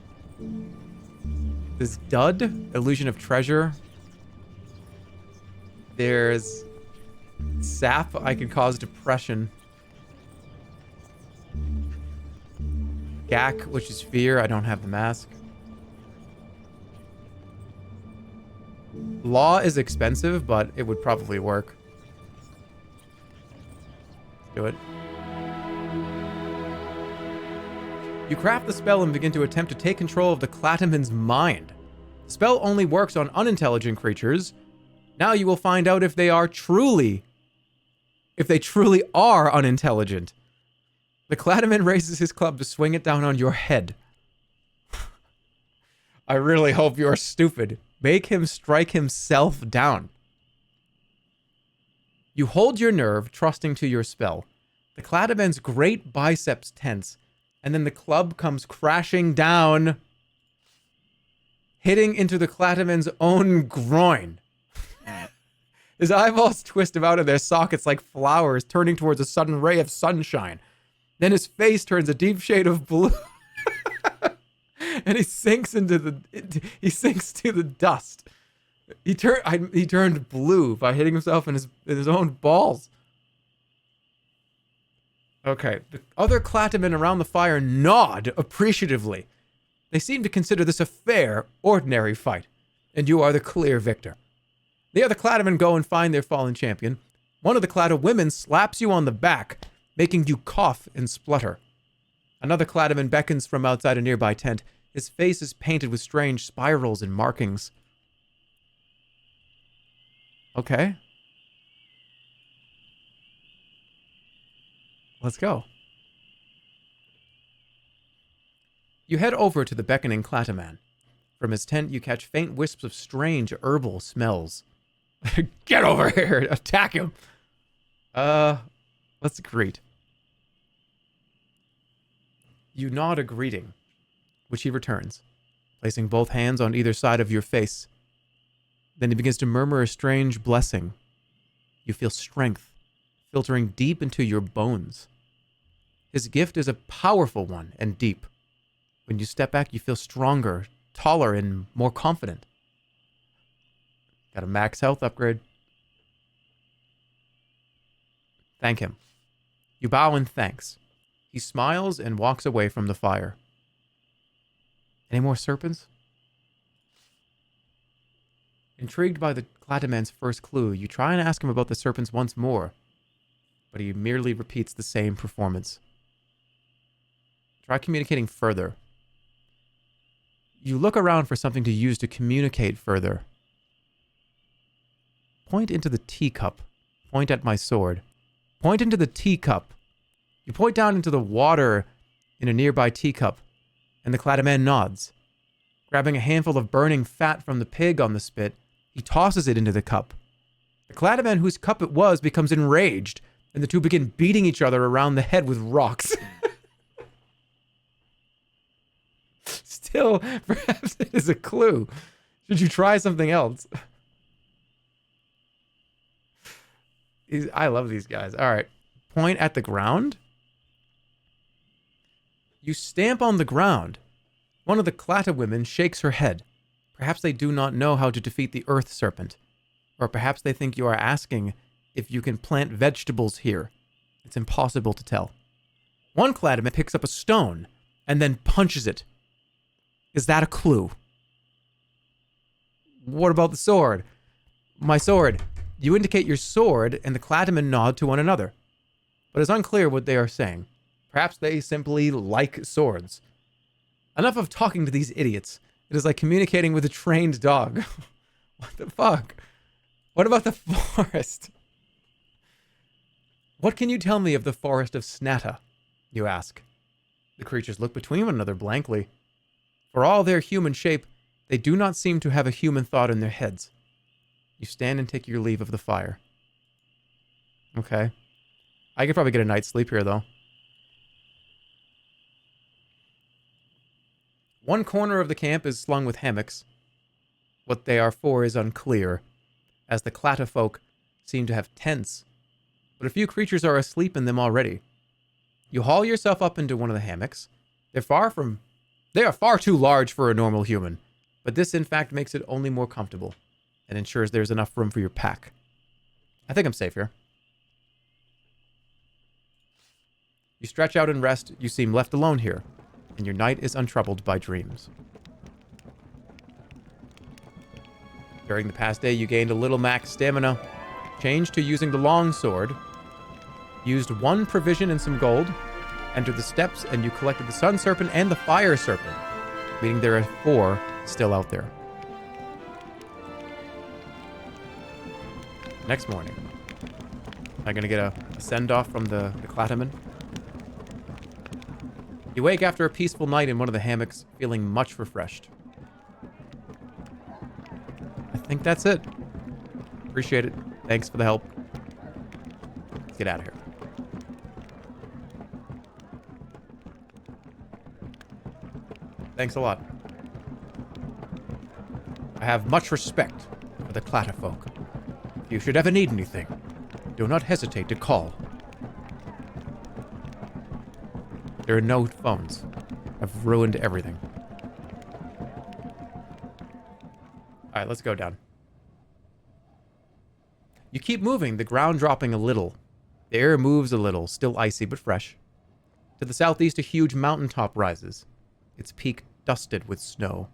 There's dud, illusion of treasure. There's sap, I can cause depression. Gak, which is fear, I don't have the mask. Law is expensive, but it would probably work. Do it. You craft the spell and begin to attempt to take control of the Clatterman's mind. The spell only works on unintelligent creatures. Now you will find out if they truly are unintelligent. The Clatterman raises his club to swing it down on your head. I really hope you're stupid. Make him strike himself down. You hold your nerve, trusting to your spell. The Clatterman's great biceps tense, and then the club comes crashing down, hitting into the Clatterman's own groin. His eyeballs twist about in their sockets like flowers, turning towards a sudden ray of sunshine. Then his face turns a deep shade of blue, and he sinks to the dust. He turned blue by hitting himself in his own balls. Okay, the other Clattermen around the fire nod appreciatively. They seem to consider this a fair, ordinary fight, and you are the clear victor. The other Clattermen go and find their fallen champion. One of the Clatter women slaps you on the back, making you cough and splutter. Another Clatterman beckons from outside a nearby tent. His face is painted with strange spirals and markings. Okay. Let's go. You head over to the beckoning Clataman. From his tent, you catch faint wisps of strange herbal smells. Get over here! Attack him! Let's greet. You nod a greeting, which he returns, placing both hands on either side of your face. Then he begins to murmur a strange blessing. You feel strength filtering deep into your bones. His gift is a powerful one and deep. When you step back, you feel stronger, taller, and more confident. Got a max health upgrade. Thank him. You bow in thanks. He smiles and walks away from the fire. Any more serpents? Intrigued by the Clataman's first clue, you try and ask him about the serpents once more, but he merely repeats the same performance. Try communicating further. You look around for something to use to communicate further. Point into the teacup. Point at my sword. Point into the teacup. You point down into the water in a nearby teacup, and the Clataman nods. Grabbing a handful of burning fat from the pig on the spit, he tosses it into the cup. The Clataman whose cup it was becomes enraged, and the two begin beating each other around the head with rocks. Still, perhaps it is a clue. Should you try something else? I love these guys. All right. Point at the ground. You stamp on the ground. One of the Clata women shakes her head. Perhaps they do not know how to defeat the earth serpent. Or perhaps they think you are asking if you can plant vegetables here. It's impossible to tell. One Clataman picks up a stone and then punches it. Is that a clue? What about the sword? My sword. You indicate your sword, and the Clataman nod to one another. But it's unclear what they are saying. Perhaps they simply like swords. Enough of talking to these idiots. It is like communicating with a trained dog. What the fuck? What about the forest? What can you tell me of the forest of Snatta? You ask. The creatures look between one another blankly. For all their human shape, they do not seem to have a human thought in their heads. You stand and take your leave of the fire. Okay. I could probably get a night's sleep here, though. One corner of the camp is slung with hammocks. What they are for is unclear, as the Clata folk seem to have tents, but a few creatures are asleep in them already. You haul yourself up into one of the hammocks. They are far too large for a normal human, but this in fact makes it only more comfortable and ensures there's enough room for your pack. I think I'm safe here. You stretch out and rest. You seem left alone here, and your night is untroubled by dreams. During the past day, you gained a little max stamina, changed to using the long sword, used one provision and some gold, entered the steps, and you collected the sun serpent and the fire serpent, meaning there are 4 still out there. Next morning. Am I going to get a send-off from the Clataman? You wake after a peaceful night in one of the hammocks, feeling much refreshed. I think that's it. Appreciate it. Thanks for the help. Let's get out of here. Thanks a lot. I have much respect for the Clata folk. If you should ever need anything, do not hesitate to call. There are no phones. I've ruined everything. Alright, let's go down. You keep moving, the ground dropping a little. The air moves a little, still icy but fresh. To the southeast, a huge mountaintop rises, its peak dusted with snow.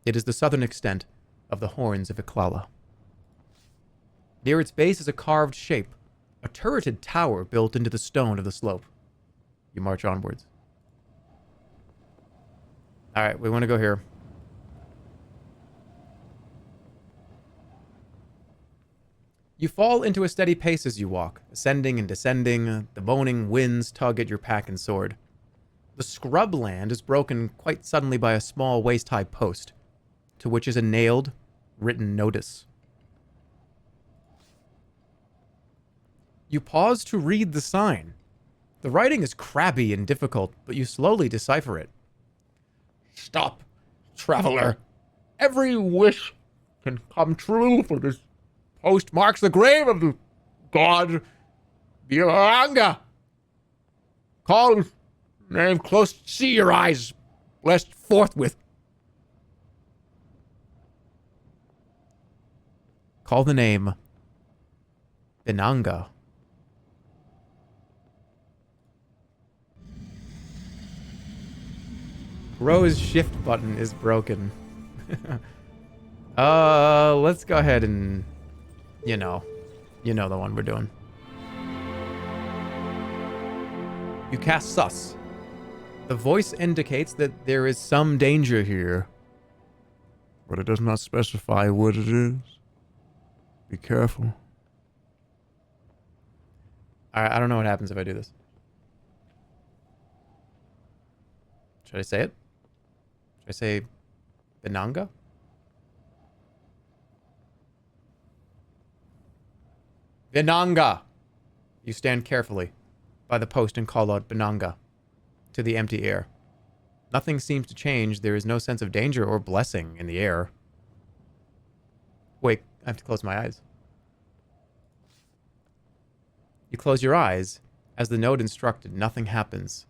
It is the southern extent of the Horns of Iklala. Near its base is a carved shape, a turreted tower built into the stone of the slope. You march onwards. Alright, we want to go here. You fall into a steady pace as you walk, ascending and descending. The moaning winds tug at your pack and sword. The scrub land is broken quite suddenly by a small waist-high post, to which is a nailed, written notice. You pause to read the sign. The writing is crabby and difficult, but you slowly decipher it. Stop, traveler. Every wish can come true, for this post marks the grave of the god Viranga. Call his name close, see your eyes blessed forthwith. Call the name Binanga. Rose shift button is broken. Let's go ahead and, you know the one we're doing. You cast Sus. The voice indicates that there is some danger here, But it does not specify what it is. Be careful. I don't know what happens if I do this. Should I say it? Should I say Binanga? Binanga! You stand carefully by the post and call out Binanga to the empty air. Nothing seems to change. There is no sense of danger or blessing in the air. Wait, I have to close my eyes. You close your eyes. As the note instructed, nothing happens.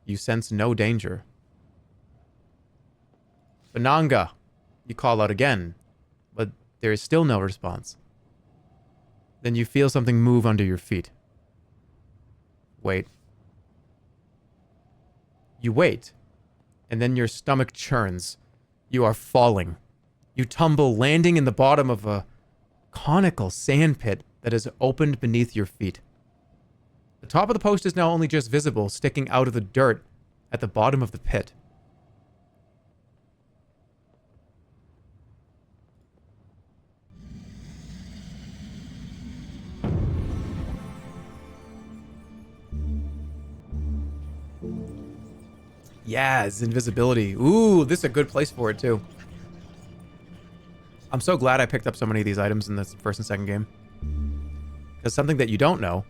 You sense no danger. Binanga! You call out again, but there is still no response. Then you feel something move under your feet. Wait. You wait, and then your stomach churns. You are falling. You tumble, landing in the bottom of a conical sand pit that has opened beneath your feet. The top of the post is now only just visible, sticking out of the dirt at the bottom of the pit. Yes, invisibility. Ooh, this is a good place for it, too. I'm so glad I picked up so many of these items in this first and second game. Because something that you don't know,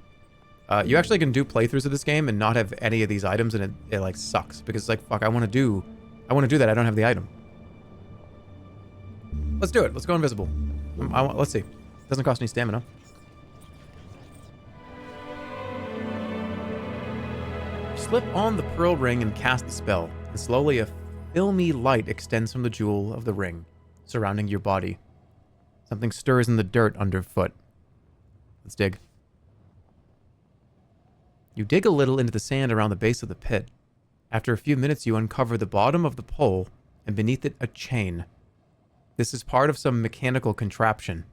you actually can do playthroughs of this game and not have any of these items, and it like, sucks. Because it's like, fuck, I want to do that. I don't have the item. Let's do it. Let's go invisible. Let's see. Doesn't cost any stamina. Slip on the pearl ring and cast the spell, and slowly a filmy light extends from the jewel of the ring, surrounding your body. Something stirs in the dirt underfoot. Let's dig. You dig a little into the sand around the base of the pit. After a few minutes, you uncover the bottom of the pole, and beneath it, a chain. This is part of some mechanical contraption.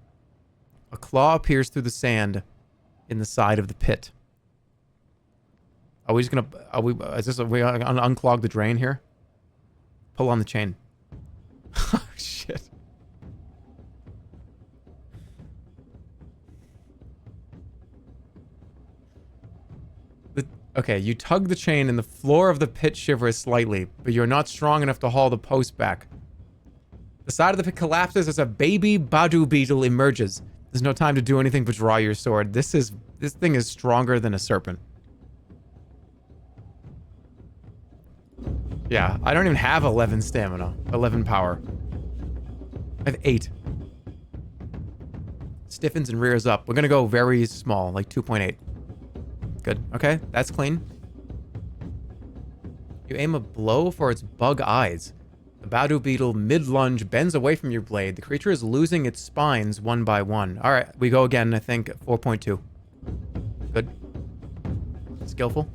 A claw appears through the sand in the side of the pit. Are we gonna unclog the drain here? Pull on the chain. Oh, shit. Okay, you tug the chain and the floor of the pit shivers slightly, but you're not strong enough to haul the post back. The side of the pit collapses as a baby Badu beetle emerges. There's no time to do anything but draw your sword. This thing is stronger than a serpent. Yeah, I don't even have 11 stamina. 11 power. I have 8. Stiffens and rears up. We're gonna go very small, like 2.8. Good. Okay, that's clean. You aim a blow for its bug eyes. The Badu beetle mid-lunge bends away from your blade. The creature is losing its spines one by one. Alright, we go again, I think, 4.2. Good. Skillful.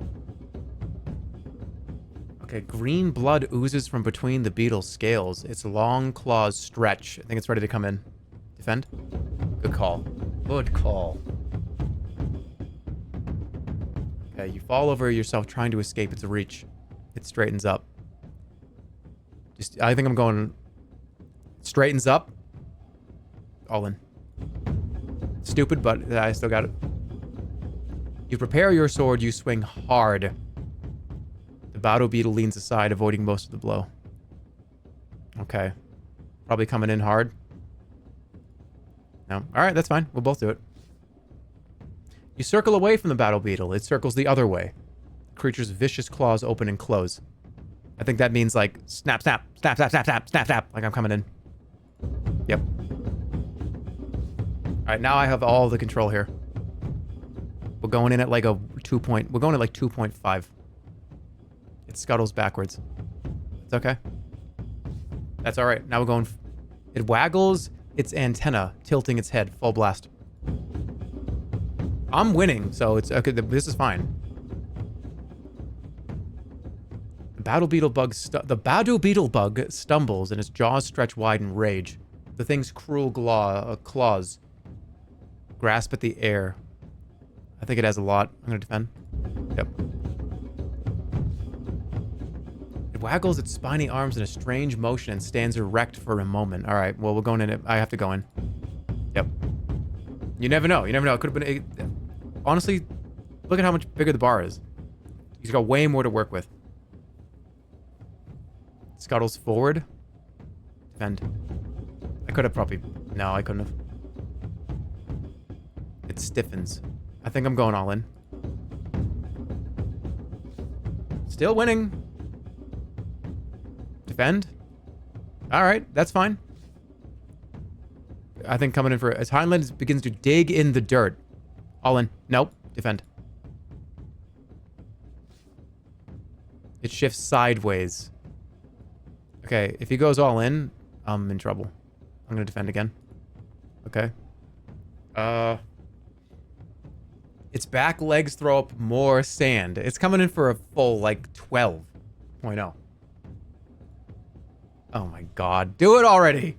Okay, green blood oozes from between the beetle's scales. Its long claws stretch. I think it's ready to come in. Defend. Good call. Good call. Okay, you fall over yourself trying to escape its reach. It straightens up. I think I'm going... Straightens up. All in. Stupid, but I still got it. You prepare your sword, you swing hard. The battle beetle leans aside, avoiding most of the blow. Okay. Probably coming in hard. No. Alright, that's fine. We'll both do it. You circle away from the battle beetle. It circles the other way. The creature's vicious claws open and close. I think that means like snap, snap, snap, snap, snap, snap, snap, snap. Like I'm coming in. Yep. Alright, now I have all the control here. We're going in at like a 2 point. We're going at like 2.5. It scuttles backwards. It's okay. That's alright. Now we're going... It waggles its antenna, tilting its head. Full blast. I'm winning, so it's... Okay, this is fine. The battle beetle bug... The battle beetle bug stumbles and its jaws stretch wide in rage. The thing's cruel claws grasp at the air. I think it has a lot. I'm gonna defend. Yep. It waggles its spiny arms in a strange motion and stands erect for a moment. All right, well, we're going in. I have to go in. Yep. You never know. You never know. It could have been... honestly, look at how much bigger the bar is. He's got way more to work with. Scuttles forward. Defend. I could have probably... No, I couldn't have. It stiffens. I think I'm going all in. Still winning. Defend. All right, that's fine. I think coming in for... As Highland begins to dig in the dirt. All in. Nope. Defend. It shifts sideways. Okay, if he goes all in, I'm in trouble. I'm gonna defend again. Okay. Its back legs throw up more sand. It's coming in for a full, like, 12.0. Oh my god. Do it already!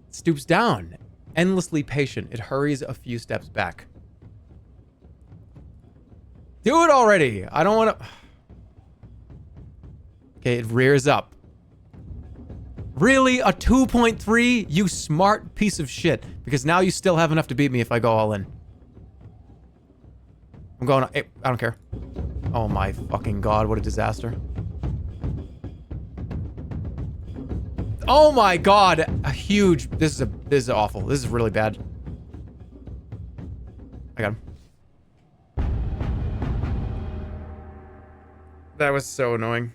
It stoops down. Endlessly patient. It hurries a few steps back. Do it already! I don't want to... Okay, it rears up. Really? A 2.3? You smart piece of shit. Because now you still have enough to beat me if I go all in. I'm going... I don't care. Oh my fucking god, what a disaster. Oh my god! A huge... This is awful. This is really bad. I got him. That was so annoying.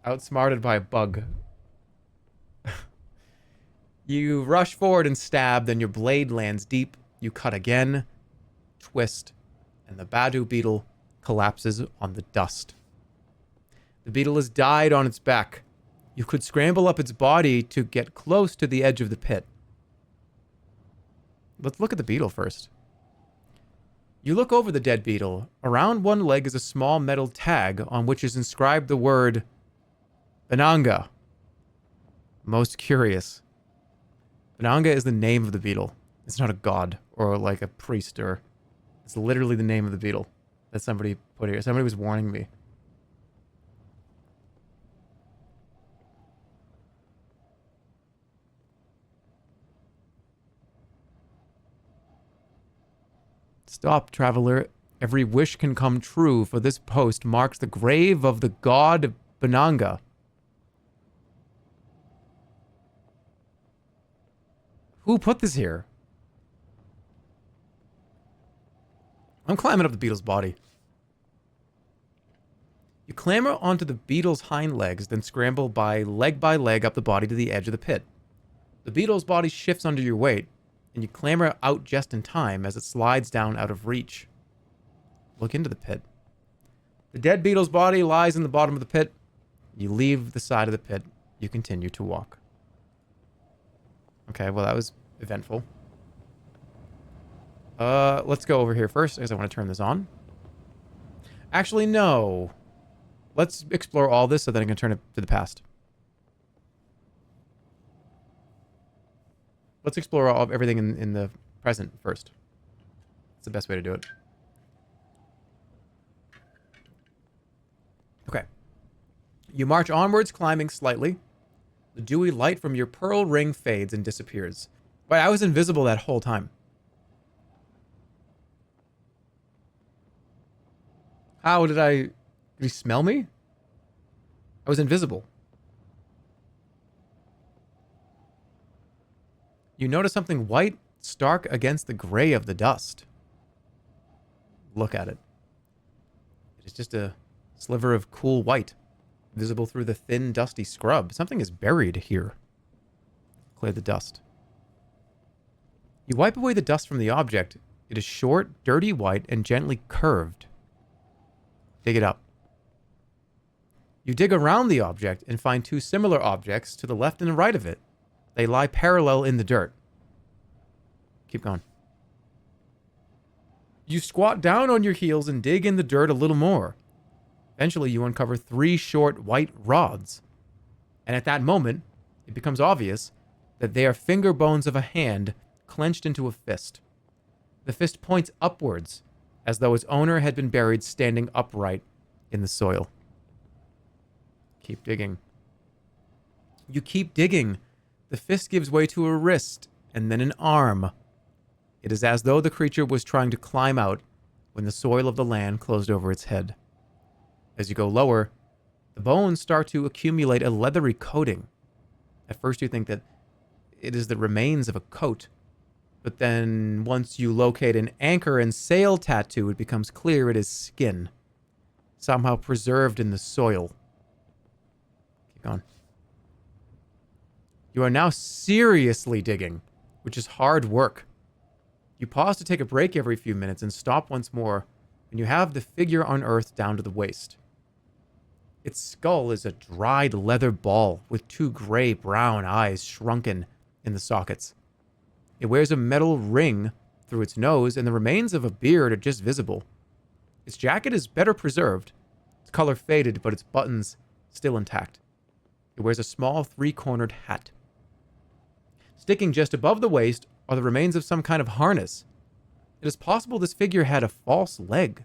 Outsmarted by a bug. You rush forward and stab, then your blade lands deep. You cut again, twist, and the Badu beetle collapses on the dust. The beetle has died on its back. You could scramble up its body to get close to the edge of the pit. Let's look at the beetle first. You look over the dead beetle. Around one leg is a small metal tag on which is inscribed the word Bananga. Most curious. Bananga is the name of the beetle. It's not a god or like a priest or... It's literally the name of the beetle that somebody put here. Somebody was warning me. Stop, traveler. Every wish can come true, for this post marks the grave of the god Bananga. Who put this here? I'm climbing up the beetle's body. You clamber onto the beetle's hind legs, then scramble by leg up the body to the edge of the pit. The beetle's body shifts under your weight, and you clamber out just in time as it slides down out of reach. Look into the pit. The dead beetle's body lies in the bottom of the pit. You leave the side of the pit. You continue to walk. Okay, well, that was eventful. Let's go over here first, because I want to turn this on. Actually, no. Let's explore all this so that I can turn it to the past. Let's explore everything in the present first. It's the best way to do it. Okay. You march onwards, climbing slightly. The dewy light from your pearl ring fades and disappears. Wait, I was invisible that whole time. How did Did he smell me? I was invisible. You notice something white, stark against the gray of the dust. Look at it. It is just a sliver of cool white, visible through the thin, dusty scrub. Something is buried here. Clear the dust. You wipe away the dust from the object. It is short, dirty white, and gently curved. Dig it up. You dig around the object and find two similar objects to the left and the right of it. They lie parallel in the dirt. Keep going. You squat down on your heels and dig in the dirt a little more. Eventually, you uncover 3 short white rods. And at that moment, it becomes obvious that they are finger bones of a hand clenched into a fist. The fist points upwards, as though its owner had been buried standing upright in the soil. Keep digging. You keep digging. The fist gives way to a wrist, and then an arm. It is as though the creature was trying to climb out when the soil of the land closed over its head. As you go lower, the bones start to accumulate a leathery coating. At first you think that it is the remains of a coat, but then once you locate an anchor and sail tattoo, it becomes clear it is skin, somehow preserved in the soil. Keep going. You are now seriously digging, which is hard work. You pause to take a break every few minutes and stop once more when you have the figure unearthed down to the waist. Its skull is a dried leather ball with 2 gray-brown eyes shrunken in the sockets. It wears a metal ring through its nose, and the remains of a beard are just visible. Its jacket is better preserved. Its color faded, but its buttons still intact. It wears a small 3-cornered hat. Sticking just above the waist are the remains of some kind of harness. It is possible this figure had a false leg.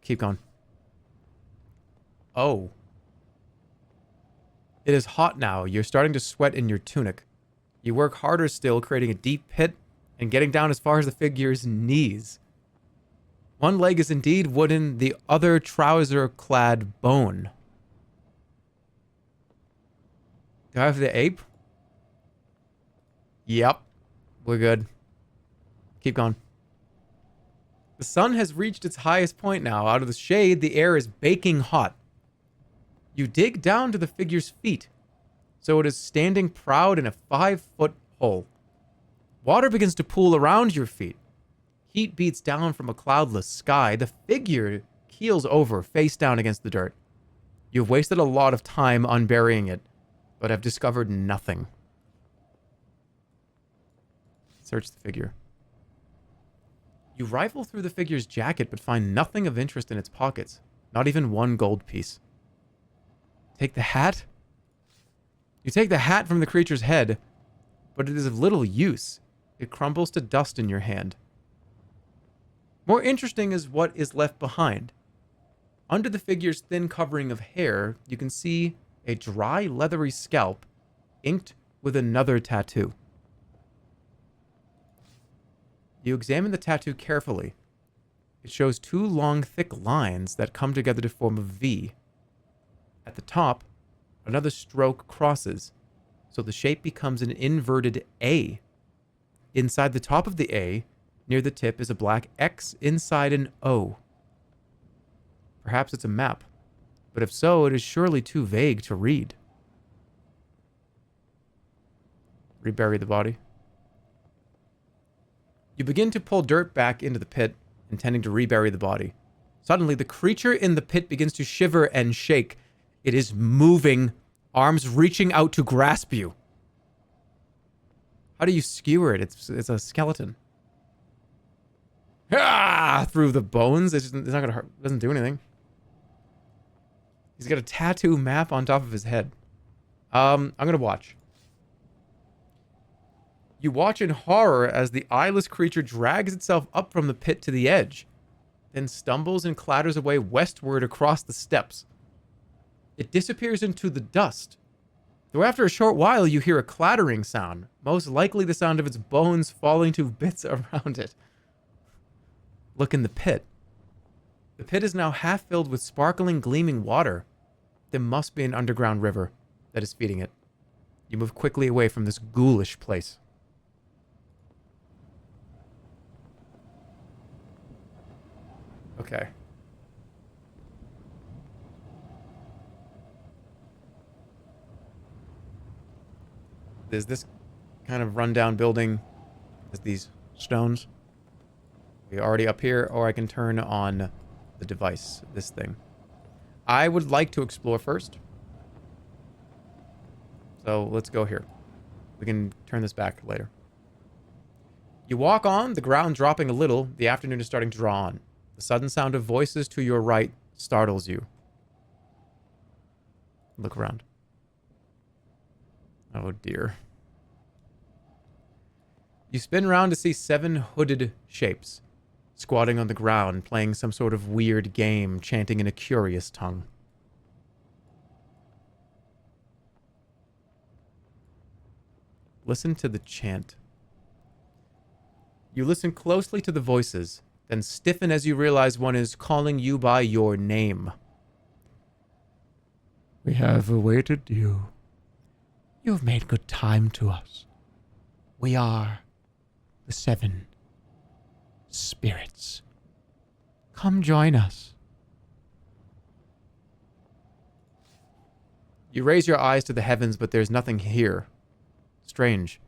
Keep going. Oh. It is hot now. You're starting to sweat in your tunic. You work harder still, creating a deep pit and getting down as far as the figure's knees. One leg is indeed wooden, the other trouser-clad bone. Do I have the ape? Yep. We're good. Keep going. The sun has reached its highest point now. Out of the shade, the air is baking hot. You dig down to the figure's feet, so it is standing proud in a 5-foot hole. Water begins to pool around your feet. Heat beats down from a cloudless sky. The figure keels over, face down against the dirt. You've wasted a lot of time unburying it, but have discovered nothing. Search the figure. You rifle through the figure's jacket, but find nothing of interest in its pockets. Not even 1 gold piece. Take the hat? You take the hat from the creature's head, but it is of little use. It crumbles to dust in your hand. More interesting is what is left behind. Under the figure's thin covering of hair, you can see a dry, leathery scalp inked with another tattoo. You examine the tattoo carefully. It shows 2 long, thick lines that come together to form a V. At the top, another stroke crosses, so the shape becomes an inverted A. Inside the top of the A, near the tip, is a black X inside an O. Perhaps it's a map, but if so, it is surely too vague to read. Rebury the body. You begin to pull dirt back into the pit, intending to rebury the body. Suddenly, the creature in the pit begins to shiver and shake. It is moving, arms reaching out to grasp you. How do you skewer it? It's a skeleton. Ah! Through the bones. It's not gonna hurt. It doesn't do anything. He's got a tattoo map on top of his head. I'm gonna watch. You watch in horror as the eyeless creature drags itself up from the pit to the edge. then stumbles and clatters away westward across the steps. It disappears into the dust, though after a short while you hear a clattering sound, most likely the sound of its bones falling to bits around it. Look in the pit. The pit is now half filled with sparkling, gleaming water. There must be an underground river that is feeding it. You move quickly away from this ghoulish place. Okay. There's this kind of rundown building. There's these stones. We're already up here, or I can turn on the device, this thing. I would like to explore first. So let's go here. We can turn this back later. You walk on, the ground dropping a little. The afternoon is starting to draw on. The sudden sound of voices to your right startles you. Look around. Oh dear. You spin around to see 7 hooded shapes, squatting on the ground, playing some sort of weird game, chanting in a curious tongue. Listen to the chant. You listen closely to the voices, then stiffen as you realize one is calling you by your name. We have awaited you. You have made good time to us. We are the 7 spirits. Come join us. You raise your eyes to the heavens, but there's nothing here. Strange.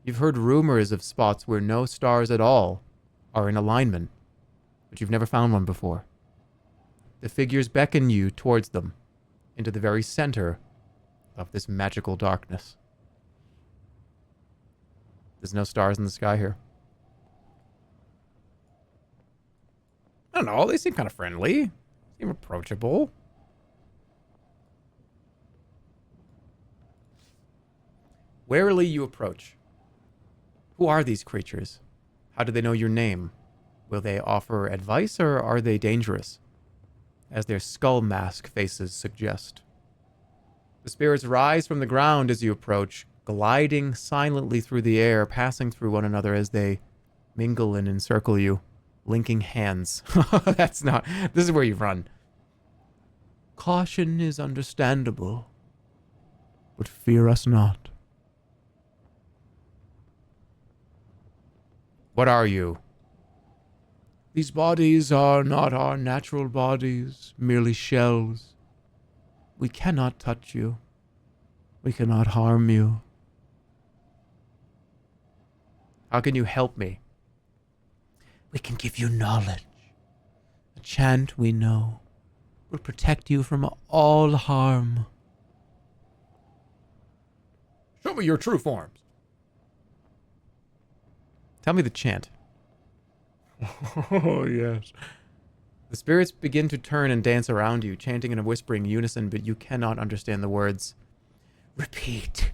You've heard rumors of spots where no stars at all are in alignment, but you've never found one before. The figures beckon you towards them, into the very center of this magical darkness. There's no stars in the sky here. I don't know, they seem kind of friendly. Seem approachable. Warily you approach. Who are these creatures? How do they know your name? Will they offer advice, or are they dangerous? As their skull mask faces suggest. The spirits rise from the ground as you approach, gliding silently through the air, passing through one another as they mingle and encircle you, linking hands. This is where you run. Caution is understandable, but fear us not. What are you? These bodies are not our natural bodies, merely shells. We cannot touch you. We cannot harm you. How can you help me? We can give you knowledge. A chant we know will protect you from all harm. Show me your true forms. Tell me the chant. Oh, yes. The spirits begin to turn and dance around you, chanting in a whispering unison, but you cannot understand the words. Repeat.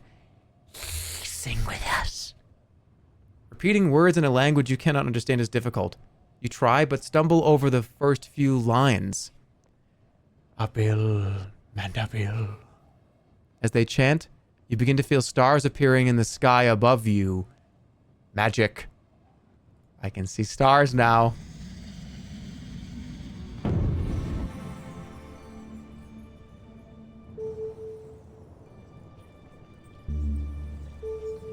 Sing with us. Repeating words in a language you cannot understand is difficult. You try, but stumble over the first few lines. Abil, Mandabil. As they chant, you begin to feel stars appearing in the sky above you. Magic. I can see stars now.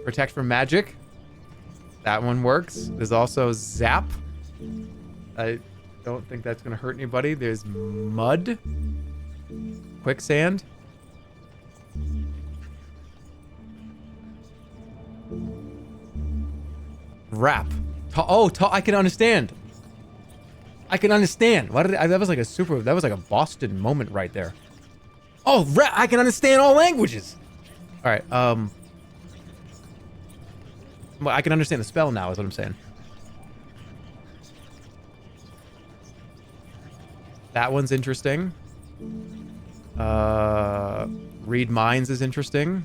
Protect from magic. That one works. There's also zap. I don't think that's going to hurt anybody. There's mud. Quicksand. Rap. I can understand. I can understand. That was like a Boston moment right there. Oh, rap. I can understand all languages. All right. Well, I can understand the spell now, is what I'm saying. That one's interesting. Read minds is interesting.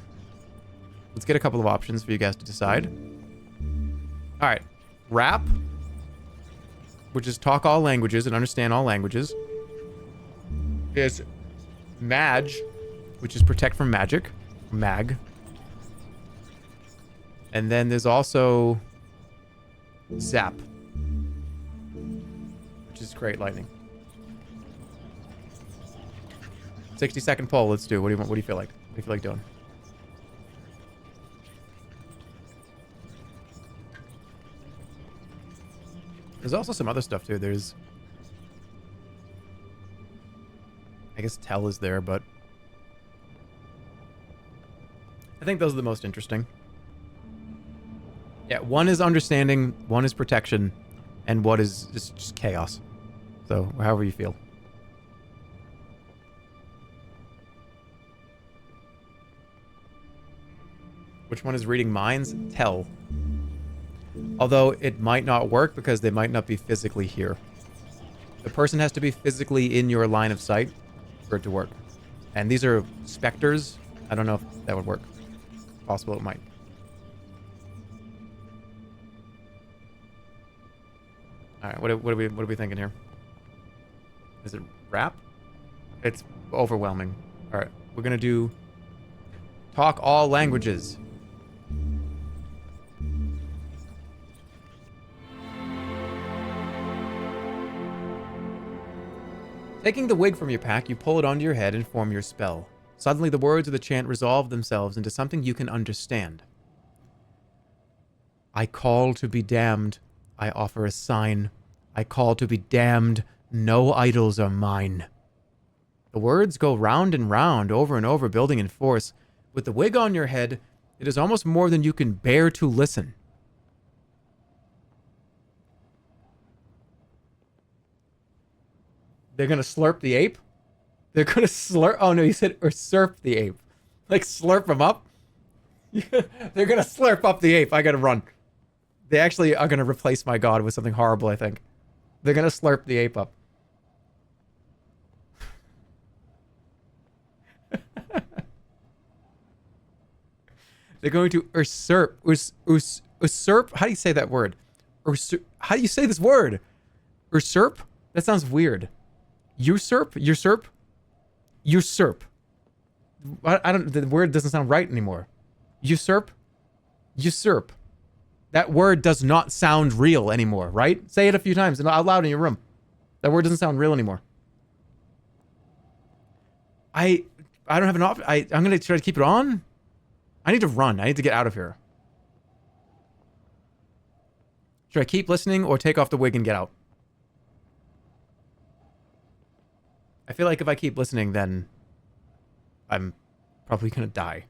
Let's get a couple of options for you guys to decide. All right. Rap. which is talk all languages and understand all languages. There's Mage, which is protect from magic. Mag. And then there's also Zap, which is great lightning. 60-second poll. Let's do. What do you want? What do you feel like? What do you feel like doing? There's also some other stuff too. There's, I guess Tell is there, but I think those are the most interesting. Yeah, one is understanding, one is protection, and one is just chaos. So, however you feel. Which one is reading minds? Tell. Although it might not work because they might not be physically here. The person has to be physically in your line of sight for it to work. And these are specters. I don't know if that would work. Possible it might. Alright, what are we thinking here? Is it rap? It's overwhelming. Alright, we're gonna do talk all languages. Taking the wig from your pack, you pull it onto your head and form your spell. Suddenly, the words of the chant resolve themselves into something you can understand. I call to be damned. I offer a sign. I call to be damned. No idols are mine. The words go round and round, over and over, building in force. With the wig on your head, it is almost more than you can bear to listen. They're gonna slurp the ape? They're gonna slurp... Oh no, you said usurp the ape. Like slurp him up? They're gonna slurp up the ape. I gotta run. They actually are gonna replace my god with something horrible, I think. They're gonna slurp the ape up. They're going to usurp. Usurp? How do you say that word? How do you say this word? Usurp? That sounds weird. Usurp? Usurp? Usurp. I don't... The word doesn't sound right anymore. Usurp? Usurp. That word does not sound real anymore, right? Say it a few times and out loud in your room. That word doesn't sound real anymore. I don't have an option. I'm going to try to keep it on. I need to run. I need to get out of here. Should I keep listening or take off the wig and get out? I feel like if I keep listening, then I'm probably going to die.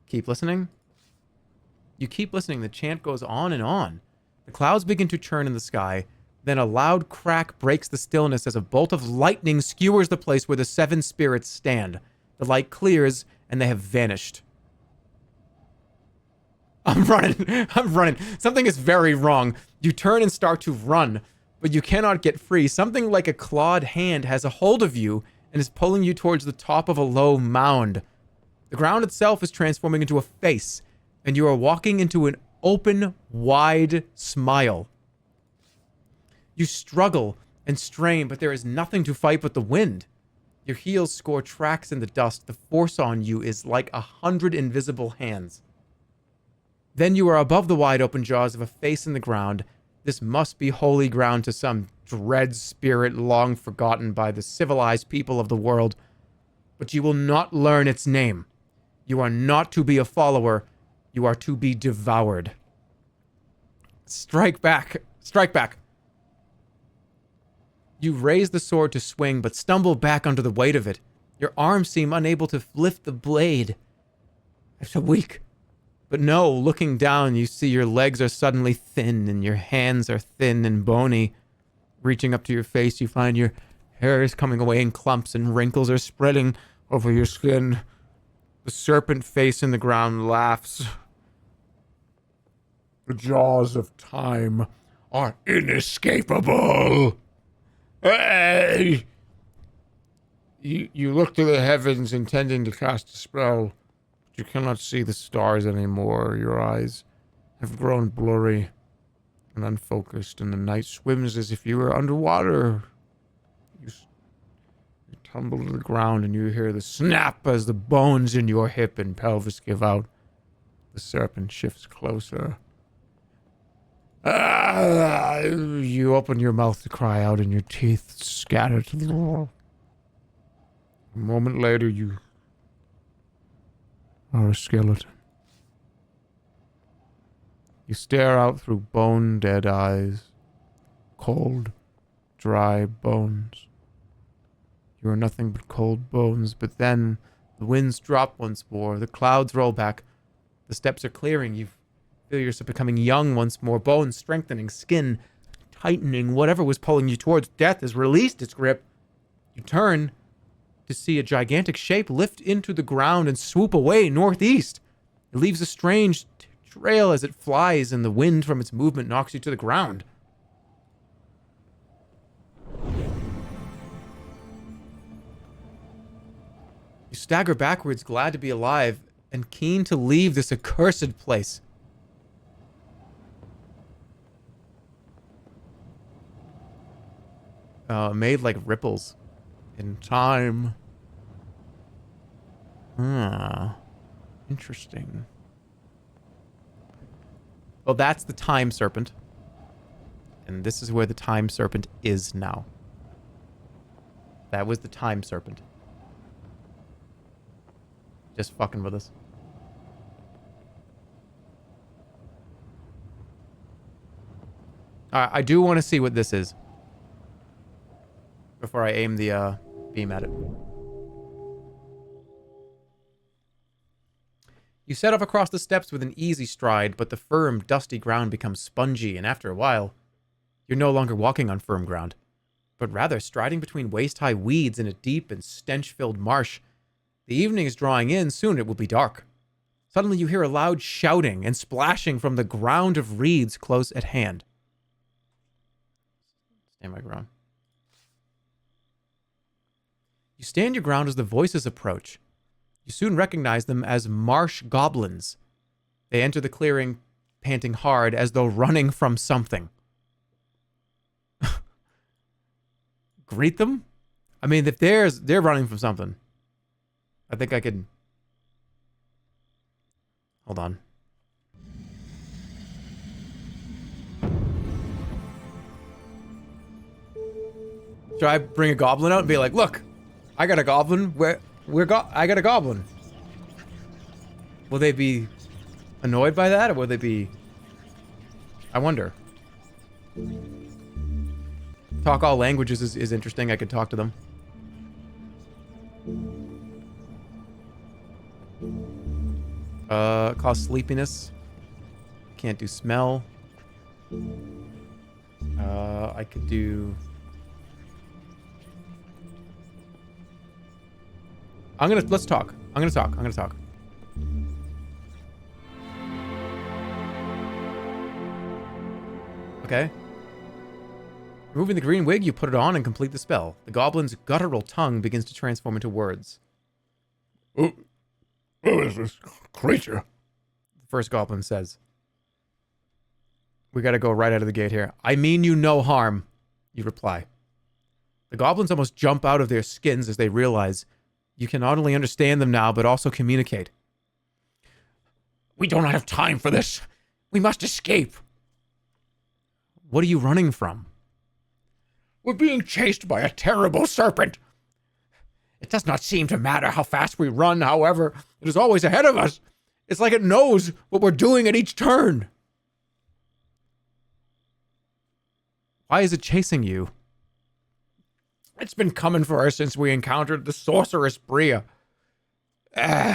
Keep listening? You keep listening. The chant goes on and on. The clouds begin to churn in the sky. Then a loud crack breaks the stillness as a bolt of lightning skewers the place where the seven spirits stand. The light clears, and they have vanished. I'm running. I'm running. Something is very wrong. You turn and start to run, but you cannot get free. Something like a clawed hand has a hold of you and is pulling you towards the top of a low mound. The ground itself is transforming into a face, and you are walking into an open, wide smile. You struggle and strain, but there is nothing to fight but the wind. Your heels score tracks in the dust. The force on you is like 100 invisible hands. Then you are above the wide open jaws of a face in the ground. This must be holy ground to some dread spirit long forgotten by the civilized people of the world. But you will not learn its name. You are not to be a follower. You are to be devoured. Strike back. Strike back. You raise the sword to swing, but stumble back under the weight of it. Your arms seem unable to lift the blade. I'm so weak. But no, looking down, you see your legs are suddenly thin, and your hands are thin and bony. Reaching up to your face, you find your hair is coming away in clumps, and wrinkles are spreading over your skin. The serpent face in the ground laughs. The jaws of time are inescapable. Hey! You look to the heavens intending to cast a spell, but you cannot see the stars anymore. Your eyes have grown blurry, and unfocused, and the night swims as if you were underwater. You tumble to the ground, and you hear the snap as the bones in your hip and pelvis give out. The serpent shifts closer. You open your mouth to cry out, and your teeth scatter to the floor. A moment later, you are a skeleton. You stare out through bone-dead eyes, cold, dry bones. You are nothing but cold bones, but then the winds drop once more, the clouds roll back, the steps are clearing, you feel yourself becoming young once more, bones strengthening, skin tightening, whatever was pulling you towards death has released its grip. You turn to see a gigantic shape lift into the ground and swoop away northeast. It leaves a strange trail as it flies, and the wind from its movement knocks you to the ground. You stagger backwards, glad to be alive, and keen to leave this accursed place. Made like ripples in time. Interesting. Well, that's the time serpent. And this is where the time serpent is now. That was the time serpent. Just fucking with us. I do want to see what this is before I aim the beam at it. You set off across the steps with an easy stride, but the firm, dusty ground becomes spongy, and after a while, you're no longer walking on firm ground, but rather striding between waist-high weeds in a deep and stench-filled marsh. The evening is drawing in, soon it will be dark. Suddenly you hear a loud shouting and splashing from the ground of reeds close at hand. Stand my ground. You stand your ground as the voices approach. You soon recognize them as marsh goblins. They enter the clearing, panting hard as though running from something. Greet them? I mean, if they're running from something, I think I could... Hold on. Should I bring a goblin out and be like, look, I got a goblin. I got a goblin. Will they be annoyed by that, or will they be... I wonder. Talk all languages is interesting. I could talk to them. Cause sleepiness. Can't do smell. I could do... let's talk. I'm gonna talk. Okay. Removing the green wig, you put it on and complete the spell. The goblin's guttural tongue begins to transform into words. Who is this creature? The first goblin says. We gotta go right out of the gate here. I mean you no harm, you reply. The goblins almost jump out of their skins as they realize you can not only understand them now, but also communicate. We don't have time for this. We must escape. What are you running from? We're being chased by a terrible serpent. It does not seem to matter how fast we run, however, it is always ahead of us. It's like it knows what we're doing at each turn. Why is it chasing you? It's been coming for us since we encountered the sorceress Bria.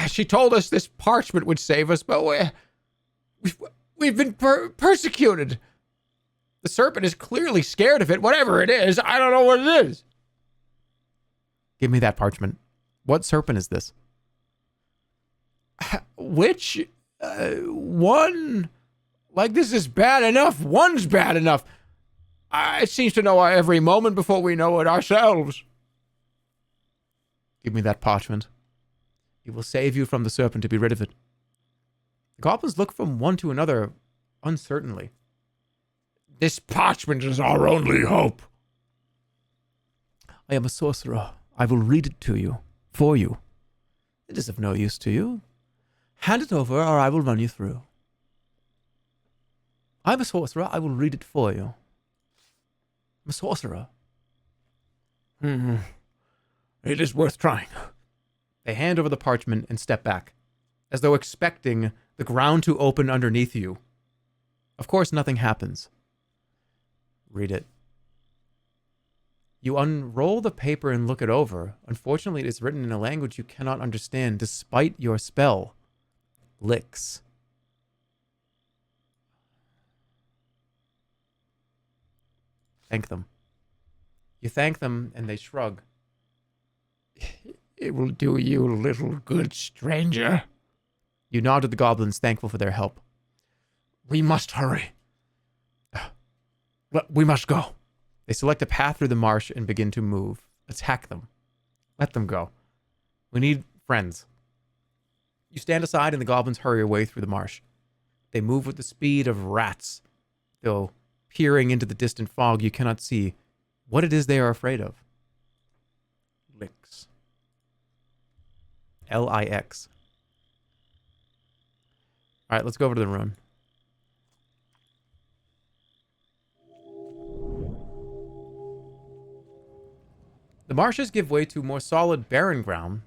She told us this parchment would save us, but we've been persecuted. The serpent is clearly scared of it. Whatever it is, I don't know what it is. Give me that parchment. What serpent is this? Which one? Like, this is bad enough. One's bad enough. It seems to know our every moment before we know it ourselves. Give me that parchment. It will save you from the serpent to be rid of it. The goblins look from one to another uncertainly. This parchment is our only hope. I am a sorcerer. I will read it to you. For you. It is of no use to you. Hand it over, or I will run you through. I am a sorcerer. I will read it for you. I'm a sorcerer. It is worth trying. They hand over the parchment and step back, as though expecting the ground to open underneath you. Of course, nothing happens. Read it. You unroll the paper and look it over. Unfortunately, it is written in a language you cannot understand, despite your spell. Licks. Thank them. You thank them, and they shrug. It will do you little good, stranger. You nod to the goblins, thankful for their help. We must hurry. We must go. They select a path through the marsh and begin to move. Attack them. Let them go. We need friends. You stand aside and the goblins hurry away through the marsh. They move with the speed of rats, though peering into the distant fog, you cannot see what it is they are afraid of. Licks. L-I-X. All right, let's go over to the rune. The marshes give way to more solid, barren ground.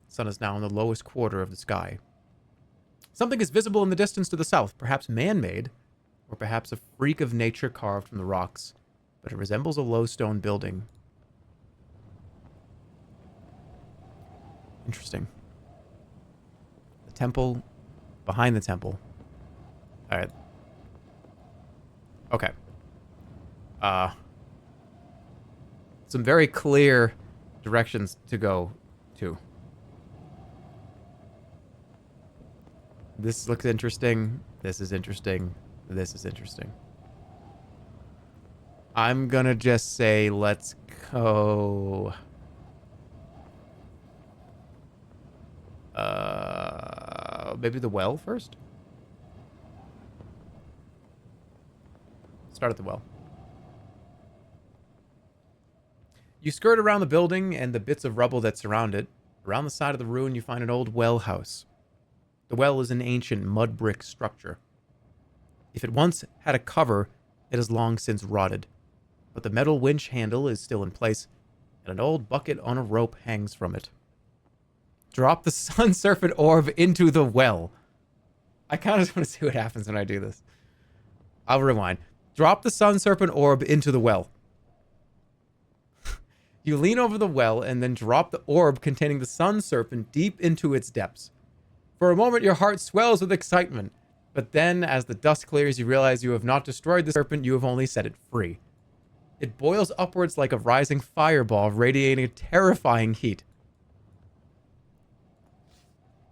The sun is now in the lowest quarter of the sky. Something is visible in the distance to the south, perhaps man-made, or perhaps a freak of nature carved from the rocks, but it resembles a low stone building. Interesting. The temple, behind the temple. All right. Okay. Some very clear directions to go to. This looks interesting. This is interesting. This is interesting. I'm gonna just say let's go. Maybe the well first? Start at the well. You skirt around the building and the bits of rubble that surround it. Around the side of the ruin, you find an old well house. The well is an ancient mud brick structure. If it once had a cover, it has long since rotted. But the metal winch handle is still in place, and an old bucket on a rope hangs from it. Drop the sun serpent orb into the well. I kind of just want to see what happens when I do this. I'll rewind. Drop the sun serpent orb into the well. You lean over the well and then drop the orb containing the sun serpent deep into its depths. For a moment, your heart swells with excitement. But then, as the dust clears, you realize you have not destroyed the serpent, you have only set it free. It boils upwards like a rising fireball, radiating terrifying heat.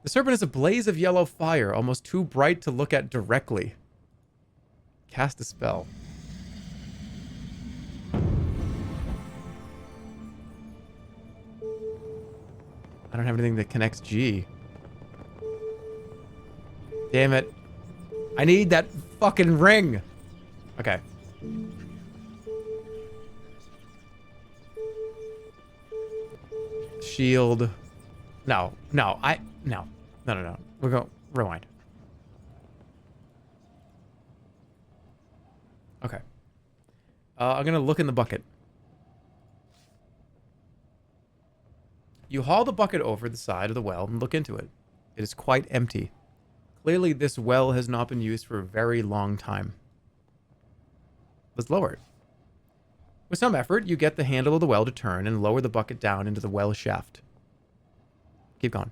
The serpent is a blaze of yellow fire, almost too bright to look at directly. Cast a spell. I don't have anything that connects G. Damn it. I need that fucking ring. Okay. Shield. No. No. No. We're going. Rewind. Okay. I'm going to look in the bucket. You haul the bucket over the side of the well and look into it. It is quite empty. Clearly, this well has not been used for a very long time. Let's lower it. With some effort, you get the handle of the well to turn and lower the bucket down into the well shaft. Keep going.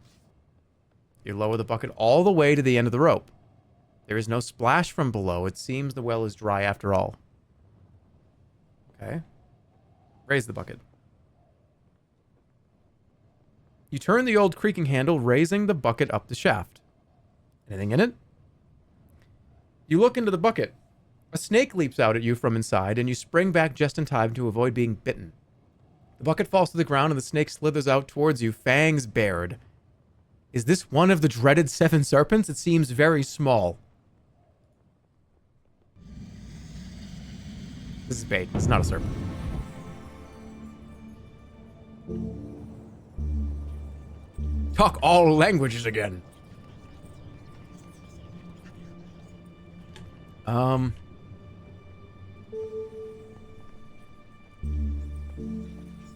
You lower the bucket all the way to the end of the rope. There is no splash from below. It seems the well is dry after all. Okay. Raise the bucket. You turn the old creaking handle, raising the bucket up the shaft. Anything in it? You look into the bucket. A snake leaps out at you from inside, and you spring back just in time to avoid being bitten. The bucket falls to the ground, and the snake slithers out towards you, fangs bared. Is this one of the dreaded 7 serpents? It seems very small. This is bait. This is not a serpent. Talk all languages again.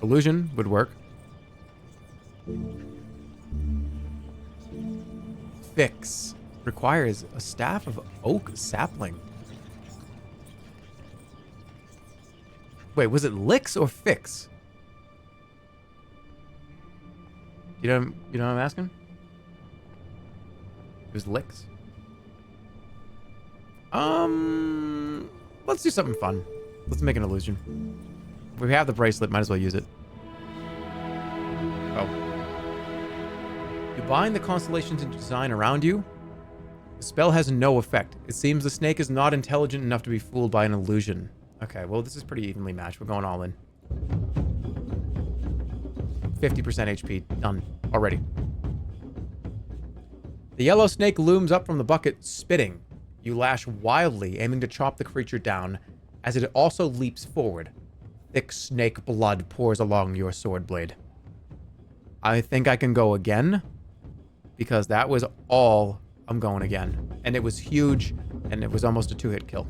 Illusion would work. Fix requires a staff of oak sapling. Wait, was it licks or fix? You know what I'm asking? It was licks. Let's do something fun. Let's make an illusion. If we have the bracelet, might as well use it. Oh. You bind the constellations into design around you. The spell has no effect. It seems the snake is not intelligent enough to be fooled by an illusion. Okay, well, this is pretty evenly matched. We're going all in. 50% HP. Done. Already. The yellow snake looms up from the bucket, spitting. You lash wildly, aiming to chop the creature down, as it also leaps forward. Thick snake blood pours along your sword blade. I think I can go again, because that was all I'm going again. And it was huge, and it was almost a 2-hit kill.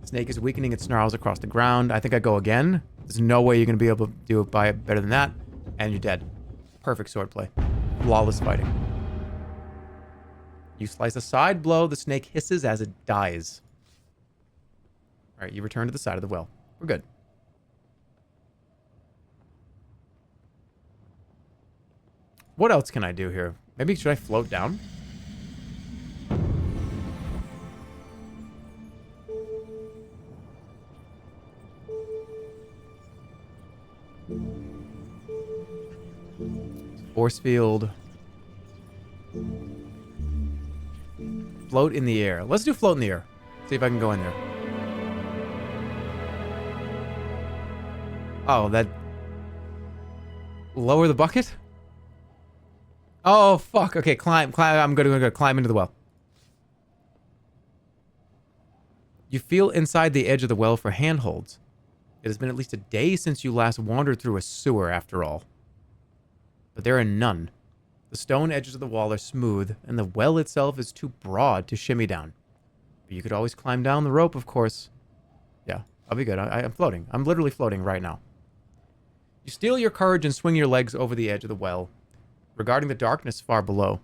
Snake is weakening its snarls across the ground. I think I go again. There's no way you're going to be able to do it by better than that. And you're dead. Perfect swordplay. Flawless fighting. You slice a side blow. The snake hisses as it dies. All right, you return to the side of the well. We're good. What else can I do here? Maybe should I float down? Force field. Float in the air. Let's do float in the air. See if I can go in there. Oh, that... Lower the bucket? Oh, fuck. Okay, climb. I'm gonna climb into the well. You feel inside the edge of the well for handholds. It has been at least a day since you last wandered through a sewer, after all. But there are none. The stone edges of the wall are smooth, and the well itself is too broad to shimmy down. But you could always climb down the rope, of course. Yeah, I'll be good. I'm floating. I'm literally floating right now. You steel your courage and swing your legs over the edge of the well, regarding the darkness far below.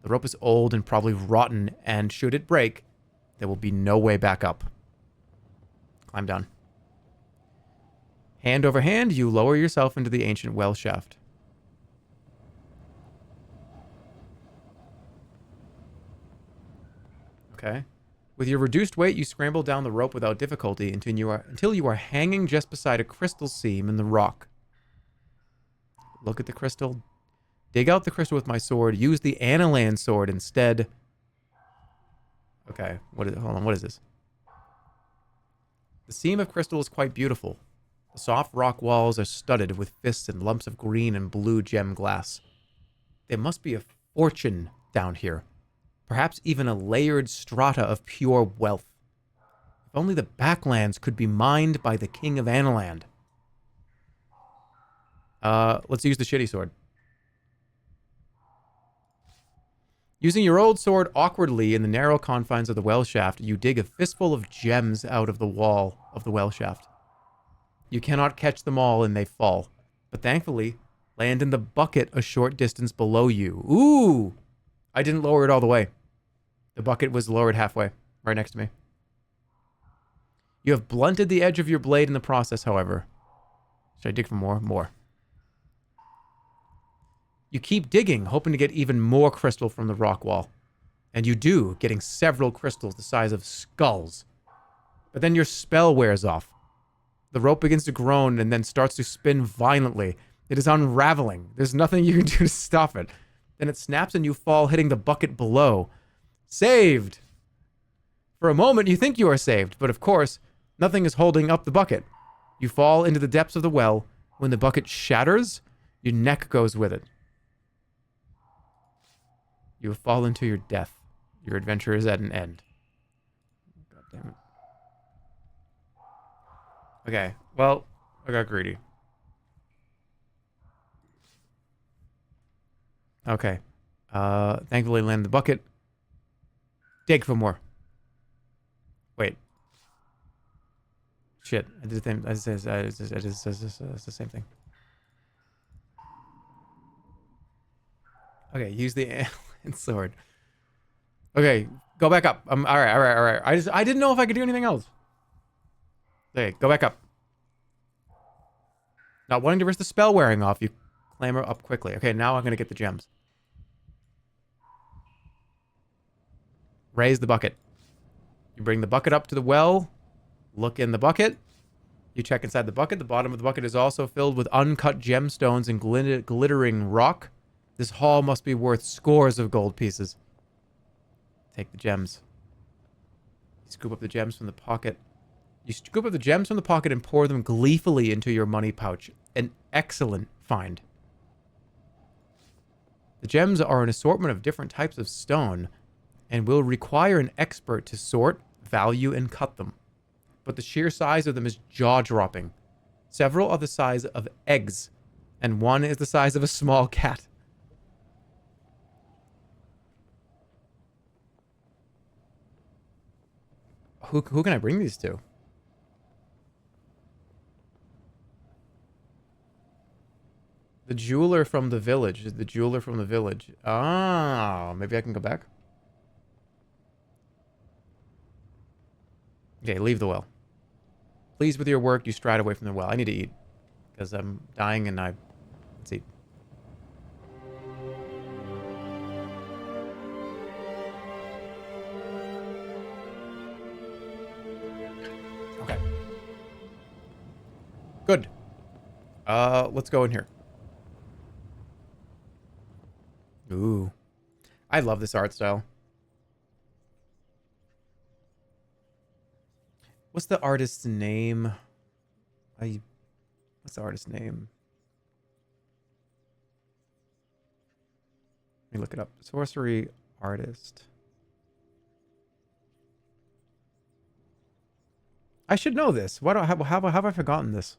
The rope is old and probably rotten, and should it break, there will be no way back up. Climb down. Hand over hand, you lower yourself into the ancient well shaft. Okay. With your reduced weight, you scramble down the rope without difficulty until you are hanging just beside a crystal seam in the rock. Look at the crystal. Dig out the crystal with my sword. Use the Anilan sword instead. Okay. Hold on. What is this? The seam of crystal is quite beautiful. The soft rock walls are studded with fists and lumps of green and blue gem glass. There must be a fortune down here. Perhaps even a layered strata of pure wealth. If only the backlands could be mined by the King of Aniland. Let's use the shitty sword. Using your old sword awkwardly in the narrow confines of the well shaft, you dig a fistful of gems out of the wall of the well shaft. You cannot catch them all and they fall, but thankfully land in the bucket a short distance below you. Ooh! I didn't lower it all the way. The bucket was lowered halfway, right next to me. You have blunted the edge of your blade in the process, however. Should I dig for more? More. You keep digging, hoping to get even more crystal from the rock wall. And you do, getting several crystals the size of skulls. But then your spell wears off. The rope begins to groan and then starts to spin violently. It is unraveling. There's nothing you can do to stop it. Then it snaps and you fall, hitting the bucket below. Saved! For a moment, you think you are saved, but of course, nothing is holding up the bucket. You fall into the depths of the well. When the bucket shatters, your neck goes with it. You have fallen to your death. Your adventure is at an end. God damn it. Okay, well, I got greedy. Okay. Thankfully land the bucket. Dig for more. Wait. Shit. I did the same. It's the same thing. Okay, use the alien sword. Okay, go back up. All right, all right, all right. I didn't know if I could do anything else. Okay, go back up. Not wanting to risk the spell wearing off, you clamber up quickly. Okay, now I'm gonna get the gems. Raise the bucket. You bring the bucket up to the well. Look in the bucket. You check inside the bucket. The bottom of the bucket is also filled with uncut gemstones and glittering rock. This haul must be worth scores of gold pieces. Take the gems. You scoop up the gems from the pocket. You scoop up the gems from the pocket and pour them gleefully into your money pouch. An excellent find. The gems are an assortment of different types of stone and will require an expert to sort, value, and cut them. But the sheer size of them is jaw-dropping. Several are the size of eggs, and one is the size of a small cat. Who can I bring these to? The jeweler from the village. The jeweler from the village. Ah, maybe I can go back. Okay, leave the well. Pleased with your work, you stride away from the well. I need to eat. Because I'm dying and let's eat. Okay. Good. Let's go in here. Ooh. I love this art style. What's the artist's name? What's the artist's name? Let me look it up. Sorcery artist. I should know this. Why don't how have I forgotten this?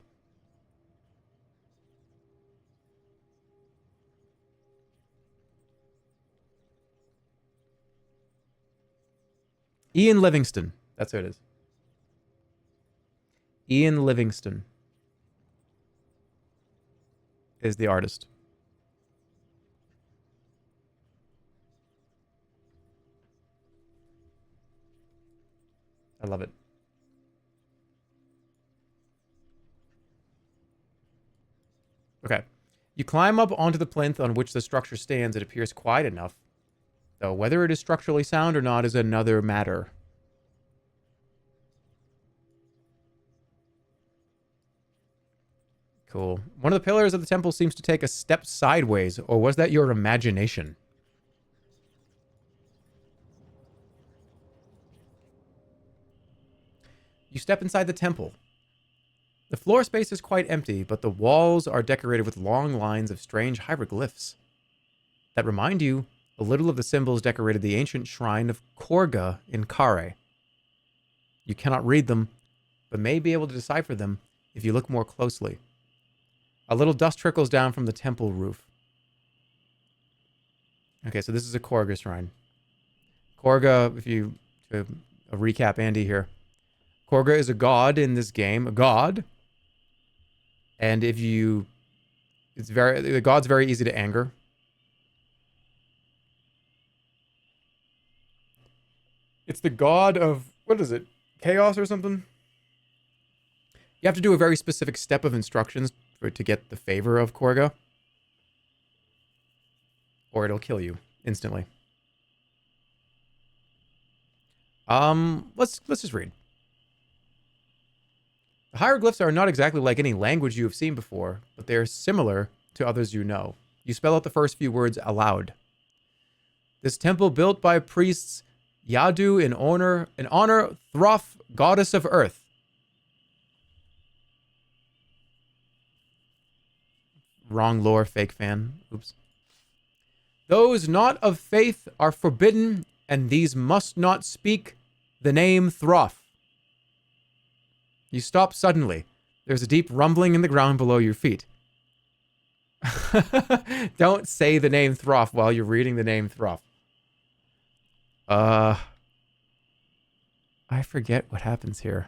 Ian Livingston. That's who it is. Ian Livingston is the artist. I love it. Okay. You climb up onto the plinth on which the structure stands. It appears quiet enough, though whether it is structurally sound or not is another matter. Cool. One of the pillars of the temple seems to take a step sideways, or was that your imagination? You step inside the temple. The floor space is quite empty, but the walls are decorated with long lines of strange hieroglyphs that remind you a little of the symbols decorated the ancient shrine of Korga in Kare. You cannot read them, but may be able to decipher them if you look more closely. A little dust trickles down from the temple roof. Okay, so this is a Korga shrine. Korga, to recap Andy here. Korga is a god in this game, a god. And the god's very easy to anger. It's the god of, what is it? Chaos or something? You have to do a very specific step of instructions to get the favor of Korga, or it'll kill you instantly. Let's just read. The hieroglyphs are not exactly like any language you have seen before, but they are similar to others you know. You spell out the first few words aloud. This temple built by priests Yadu in honor Throff, goddess of earth. Wrong lore, fake fan. Oops. Those not of faith are forbidden, and these must not speak the name Throff. You stop suddenly. There's a deep rumbling in the ground below your feet. Don't say the name Throff while you're reading the name Throff. I forget what happens here.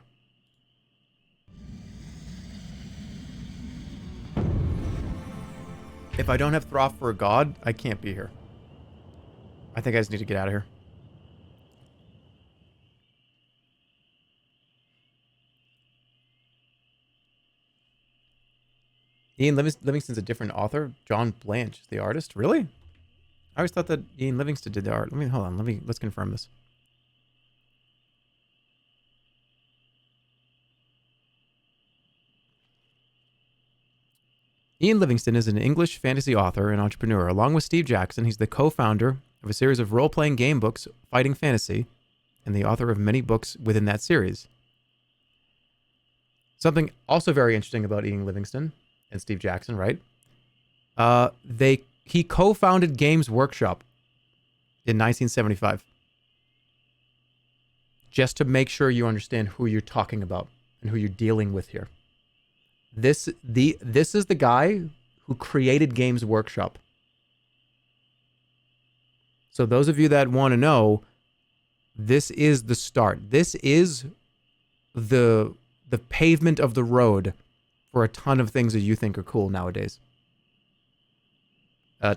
If I don't have Throff for a god, I can't be here. I think I just need to get out of here. Ian Livingston's a different author. John Blanche is the artist. Really? I always thought that Ian Livingston did the art. Hold on. Let's confirm this. Ian Livingston is an English fantasy author and entrepreneur. Along with Steve Jackson, he's the co-founder of a series of role-playing game books, Fighting Fantasy, and the author of many books within that series. Something also very interesting about Ian Livingston and Steve Jackson, right? He co-founded Games Workshop in 1975. Just to make sure you understand who you're talking about and who you're dealing with here. This is the guy who created Games Workshop. So those of you that want to know, this is the start. This is the pavement of the road for a ton of things that you think are cool nowadays.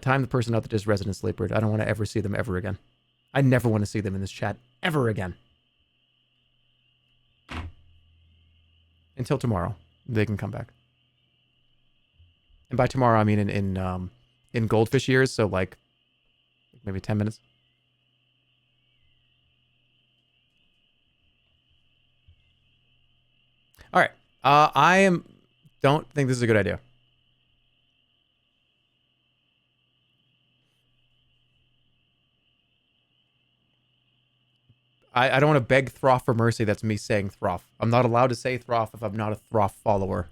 Time the person out that does Resident Sleeper. I don't want to ever see them ever again. I never want to see them in this chat ever again. Until tomorrow, they can come back. And by tomorrow, I mean in goldfish years, so like maybe 10 minutes. All right. Don't think this is a good idea. I don't want to beg Throff for mercy. That's me saying Throff. I'm not allowed to say Throff if I'm not a Throff follower.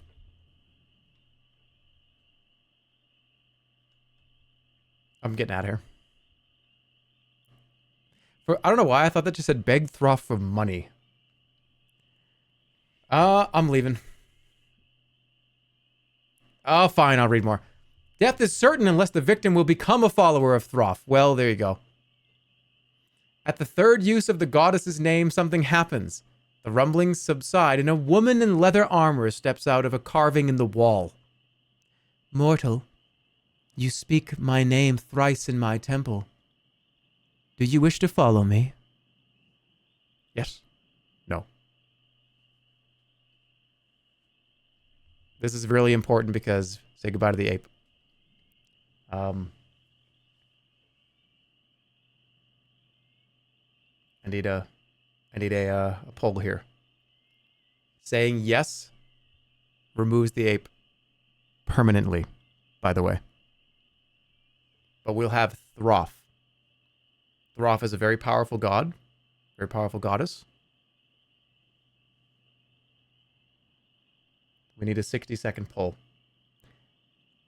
I'm getting out of here. I don't know why I thought that just said beg Throff for money. I'm leaving. Oh, fine. I'll read more. Death is certain unless the victim will become a follower of Throff. Well, there you go. At the third use of the goddess's name, something happens. The rumblings subside, and a woman in leather armor steps out of a carving in the wall. Mortal, you speak my name thrice in my temple. Do you wish to follow me? Yes. No. This is really important because say goodbye to the ape. I need a poll here. Saying yes removes the ape permanently, by the way. But we'll have Throff. Throff is a very powerful god, very powerful goddess. We need a 60-second poll.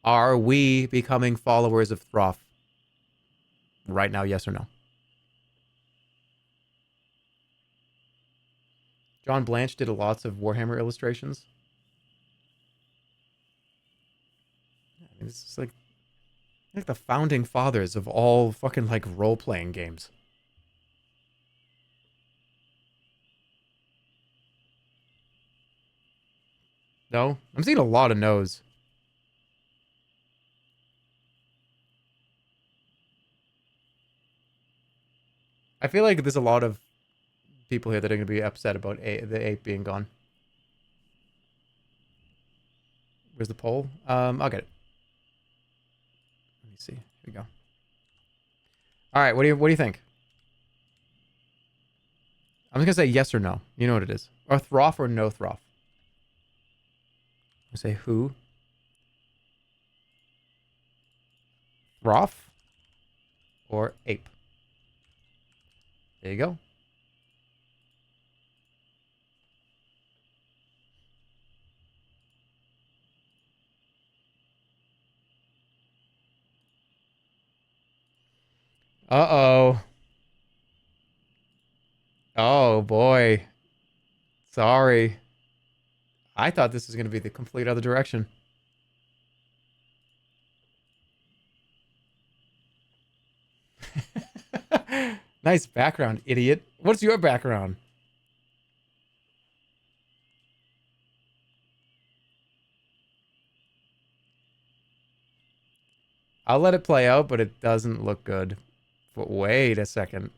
Are we becoming followers of Throff? Right now, yes or no? John Blanche did lots of Warhammer illustrations. I mean, this is like the founding fathers of all fucking like role-playing games. No? I'm seeing a lot of no's. I feel like there's a lot of people here that are going to be upset about the ape being gone. Where's the poll? I'll get it. Let me see. Here we go. All right, what do you think? I'm just gonna say yes or no. You know what it is. Or Throff or no Throff. I say who? Throff or ape? There you go. Uh-oh. Oh, boy. Sorry. I thought this was going to be the complete other direction. Nice background, idiot. What's your background? I'll let it play out, but it doesn't look good. But wait a second.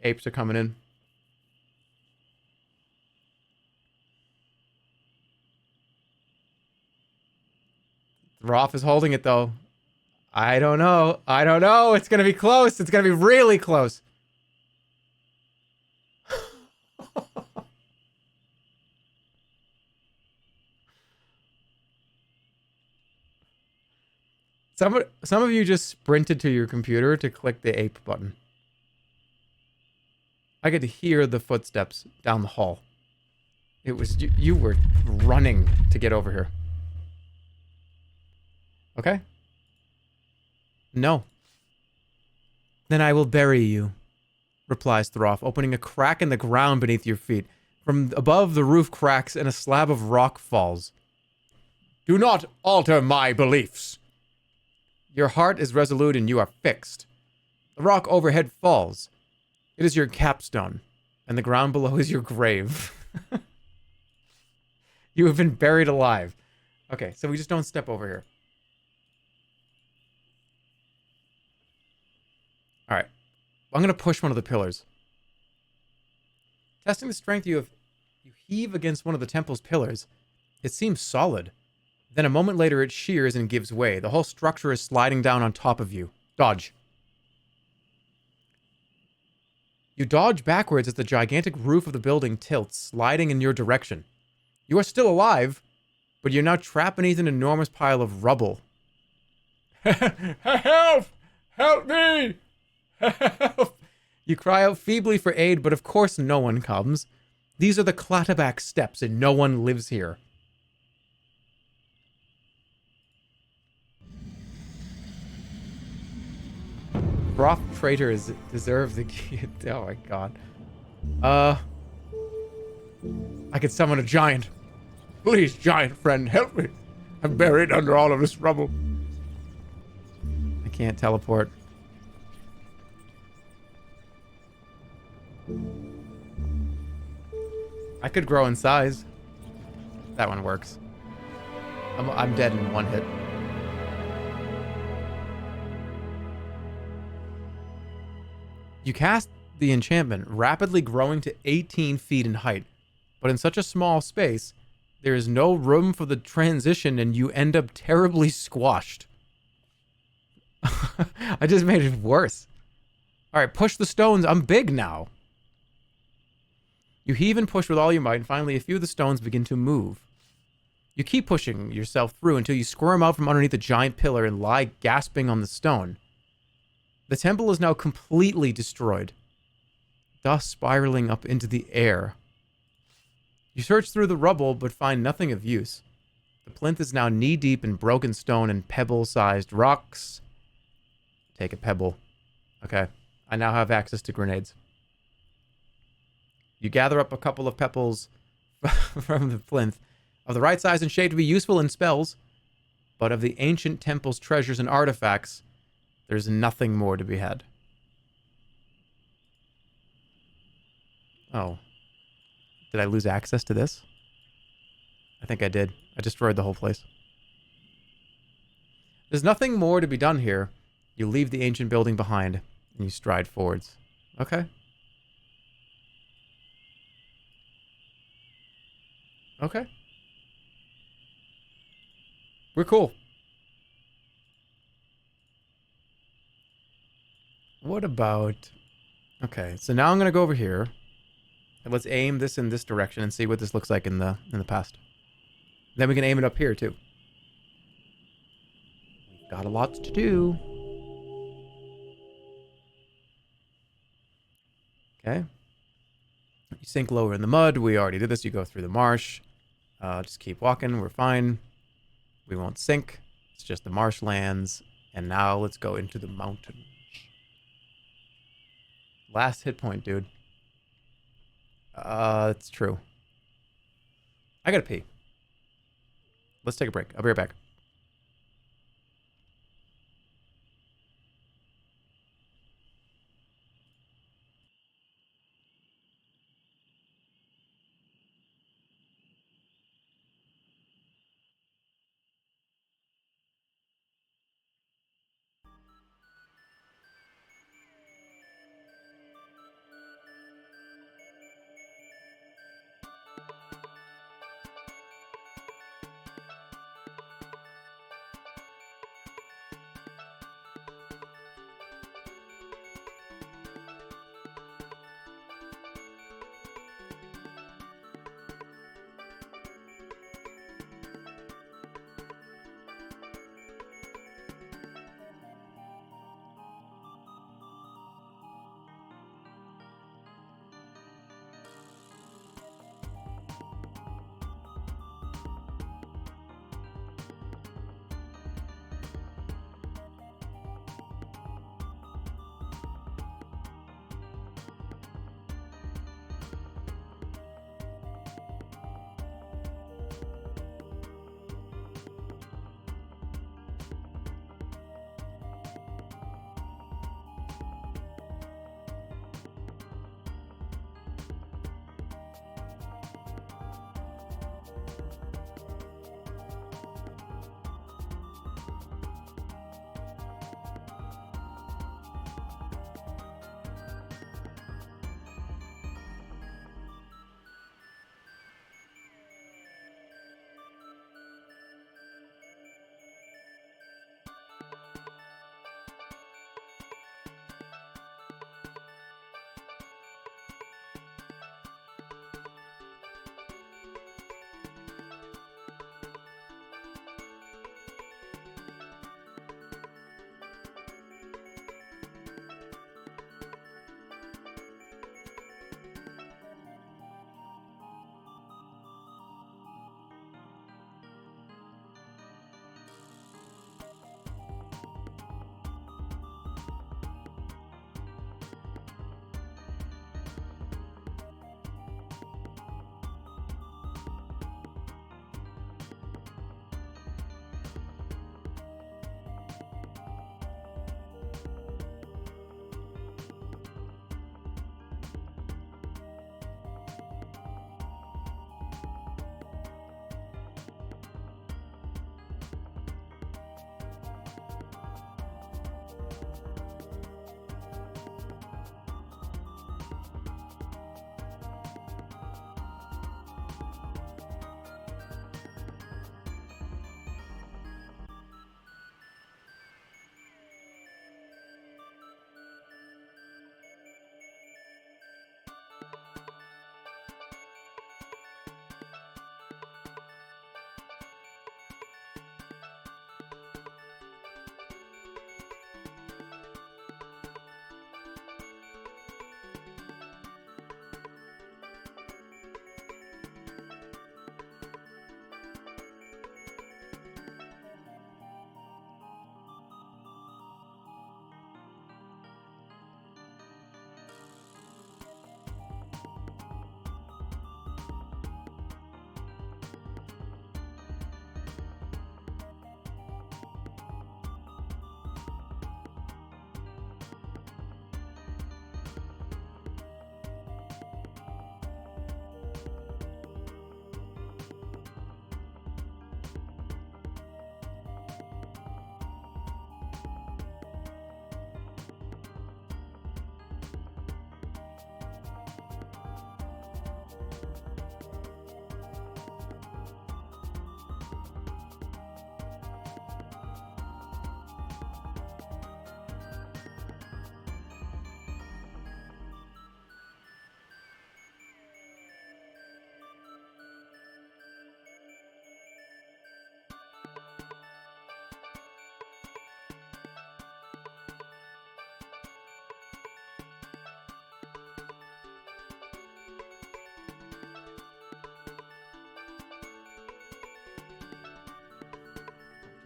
Apes are coming in. Roth is holding it, though. I don't know. I don't know. It's going to be close. It's going to be really close. Some of you just sprinted to your computer to click the ape button. I could hear the footsteps down the hall. It was you were running to get over here. Okay? No. Then I will bury you, replies Throff, opening a crack in the ground beneath your feet. From above, the roof cracks and a slab of rock falls. Do not alter my beliefs. Your heart is resolute and you are fixed. The rock overhead falls. It is your capstone, and the ground below is your grave. You have been buried alive. Okay, so we just don't step over here. Alright. I'm going to push one of the pillars. Testing the strength you heave against one of the temple's pillars. It seems solid. Then a moment later it shears and gives way. The whole structure is sliding down on top of you. Dodge. You dodge backwards as the gigantic roof of the building tilts, sliding in your direction. You are still alive, but you're now trapped beneath an enormous pile of rubble. Help! Help me! Help! You cry out feebly for aid, but of course no one comes. These are the Clatterback steps, and no one lives here. Roth traitors deserve the key. Oh my god. I could summon a giant. Please, giant friend, help me. I'm buried under all of this rubble. I can't teleport. I could grow in size. That one works. I'm dead in one hit. You cast the enchantment, rapidly growing to 18 feet in height. But in such a small space, there is no room for the transition and you end up terribly squashed. I just made it worse. Alright, push the stones. I'm big now. You heave and push with all your might, and finally a few of the stones begin to move. You keep pushing yourself through until you squirm out from underneath the giant pillar and lie gasping on the stone. The temple is now completely destroyed, dust spiraling up into the air. You search through the rubble, but find nothing of use. The plinth is now knee-deep in broken stone and pebble-sized rocks. Take a pebble. Okay, I now have access to grenades. You gather up a couple of pebbles from the plinth, of the right size and shape to be useful in spells, but of the ancient temple's treasures and artifacts, there's nothing more to be had. Oh. Did I lose access to this? I think I did. I destroyed the whole place. There's nothing more to be done here. You leave the ancient building behind, and you stride forwards. Okay. Okay. We're cool. What about... Okay, so now I'm going to go over here. And let's aim this in this direction and see what this looks like in the past. Then we can aim it up here, too. We've got a lot to do. Okay. You sink lower in the mud. We already did this. You go through the marsh. Just keep walking. We're fine. We won't sink. It's just the marshlands. And now let's go into the mountains. Last hit point, dude. It's true. I gotta pee. Let's take a break. I'll be right back.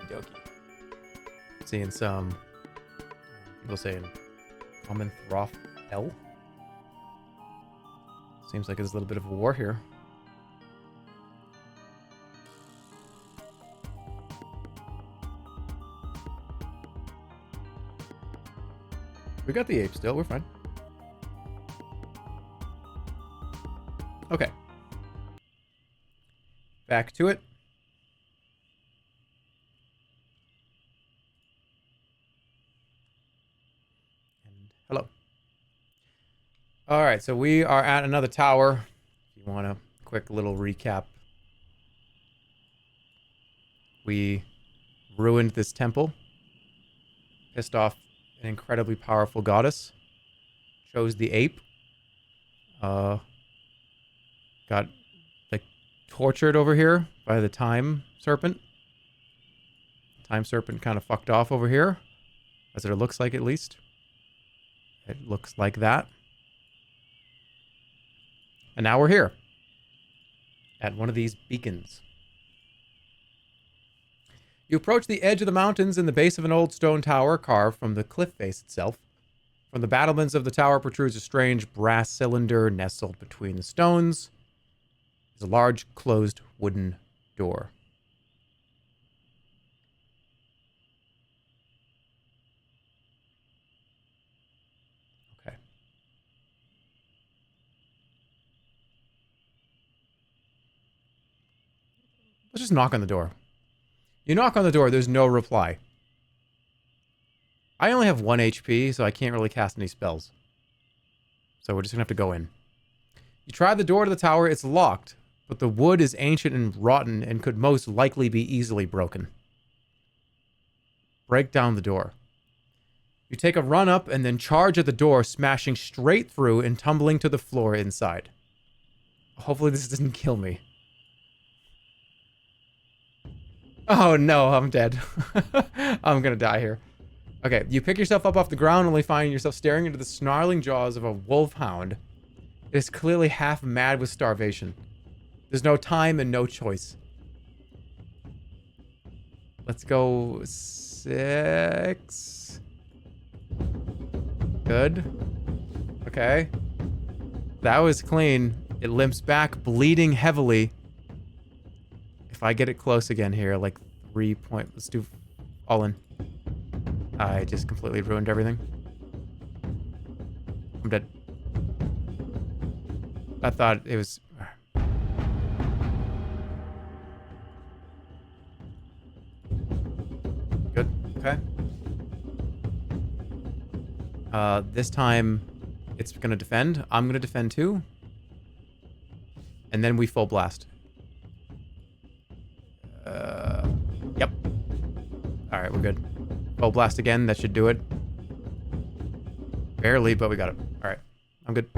Okie dokie. Seeing some people saying common throff L. Seems like there's a little bit of a war here. We got the ape still. We're fine. Okay. Back to it. And hello. All right, so we are at another tower. If you want a quick little recap. We ruined this temple. Pissed off an incredibly powerful goddess. Chose the ape. Got like tortured over here by the time serpent. Time serpent kind of fucked off over here. As it looks like, at least. It looks like that. And now we're here. At one of these beacons. You approach the edge of the mountains in the base of an old stone tower carved from the cliff face itself. From the battlements of the tower protrudes a strange brass cylinder nestled between the stones. Is a large closed wooden door. Okay. Let's just knock on the door. You knock on the door, there's no reply. I only have 1 HP, so I can't really cast any spells. So we're just gonna have to go in. You try the door to the tower, it's locked, but the wood is ancient and rotten and could most likely be easily broken. Break down the door. You take a run up and then charge at the door, smashing straight through and tumbling to the floor inside. Hopefully this doesn't kill me. Oh no, I'm dead. I'm gonna die here. Okay, you pick yourself up off the ground, only finding yourself staring into the snarling jaws of a wolfhound. It is clearly half mad with starvation. There's no time and no choice. Let's go 6. Good. Okay. That was clean. It limps back, bleeding heavily. If I get it close again here, like 3 point... Let's do all in. I just completely ruined everything. I'm dead. I thought it was... Good. Okay. This time, it's gonna defend. I'm gonna defend too. And then we full blast. Yep. Alright, we're good. Full blast again, that should do it. Barely, but we got it. Alright, I'm good.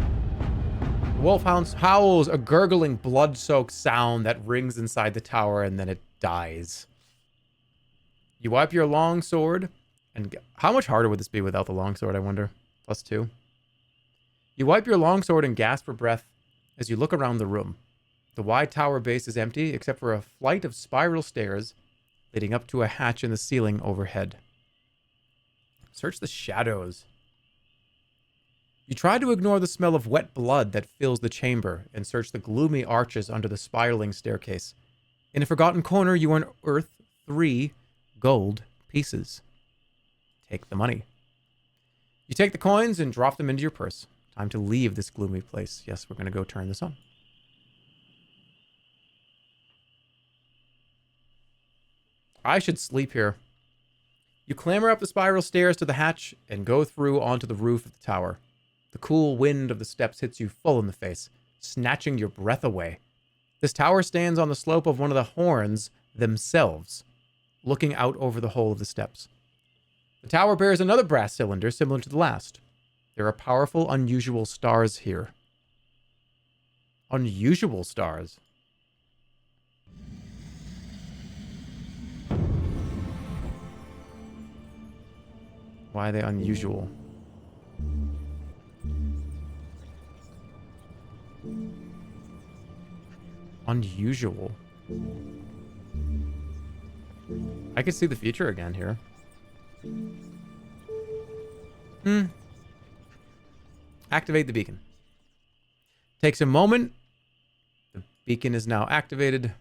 Wolfhound howls a gurgling, blood-soaked sound that rings inside the tower, and then it dies. You wipe your long sword, and how much harder would this be without the long sword, I wonder? +2. You wipe your long sword and gasp for breath as you look around the room. The wide tower base is empty, except for a flight of spiral stairs leading up to a hatch in the ceiling overhead. Search the shadows. You try to ignore the smell of wet blood that fills the chamber and search the gloomy arches under the spiraling staircase. In a forgotten corner, you unearth 3 gold pieces. Take the money. You take the coins and drop them into your purse. Time to leave this gloomy place. Yes, we're going to go turn this on. I should sleep here. You clamber up the spiral stairs to the hatch and go through onto the roof of the tower. The cool wind of the steps hits you full in the face, snatching your breath away. This tower stands on the slope of one of the horns themselves, looking out over the whole of the steps. The tower bears another brass cylinder similar to the last. There are powerful, unusual stars here. Unusual stars? Why are they unusual? Unusual. I could see the future again here. Activate the beacon. Takes a moment. The beacon is now activated.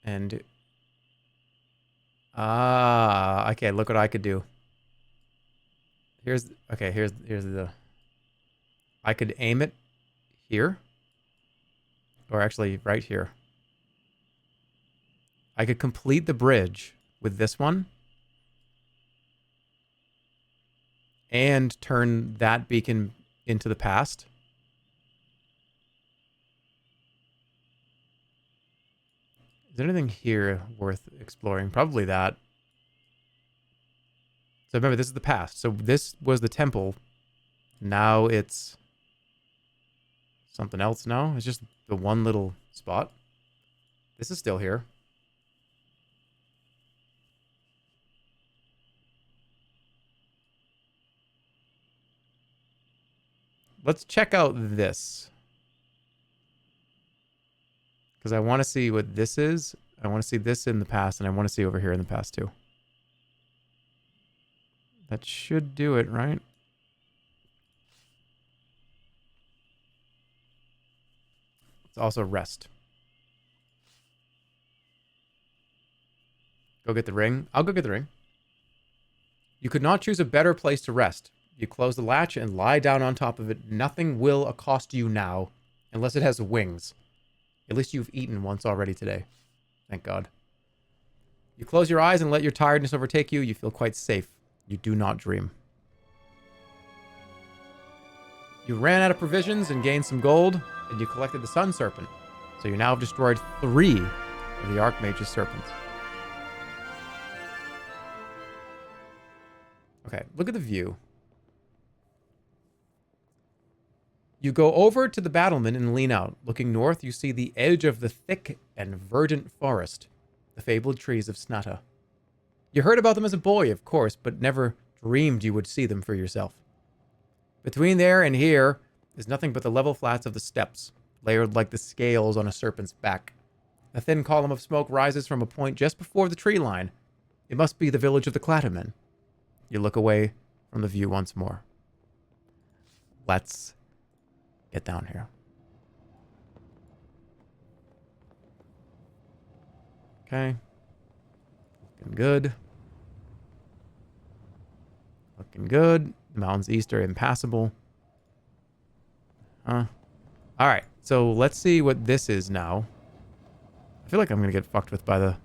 And... okay, look what I could do. Here's the... I could aim it here. Or actually, right here. I could complete the bridge with this one. And turn that beacon into the past. Is there anything here worth exploring? Probably that. So remember, this is the past. So this was the temple. Now it's something else now. It's just the one little spot. This is still here. Let's check out this. Because I want to see what this is. I want to see this in the past, and I want to see over here in the past, too. That should do it, right? It's also rest. Go get the ring. I'll go get the ring. You could not choose a better place to rest. You close the latch and lie down on top of it. Nothing will accost you now, unless it has wings. At least you've eaten once already today. Thank God. You close your eyes and let your tiredness overtake you. You feel quite safe. You do not dream. You ran out of provisions and gained some gold, and you collected the Sun Serpent. So you now have destroyed 3 of the Archmage's serpents. Okay, look at the view. You go over to the battlement and lean out. Looking north, you see the edge of the thick and verdant forest, the fabled trees of Snatta. You heard about them as a boy, of course, but never dreamed you would see them for yourself. Between there and here is nothing but the level flats of the steppes, layered like the scales on a serpent's back. A thin column of smoke rises from a point just before the tree line. It must be the village of the Clattermen. You look away from the view once more. Let's get down here. Okay. Looking good. Looking good. The mountains east are impassable. Alright, so let's see what this is now. I feel like I'm going to get fucked with by the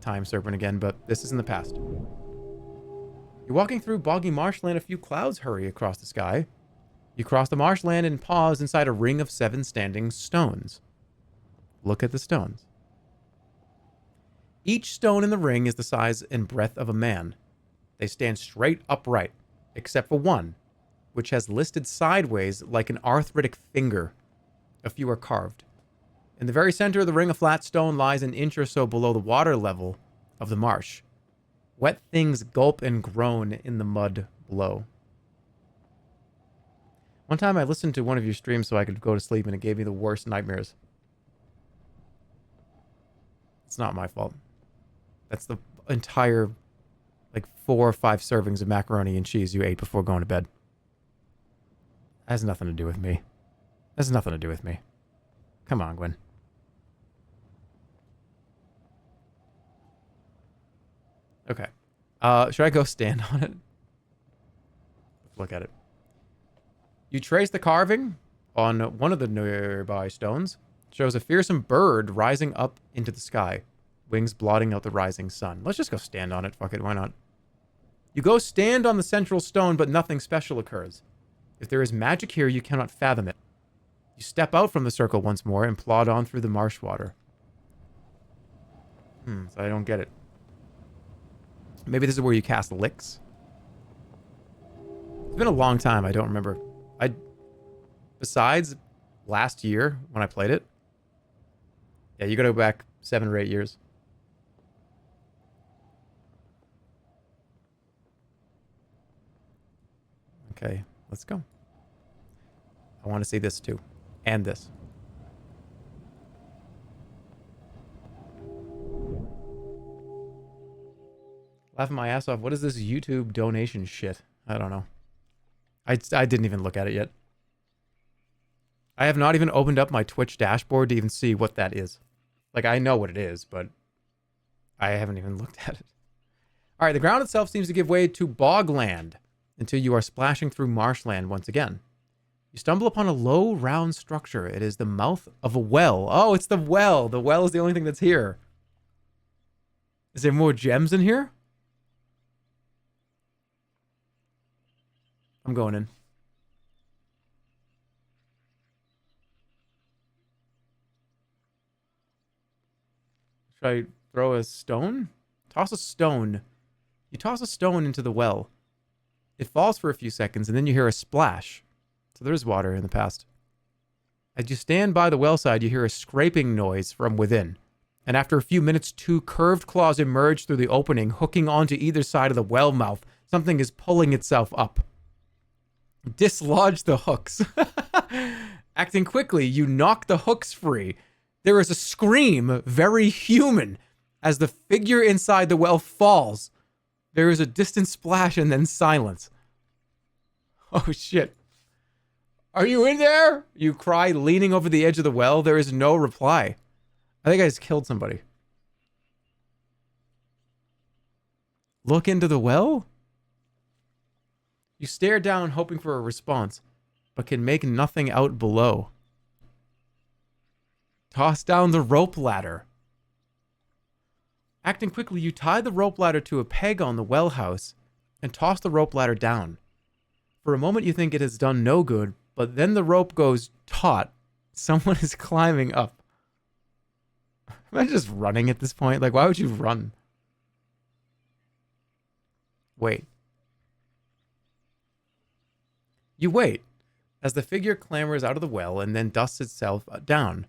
time serpent again, but this is in the past. You're walking through boggy marshland. A few clouds hurry across the sky. You cross the marshland and pause inside a ring of 7 standing stones. Look at the stones. Each stone in the ring is the size and breadth of a man. They stand straight upright, except for one, which has listed sideways like an arthritic finger. A few are carved. In the very center of the ring, a flat stone lies an inch or so below the water level of the marsh. Wet things gulp and groan in the mud below. One time I listened to one of your streams so I could go to sleep, and it gave me the worst nightmares. It's not my fault. That's the entire, 4 or 5 servings of macaroni and cheese you ate before going to bed. That has nothing to do with me. That has nothing to do with me. Come on, Gwen. Okay. Should I go stand on it? Let's look at it. You trace the carving on one of the nearby stones. It shows a fearsome bird rising up into the sky, wings blotting out the rising sun. Let's just go stand on it. Fuck it, why not? You go stand on the central stone, but nothing special occurs. If there is magic here, you cannot fathom it. You step out from the circle once more and plod on through the marsh water. So I don't get it. Maybe this is where you cast licks. It's been a long time. I don't remember. Besides last year when I played it. Yeah, you gotta go back 7 or 8 years. Okay, let's go. I want to see this too. And this. Laughing my ass off. What is this YouTube donation shit? I don't know. I didn't even look at it yet. I have not even opened up my Twitch dashboard to even see what that is. Like, I know what it is, but I haven't even looked at it. All right, the ground itself seems to give way to bogland until you are splashing through marshland once again. You stumble upon a low, round structure. It is the mouth of a well. Oh, it's the well. The well is the only thing that's here. Is there more gems in here? I'm going in. Should I throw a stone? Toss a stone. You toss a stone into the well. It falls for a few seconds, and then you hear a splash. So there's water in the past. As you stand by the well side, you hear a scraping noise from within. And after a few minutes, 2 curved claws emerge through the opening, hooking onto either side of the well mouth. Something is pulling itself up. Dislodge the hooks. Acting quickly, you knock the hooks free. There is a scream, very human, as the figure inside the well falls. There is a distant splash and then silence. Oh, shit. Are you in there? You cry, leaning over the edge of the well. There is no reply. I think I just killed somebody. Look into the well? You stare down, hoping for a response, but can make nothing out below. Toss down the rope ladder. Acting quickly, you tie the rope ladder to a peg on the well house and toss the rope ladder down. For a moment, you think it has done no good, but then the rope goes taut. Someone is climbing up. Am I just running at this point? Like, why would you run? Wait. You wait as the figure clambers out of the well and then dusts itself down.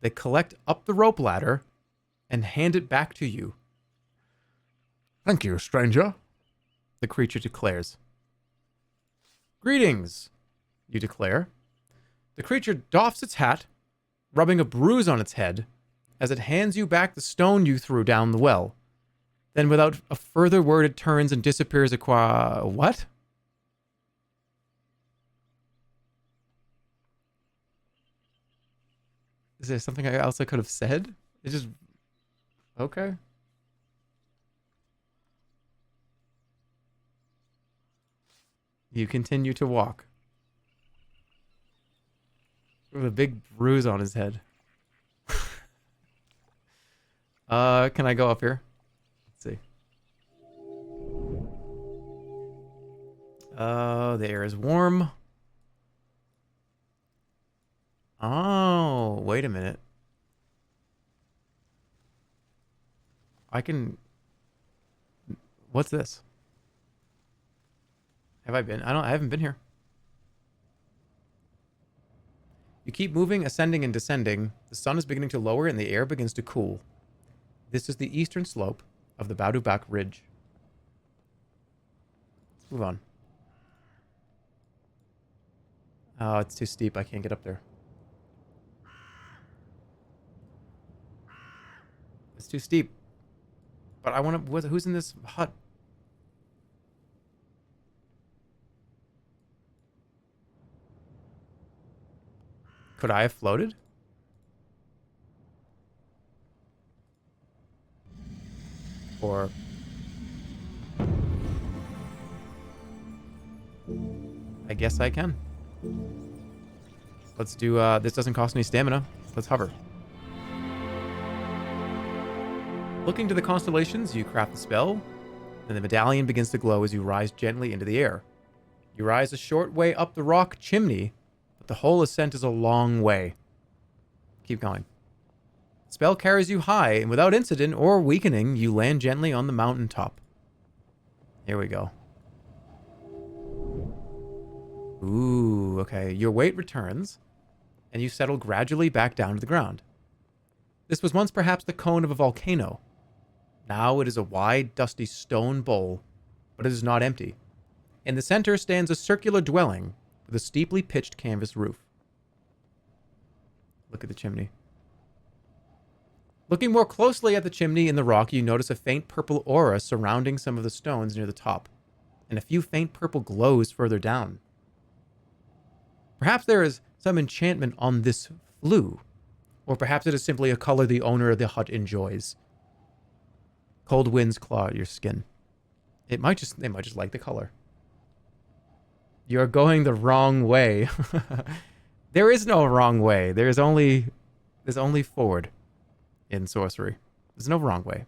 They collect up the rope ladder and hand it back to you. Thank you, stranger, The creature declares. Greetings, you declare. The creature doffs its hat, rubbing a bruise on its head, as it hands you back the stone you threw down the well. Then without a further word, it turns and disappears what? Is there something else I could have said? It just... Okay. You continue to walk. With a big bruise on his head. Can I go up here? Let's see. The air is warm. Oh, wait a minute. I can... What's this? Have I been? I haven't been here. You keep moving, ascending and descending. The sun is beginning to lower and the air begins to cool. This is the eastern slope of the Badubak Ridge. Let's move on. Oh, it's too steep. I can't get up there. It's too steep. But I want to... Who's in this hut? Could I have floated? Or... I guess I can. Let's do... this doesn't cost any stamina. Let's hover. Looking to the constellations, you craft the spell, and the medallion begins to glow as you rise gently into the air. You rise a short way up the rock chimney, but the whole ascent is a long way. Keep going. The spell carries you high, and without incident or weakening, you land gently on the mountaintop. Here we go. Ooh, okay. Your weight returns, and you settle gradually back down to the ground. This was once perhaps the cone of a volcano. Now it is a wide, dusty stone bowl, but it is not empty. In the center stands a circular dwelling with a steeply pitched canvas roof. Look at the chimney. Looking more closely at the chimney in the rock, you notice a faint purple aura surrounding some of the stones near the top, and a few faint purple glows further down. Perhaps there is some enchantment on this flue. Or perhaps it is simply a color the owner of the hut enjoys. Cold winds claw at your skin. They might just like the color. You're going the wrong way. There is no wrong way. There's only forward in sorcery. There's no wrong way.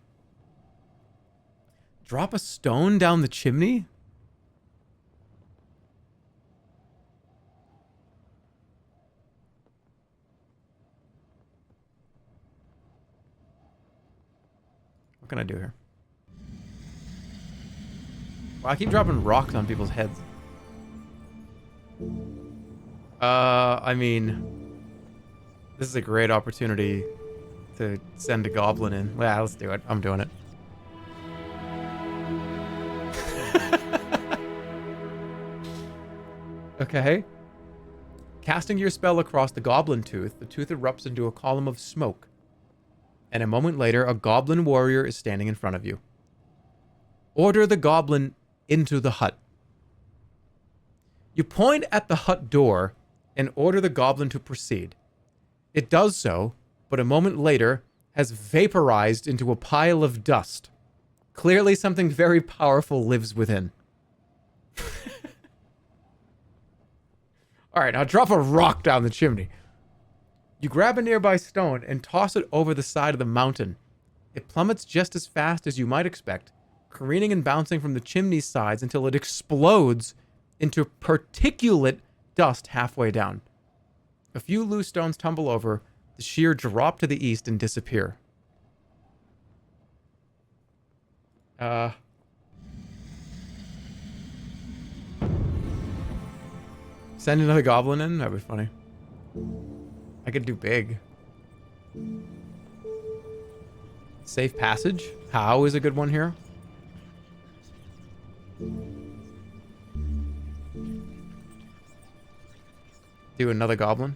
Drop a stone down the chimney? What can I do here? Well, I keep dropping rocks on people's heads. I mean, this is a great opportunity to send a goblin in. Yeah, let's do it. I'm doing it. Okay. Casting your spell across the goblin tooth, the tooth erupts into a column of smoke. And a moment later, a goblin warrior is standing in front of you. Order the goblin into the hut. You point at the hut door and order the goblin to proceed. It does so, but a moment later has vaporized into a pile of dust. Clearly something very powerful lives within. Alright, now drop a rock down the chimney. You grab a nearby stone and toss it over the side of the mountain. It plummets just as fast as you might expect, careening and bouncing from the chimney's sides until it explodes into particulate dust halfway down. A few loose stones tumble over, the sheer drop to the east and disappear. Send another goblin in? That'd be funny. I could do big. Safe passage? How is a good one here? Do another goblin?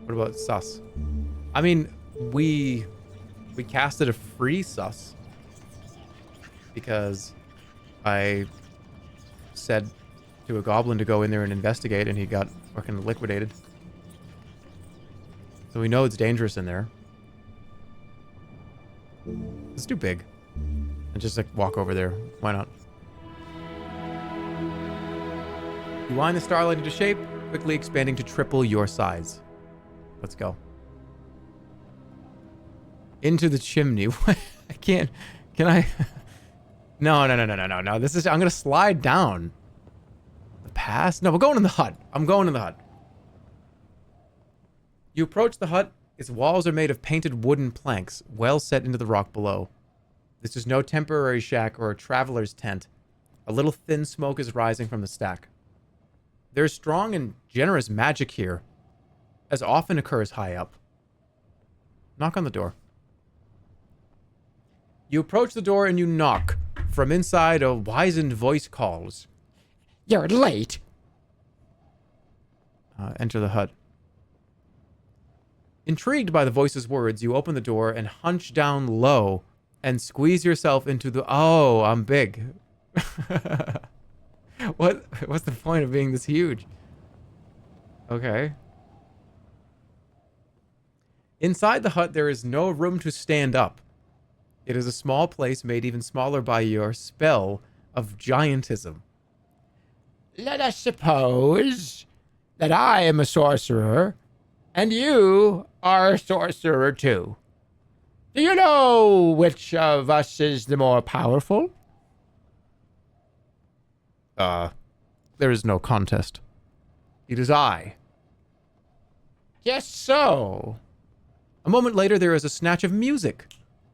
What about sus? I mean, we casted a free sus because I said to a goblin to go in there and investigate, and he got fucking liquidated. So we know it's dangerous in there. Let's do big. And just like walk over there. Why not? You wind the starlight into shape, quickly expanding to triple your size. Let's go. Into the chimney. I can't. Can I? No. This is. I'm gonna slide down. The pass? No, we're going in the hut. I'm going in the hut. You approach the hut. Its walls are made of painted wooden planks, well set into the rock below. This is no temporary shack or a traveler's tent. A little thin smoke is rising from the stack. There's strong and generous magic here, as often occurs high up. Knock on the door. You approach the door and you knock. From inside, a wizened voice calls. You're late. Enter the hut. Intrigued by the voice's words, you open the door and hunch down low and squeeze yourself into the... Oh, I'm big. What's the point of being this huge? Okay. Inside the hut, there is no room to stand up. It is a small place made even smaller by your spell of giantism. Let us suppose that I am a sorcerer, and you are a sorcerer too. Do you know which of us is the more powerful? There is no contest. It is I. Just so. A moment later, there is a snatch of music,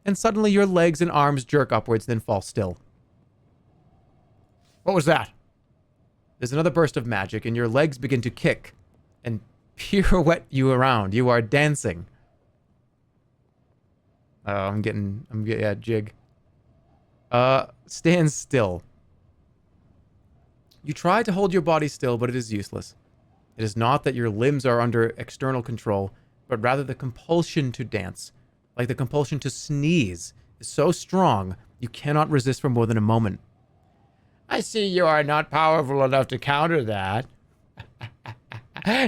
and suddenly your legs and arms jerk upwards, then fall still. What was that? There's another burst of magic, and your legs begin to kick and pirouette you around. You are dancing. I'm getting, yeah, jig. Stand still. You try to hold your body still, but it is useless. It is not that your limbs are under external control, but rather the compulsion to dance, like the compulsion to sneeze, is so strong you cannot resist for more than a moment. I see you are not powerful enough to counter that.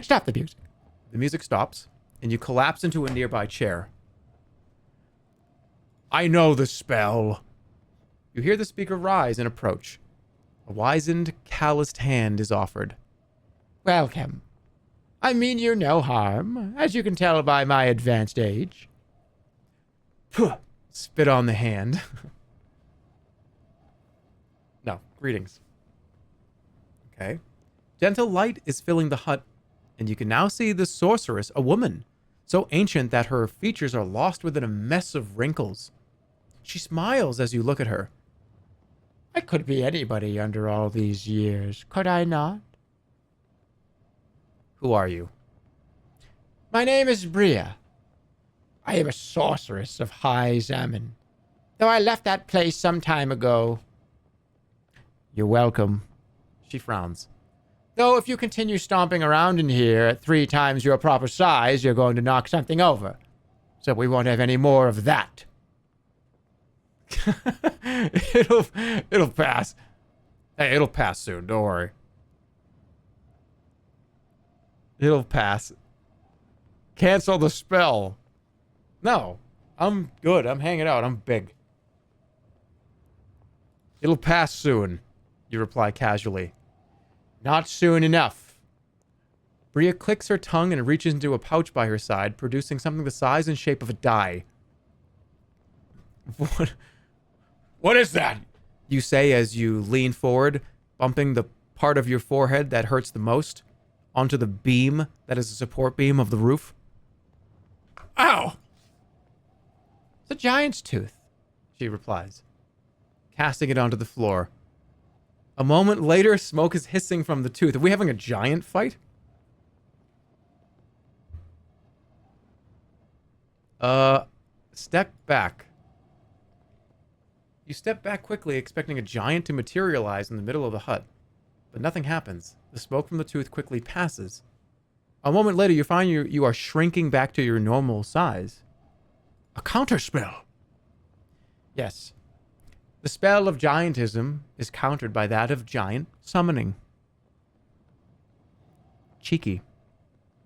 Stop the music. The music stops, and you collapse into a nearby chair. I know the spell. You hear the speaker rise and approach. A wizened, calloused hand is offered. Welcome. I mean you no harm, as you can tell by my advanced age. Puh, spit on the hand. No, greetings. Okay. Gentle light is filling the hut, and you can now see the sorceress, a woman, so ancient that her features are lost within a mess of wrinkles. She smiles as you look at her. I could be anybody under all these years, could I not? Who are you? My name is Bria. I am a sorceress of High Zamin, though I left that place some time ago. You're welcome. She frowns. Though if you continue stomping around in here at 3 times your proper size, you're going to knock something over. So we won't have any more of that. It'll pass. Hey, it'll pass soon. Don't worry. It'll pass. Cancel the spell. No, I'm good. I'm hanging out. I'm big. It'll pass soon, you reply casually. Not soon enough. Bria clicks her tongue and reaches into a pouch by her side, producing something the size and shape of a die. What is that? You say as you lean forward, bumping the part of your forehead that hurts the most onto the beam that is a support beam of the roof. Ow! It's a giant's tooth, she replies, casting it onto the floor. A moment later, smoke is hissing from the tooth. Are we having a giant fight? Step back. You step back quickly, expecting a giant to materialize in the middle of the hut. But nothing happens. The smoke from the tooth quickly passes. A moment later, you find you are shrinking back to your normal size. A counterspell. Yes. The spell of giantism is countered by that of giant summoning. Cheeky.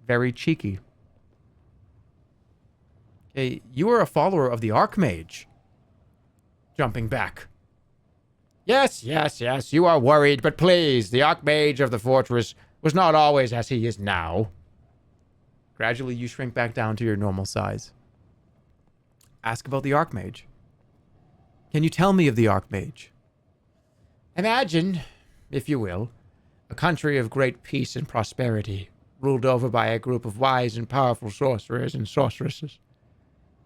Very cheeky. Okay, you are a follower of the Archmage. Jumping back. Yes, you are worried, but please, the Archmage of the fortress was not always as he is now. Gradually, you shrink back down to your normal size. Ask about the Archmage. Can you tell me of the Archmage? Imagine, if you will, a country of great peace and prosperity, ruled over by a group of wise and powerful sorcerers and sorceresses.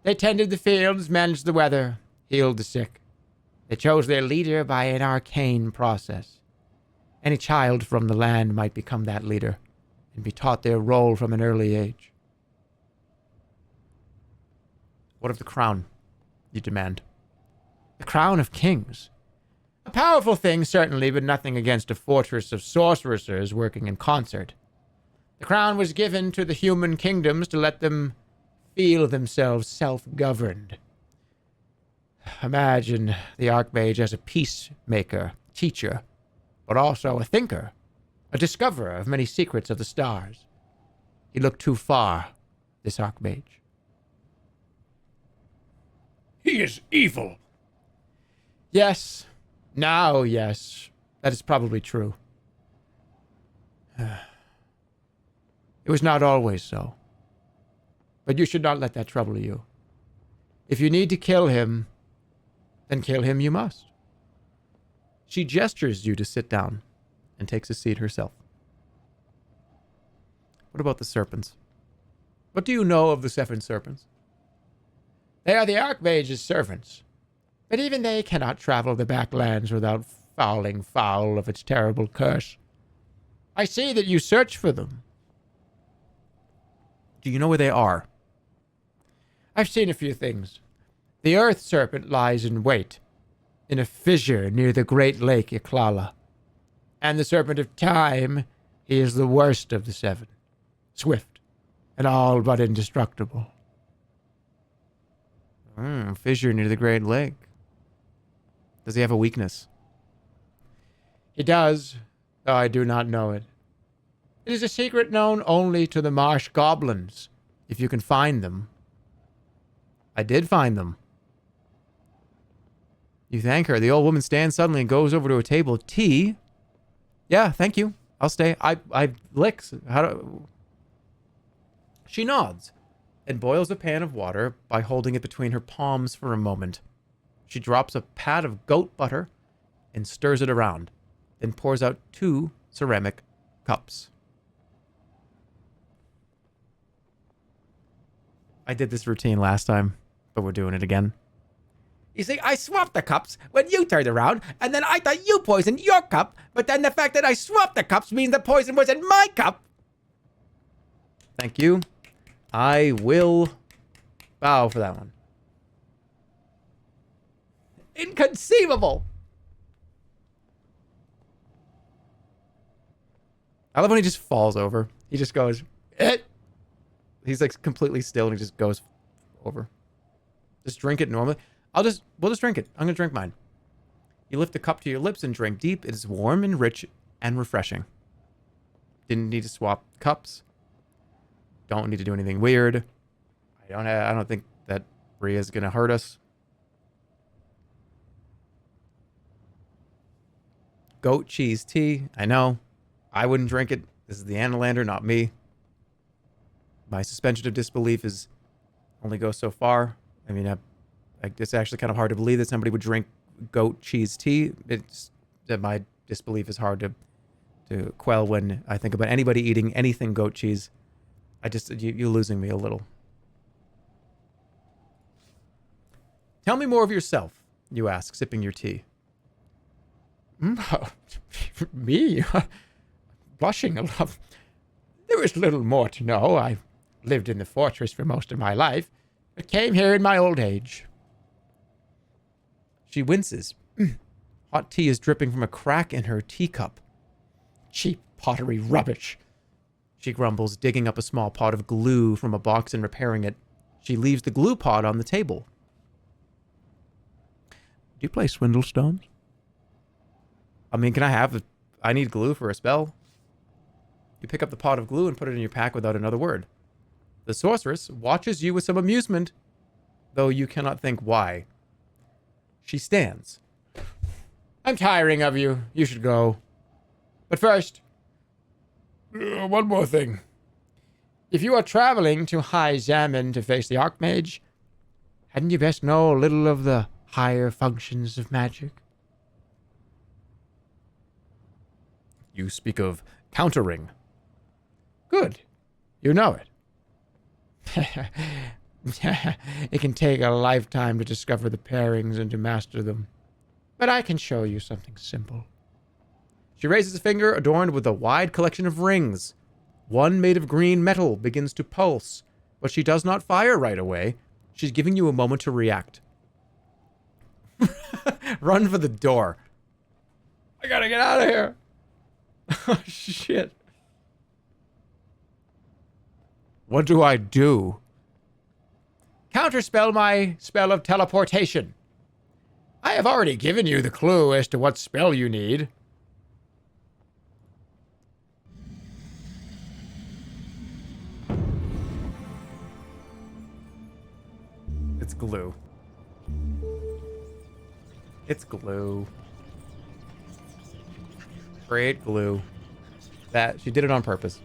They tended the fields, managed the weather, healed the sick. They chose their leader by an arcane process. Any child from the land might become that leader and be taught their role from an early age. What of the crown? You demand. The crown of kings. A powerful thing, certainly, but nothing against a fortress of sorcerers working in concert. The crown was given to the human kingdoms to let them feel themselves self-governed. Imagine the Archmage as a peacemaker, teacher, but also a thinker, a discoverer of many secrets of the stars. He looked too far, this Archmage. He is evil. Yes. Now, yes. That is probably true. It was not always so. But you should not let that trouble you. If you need to kill him, then kill him you must. She gestures you to sit down and takes a seat herself. What about the serpents? What do you know of the 7 serpents? They are the Archmage's servants. But even they cannot travel the backlands without falling foul of its terrible curse. I see that you search for them. Do you know where they are? I've seen a few things. The earth serpent lies in wait, in a fissure near the great lake Iklala. And the serpent of time, he is the worst of the 7. Swift, and all but indestructible. Fissure near the great lake. Does he have a weakness? He does, though I do not know it. It is a secret known only to the marsh goblins, if you can find them. I did find them. You thank her. The old woman stands suddenly and goes over to a table. Tea? Yeah, thank you. I'll stay. I licks. How do... She nods and boils a pan of water by holding it between her palms for a moment. She drops a pat of goat butter and stirs it around, then pours out 2 ceramic cups. I did this routine last time, but we're doing it again. You see, I swapped the cups when you turned around, and then I thought you poisoned your cup, but then the fact that I swapped the cups means the poison was in my cup. Thank you. I will bow for that one. Inconceivable. I love when he just falls over. He just goes, He's like completely still and he just goes over. Just drink it normally. We'll just drink it. I'm going to drink mine. You lift the cup to your lips and drink deep. It is warm and rich and refreshing. Didn't need to swap cups. Don't need to do anything weird. I don't think that Bria's going to hurt us. Goat cheese tea. I know. I wouldn't drink it. This is the Analander, not me. My suspension of disbelief is only goes so far. I mean, it's actually kind of hard to believe that somebody would drink goat cheese tea. It's that my disbelief is hard to quell when I think about anybody eating anything goat cheese. You're losing me a little. Tell me more of yourself, you ask, sipping your tea. Me? Blushing a lot. There is little more to know. I lived in the fortress for most of my life, but came here in my old age. She winces. Hot tea is dripping from a crack in her teacup. Cheap pottery rubbish. She grumbles, digging up a small pot of glue from a box and repairing it. She leaves the glue pot on the table. Do you play Swindlestones? I mean, I need glue for a spell. You pick up the pot of glue and put it in your pack without another word. The sorceress watches you with some amusement, though you cannot think why. She stands. I'm tiring of you. You should go. But first, one more thing. If you are traveling to High Zaman to face the Archmage, hadn't you best know a little of the higher functions of magic? You speak of countering. Good. You know it. It can take a lifetime to discover the pairings and to master them. But I can show you something simple. She raises a finger adorned with a wide collection of rings. One made of green metal begins to pulse, but she does not fire right away. She's giving you a moment to react. Run for the door. I gotta get out of here. Oh, shit. What do I do? Counterspell my spell of teleportation. I have already given you the clue as to what spell you need. It's glue. It's glue. Great glue. She did it on purpose.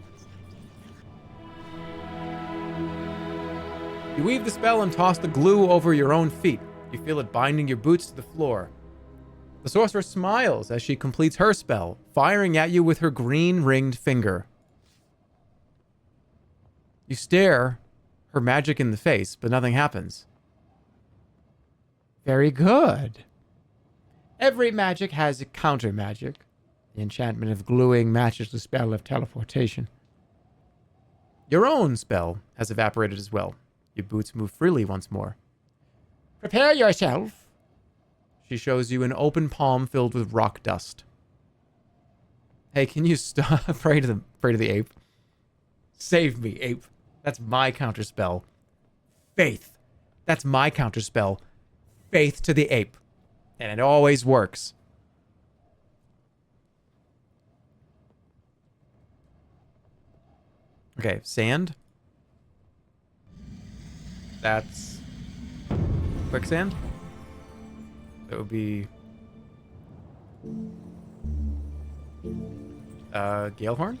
You weave the spell and toss the glue over your own feet. You feel it binding your boots to the floor. The sorceress smiles as she completes her spell, firing at you with her green ringed finger. You stare her magic in the face, but nothing happens. Very good. Every magic has a counter magic. The enchantment of gluing matches the spell of teleportation. Your own spell has evaporated as well. Your boots move freely once more. Prepare yourself. She shows you an open palm filled with rock dust. Hey, can you stop? Pray to the ape. Save me, ape. That's my counterspell. Faith. That's my counterspell. Faith to the ape. And it always works. Okay, sand. That's quicksand. That would be Galehorn.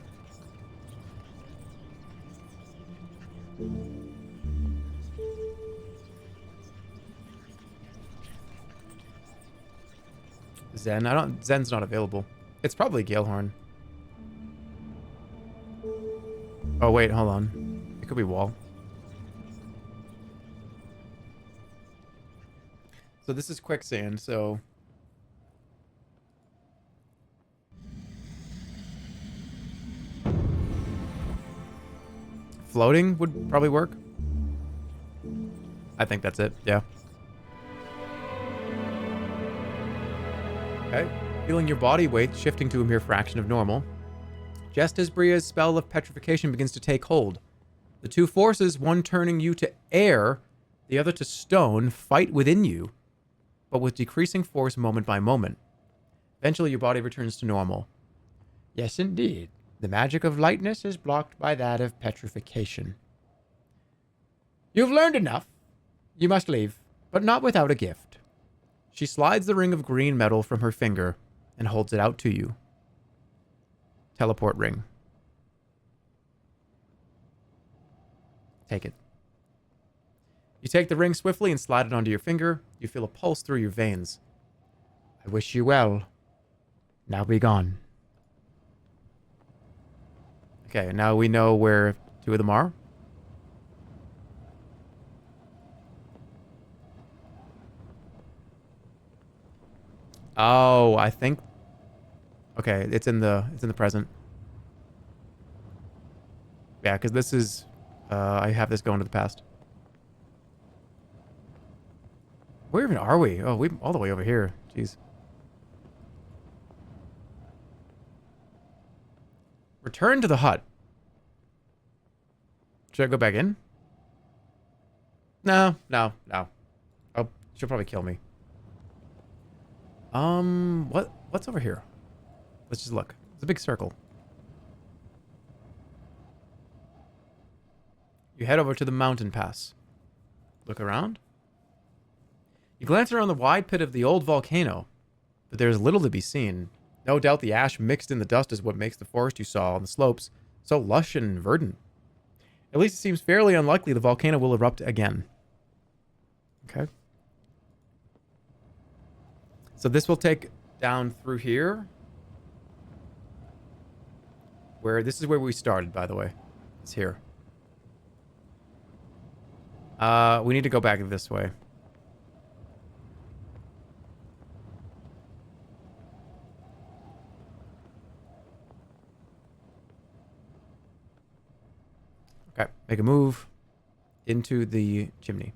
Zen. Zen's not available. It's probably Galehorn. Oh wait, hold on. It could be wall. So this is quicksand, so floating would probably work. I think that's it. Yeah. Okay. Feeling your body weight shifting to a mere fraction of normal. Just as Bria's spell of petrification begins to take hold, the two forces, one turning you to air, the other to stone, fight within you, but with decreasing force moment by moment. Eventually, your body returns to normal. Yes, indeed. The magic of lightness is blocked by that of petrification. You've learned enough. You must leave, but not without a gift. She slides the ring of green metal from her finger and holds it out to you. Teleport ring. Take it. You take the ring swiftly and slide it onto your finger. You feel a pulse through your veins. I wish you well. Now be gone. Okay, now we know where two of them are. Oh, I think. Okay, it's in the present. Yeah, because this is. I have this going to the past. Where even are we? Oh, we all the way over here. Jeez. Return to the hut. Should I go back in? No. Oh, she'll probably kill me. What's over here? Let's just look. It's a big circle. You head over to the mountain pass. Look around. You glance around the wide pit of the old volcano, but there's little to be seen. No doubt the ash mixed in the dust is what makes the forest you saw on the slopes so lush and verdant. At least it seems fairly unlikely the volcano will erupt again. Okay. So this will take down through here. This is where we started, by the way. It's here. We need to go back this way. Okay, make a move into the chimney.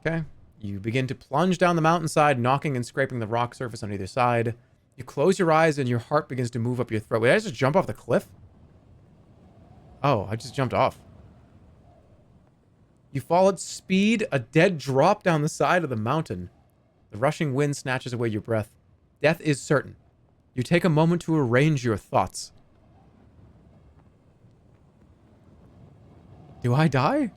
Okay, you begin to plunge down the mountainside, knocking and scraping the rock surface on either side. You close your eyes and your heart begins to move up your throat. Wait, did I just jump off the cliff? Oh, I just jumped off. You fall at speed, a dead drop down the side of the mountain. The rushing wind snatches away your breath. Death is certain. You take a moment to arrange your thoughts. Do I die?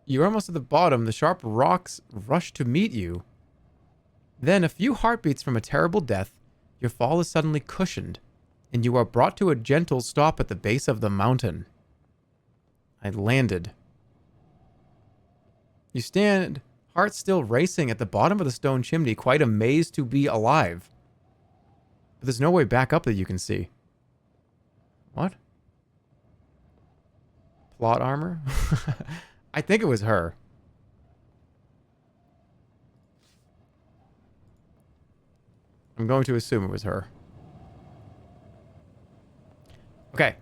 You're almost at the bottom. The sharp rocks rush to meet you. Then, a few heartbeats from a terrible death, your fall is suddenly cushioned, and you are brought to a gentle stop at the base of the mountain. I landed. You stand, heart still racing, at the bottom of the stone chimney, quite amazed to be alive. But there's no way back up that you can see. What? Plot armor? I think it was her. I'm going to assume it was her. Okay.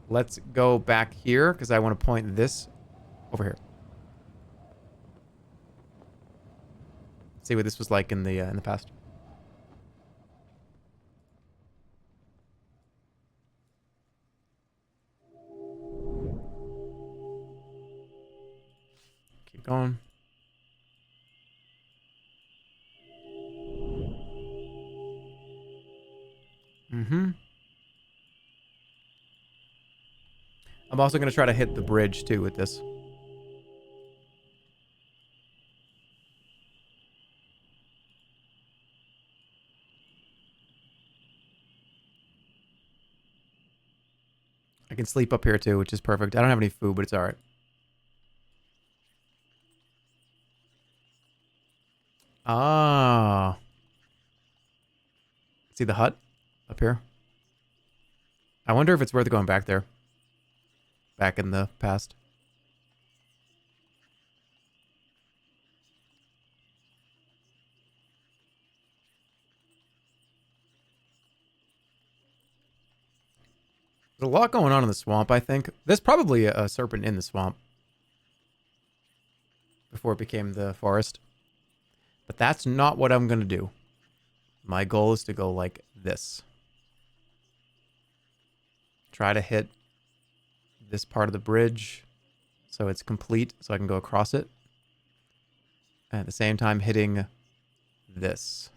Let's go back here, because I want to point this over here. See what this was like in the past. Keep going. I'm also going to try to hit the bridge, too, with this. I can sleep up here, too, which is perfect. I don't have any food, but it's alright. Ah. See the hut up here? I wonder if it's worth going back there. Back in the past. There's a lot going on in the swamp, I think. There's probably a serpent in the swamp. Before it became the forest. But that's not what I'm going to do. My goal is to go like this. Try to hit this part of the bridge so it's complete so I can go across it. And at the same time hitting this.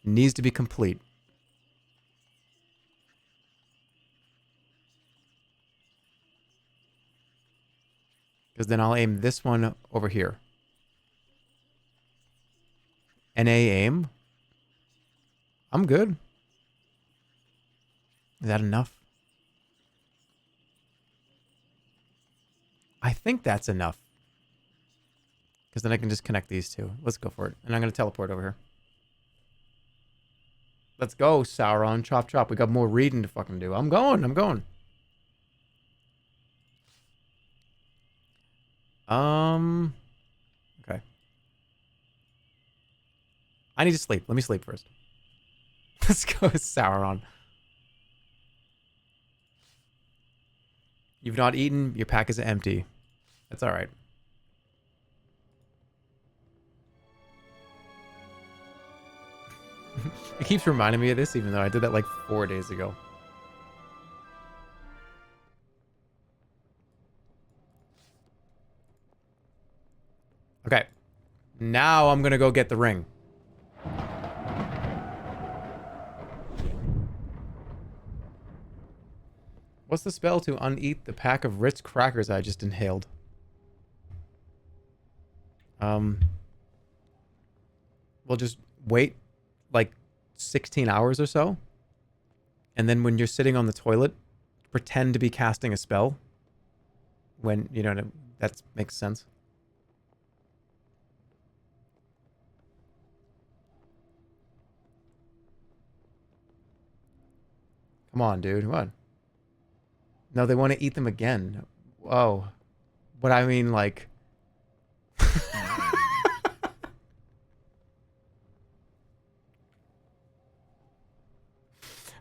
Needs to be complete. Because then I'll aim this one over here. NA aim. I'm good. Is that enough? I think that's enough. Because then I can just connect these two. Let's go for it. And I'm going to teleport over here. Let's go, Sauron. Chop, chop. We got more reading to fucking do. I'm going. Okay. I need to sleep. Let me sleep first. Let's go, Sauron. You've not eaten. Your pack is empty. That's all right. It keeps reminding me of this, even though I did that like 4 days ago. Okay. Now I'm going to go get the ring. What's the spell to uneat the pack of Ritz crackers I just inhaled? We'll just wait like 16 hours or so. And then when you're sitting on the toilet, pretend to be casting a spell. When, you know, that makes sense. Come on, dude. What? No, they want to eat them again. Whoa. But I mean, like...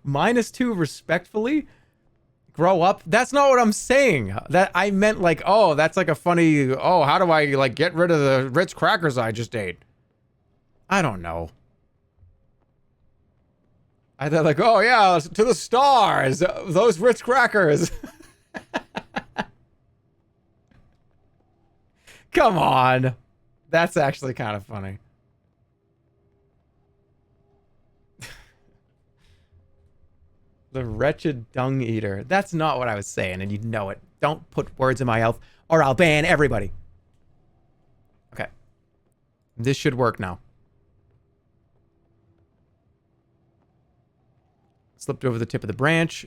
-2 respectfully? Grow up? That's not what I'm saying. That I meant like, oh, that's like a funny... Oh, how do I, like, get rid of the Ritz crackers I just ate? I don't know. I thought like, oh yeah, to the stars, those Ritz crackers. Come on. That's actually kind of funny. The wretched dung eater. That's not what I was saying, and you know it. Don't put words in my mouth, or I'll ban everybody. Okay. This should work now. Slipped over the tip of the branch.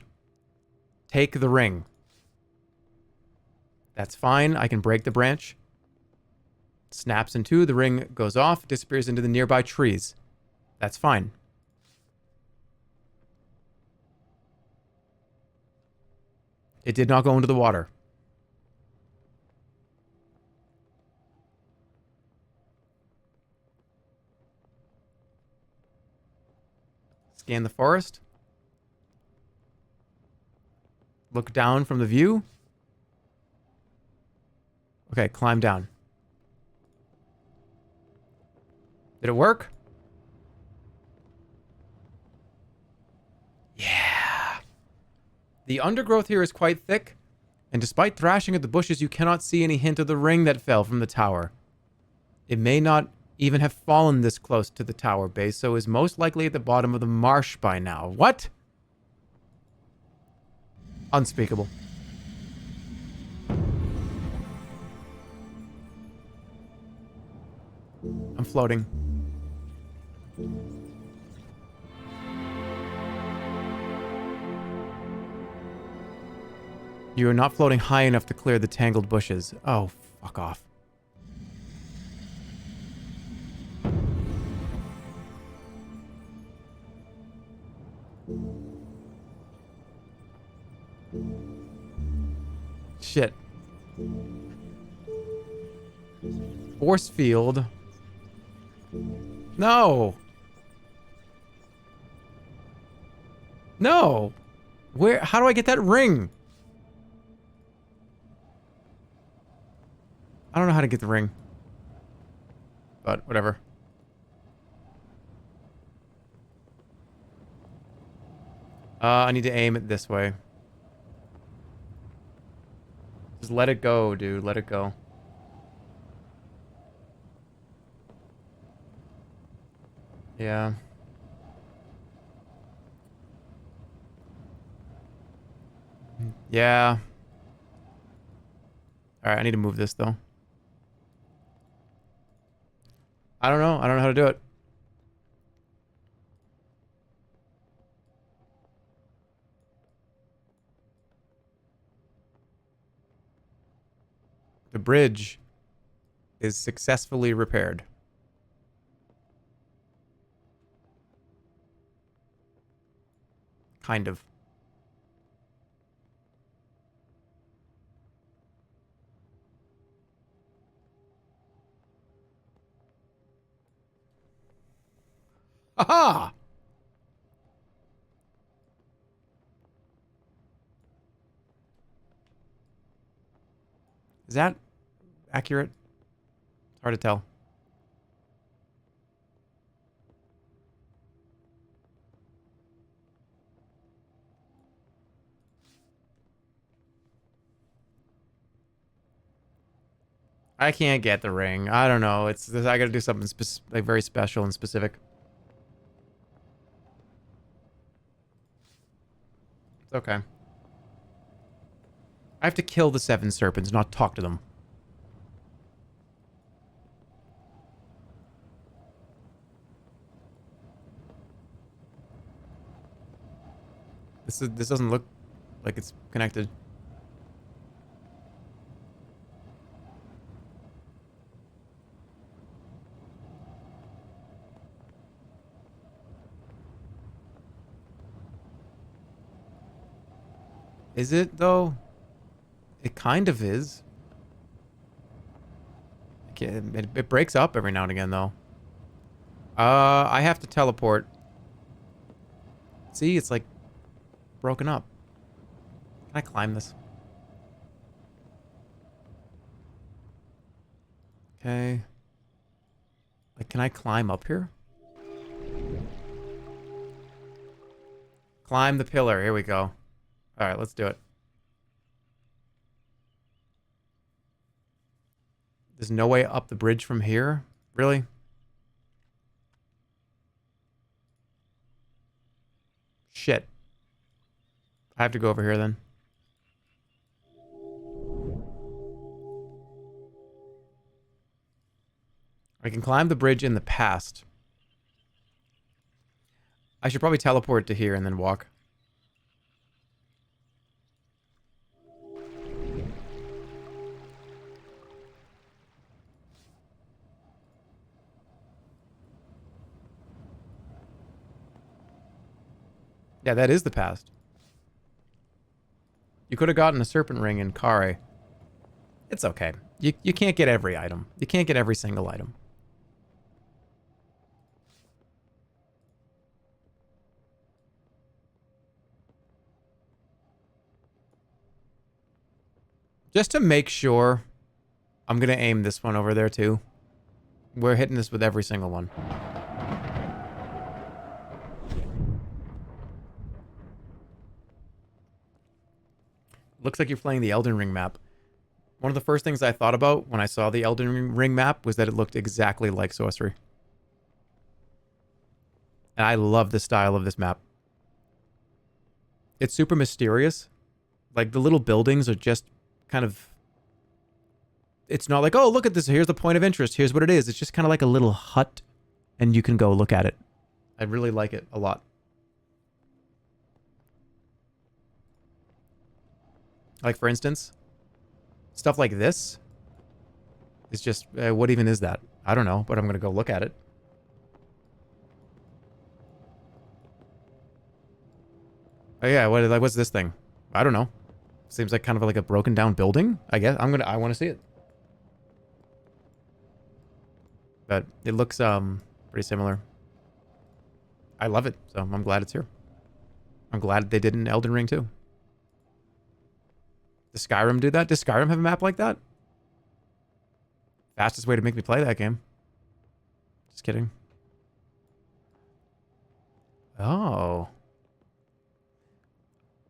Take the ring. That's fine. I can break the branch. Snaps in two. The ring goes off. Disappears into the nearby trees. That's fine. It did not go into the water. Scan the forest. Look down from the view. Okay, climb down. Did it work? Yeah. The undergrowth here is quite thick, and despite thrashing at the bushes, you cannot see any hint of the ring that fell from the tower. It may not even have fallen this close to the tower base, so is most likely at the bottom of the marsh by now. What? Unspeakable. I'm floating. You are not floating high enough to clear the tangled bushes. Oh, fuck off. Shit. Force field. No. No. Where? How do I get that ring? I don't know how to get the ring. But whatever. I need to aim it this way. Just let it go, dude. Let it go. Yeah. Yeah. Alright, I need to move this, though. I don't know. I don't know how to do it. The bridge is successfully repaired. Kind of. Aha! Is that accurate? It's hard to tell. I can't get the ring. I don't know. It's I gotta do something like very special and specific. It's okay. I have to kill the 7 serpents, not talk to them. This doesn't look like it's connected. Is it though? It kind of is. It breaks up every now and again though. I have to teleport. See, it's like broken up. Can I climb this? Okay. Like, can I climb up here? Climb the pillar. Here we go. All right, let's do it. There's no way up the bridge from here? Really? Shit. I have to go over here then. I can climb the bridge in the past. I should probably teleport to here and then walk. Yeah, that is the past. You could have gotten a serpent ring in Kare. It's okay. You can't get every item. You can't get every single item. Just to make sure, I'm going to aim this one over there too. We're hitting this with every single one. Looks like you're playing the Elden Ring map. One of the first things I thought about when I saw the Elden Ring map was that it looked exactly like Sorcery. And I love the style of this map. It's super mysterious. Like, the little buildings are just kind of... It's not like, oh, look at this. Here's the point of interest. Here's what it is. It's just kind of like a little hut, and you can go look at it. I really like it a lot. Like, for instance, stuff like this is just... what even is that? I don't know, but I'm going to go look at it. Oh, yeah, what's this thing? I don't know. Seems like kind of like a broken down building, I guess. I want to see it. But it looks pretty similar. I love it, so I'm glad it's here. I'm glad they did in Elden Ring too. Does Skyrim do that? Does Skyrim have a map like that? Fastest way to make me play that game. Just kidding. Oh.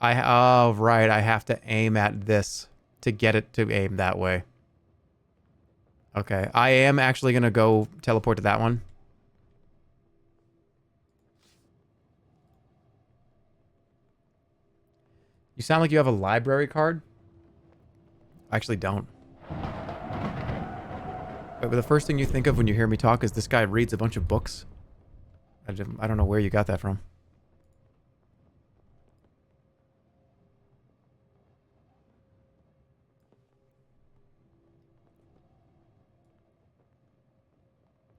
Oh, right. I have to aim at this to get it to aim that way. Okay. I am actually going to go teleport to that one. You sound like you have a library card. I actually don't. But the first thing you think of when you hear me talk is this guy reads a bunch of books. I don't know where you got that from.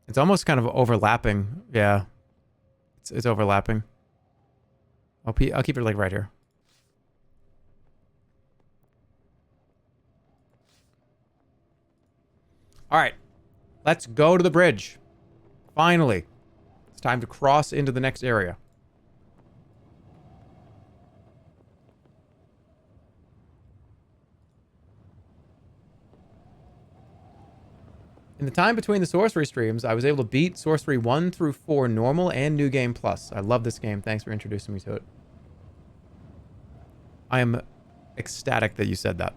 It's almost kind of overlapping. Yeah. It's overlapping. I'll keep it like right here. All right. Let's go to the bridge. Finally. It's time to cross into the next area. In the time between the Sorcery streams, I was able to beat Sorcery 1 through 4 normal and New Game Plus. I love this game. Thanks for introducing me to it. I am ecstatic that you said that.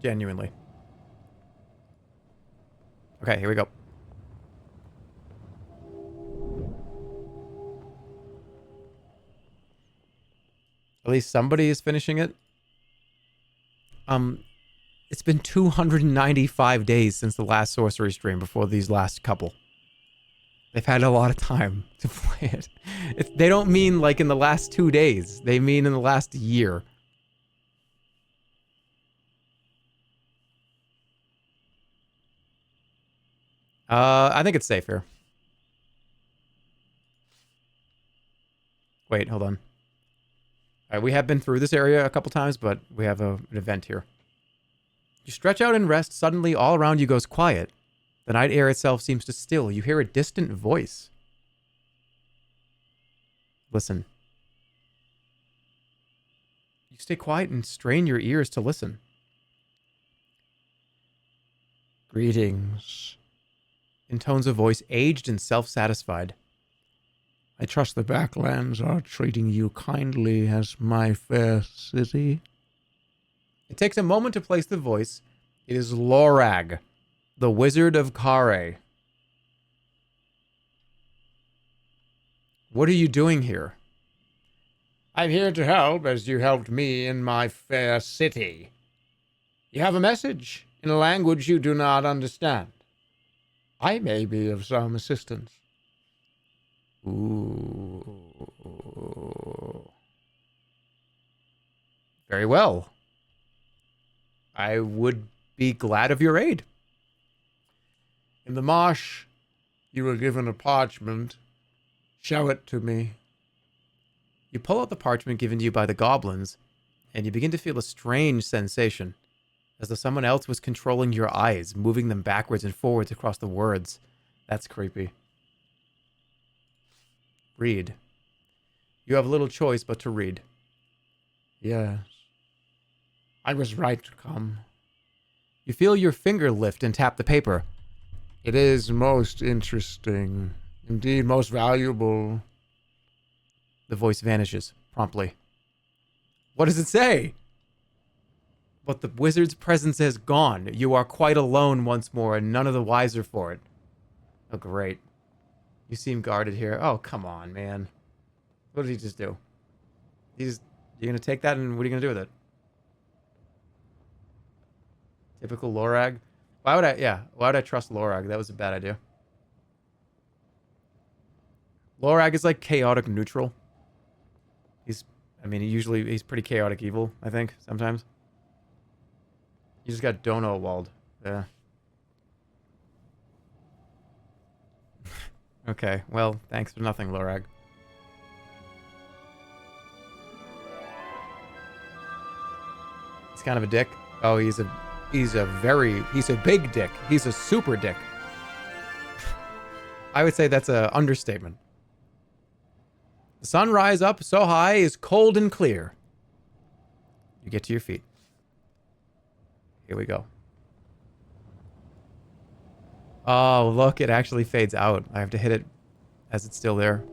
Genuinely. Okay, here we go. At least somebody is finishing it. It's been 295 days since the last Sorcery stream before these last couple. They've had a lot of time to play it. They don't mean like in the last 2 days. They mean in the last year. I think it's safe here. Wait, hold on. All right, we have been through this area a couple times, but we have an event here. You stretch out and rest. Suddenly, all around you goes quiet. The night air itself seems to still. You hear a distant voice. Listen. You stay quiet and strain your ears to listen. Greetings. In tones of voice aged and self-satisfied. I trust the Backlands are treating you kindly as my fair city. It takes a moment to place the voice. It is Lorag, the Wizard of Kare. What are you doing here? I'm here to help as you helped me in my fair city. You have a message in a language you do not understand. I may be of some assistance. Ooh. Very well. I would be glad of your aid. In the marsh, you were given a parchment. Show it to me. You pull out the parchment given to you by the goblins, and you begin to feel a strange sensation, as though someone else was controlling your eyes, moving them backwards and forwards across the words. That's creepy. Read. You have little choice but to read. Yes. I was right to come. You feel your finger lift and tap the paper. It is most interesting. Indeed, most valuable. The voice vanishes promptly. What does it say? But the wizard's presence has gone. You are quite alone once more, and none of the wiser for it. Oh, great. You seem guarded here. Oh, come on, man. What did he just do? You're gonna take that and what are you gonna do with it? Typical Lorag. Why would I trust Lorag? That was a bad idea. Lorag is like chaotic neutral. He's pretty chaotic evil, I think, sometimes. You just got Dono walled. Yeah. Okay, well, thanks for nothing, Lorag. He's kind of a dick. Oh, he's a big dick. He's a super dick. I would say that's an understatement. The sun rise up so high is cold and clear. You get to your feet. Here we go. Oh, look, it actually fades out. I have to hit it as it's still there.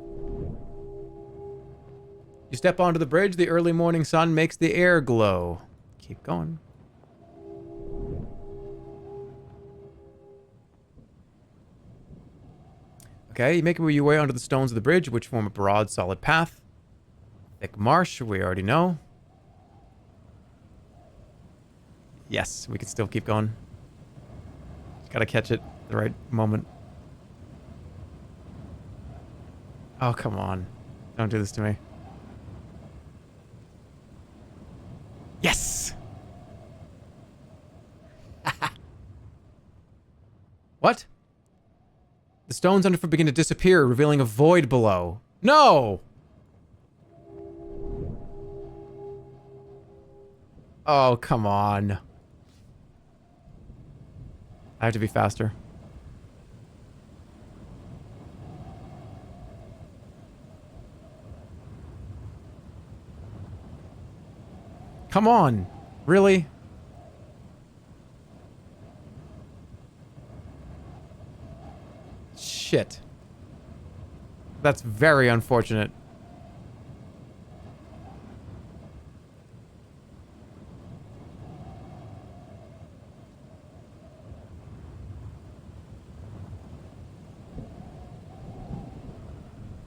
You step onto the bridge, the early morning sun makes the air glow. Keep going. Okay, you make your way onto the stones of the bridge, which form a broad, solid path. Thick marsh, we already know. Yes, we can still keep going. Just gotta catch it at the right moment. Oh, come on. Don't do this to me. Yes! What? The stones underfoot begin to disappear, revealing a void below. No! Oh, come on. I have to be faster. Come on. Really? Shit. That's very unfortunate.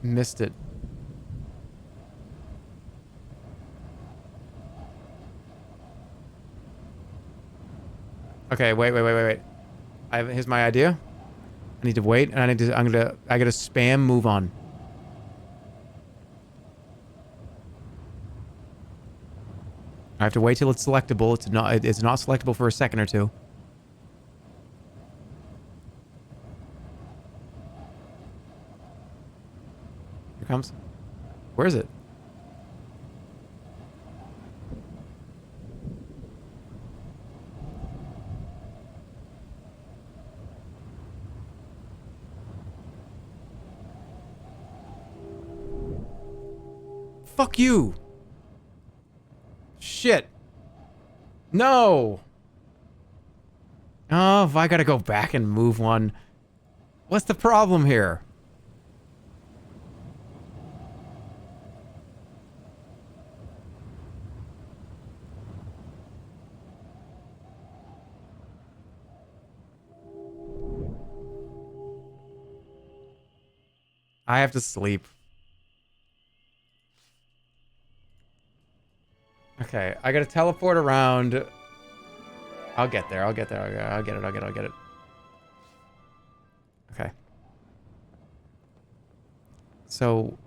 Missed it. Okay, wait. Here's my idea. I need to wait, and I gotta spam move on. I have to wait till it's selectable. It's not selectable for a second or two. Here it comes. Where is it? Fuck you! Shit. No! Oh, if I gotta go back and move one. What's the problem here? I have to sleep. Okay, I gotta teleport around. I'll get there. I'll get it. Okay. So,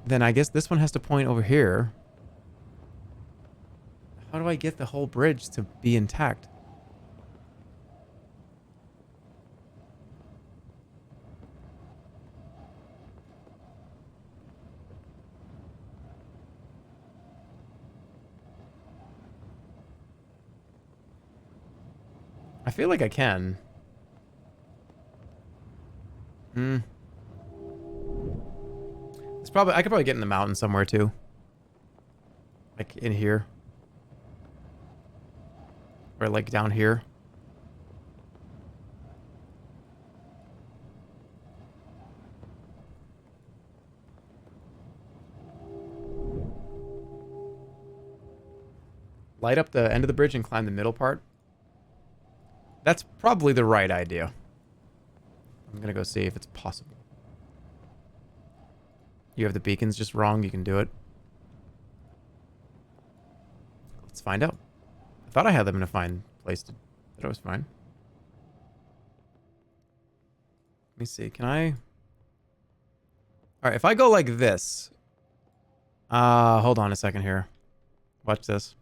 then I guess this one has to point over here. How do I get the whole bridge to be intact? I feel like I can. It's probably, I could probably get in the mountain somewhere too. Like in here. Or like down here. Light up the end of the bridge and climb the middle part. That's probably the right idea. I'm gonna go see if it's possible. You have the beacons just wrong, you can do it. Let's find out. I thought I had them in a fine place that it was fine. Let me see. Can I? All right, if I go like this. Hold on a second here. Watch this.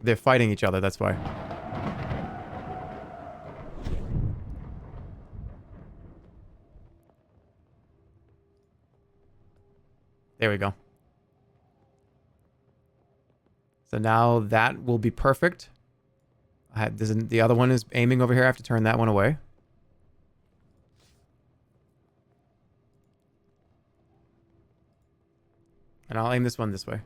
They're fighting each other, that's why. There we go. So now that will be perfect. The other one is aiming over here. I have to turn that one away. And I'll aim this one this way.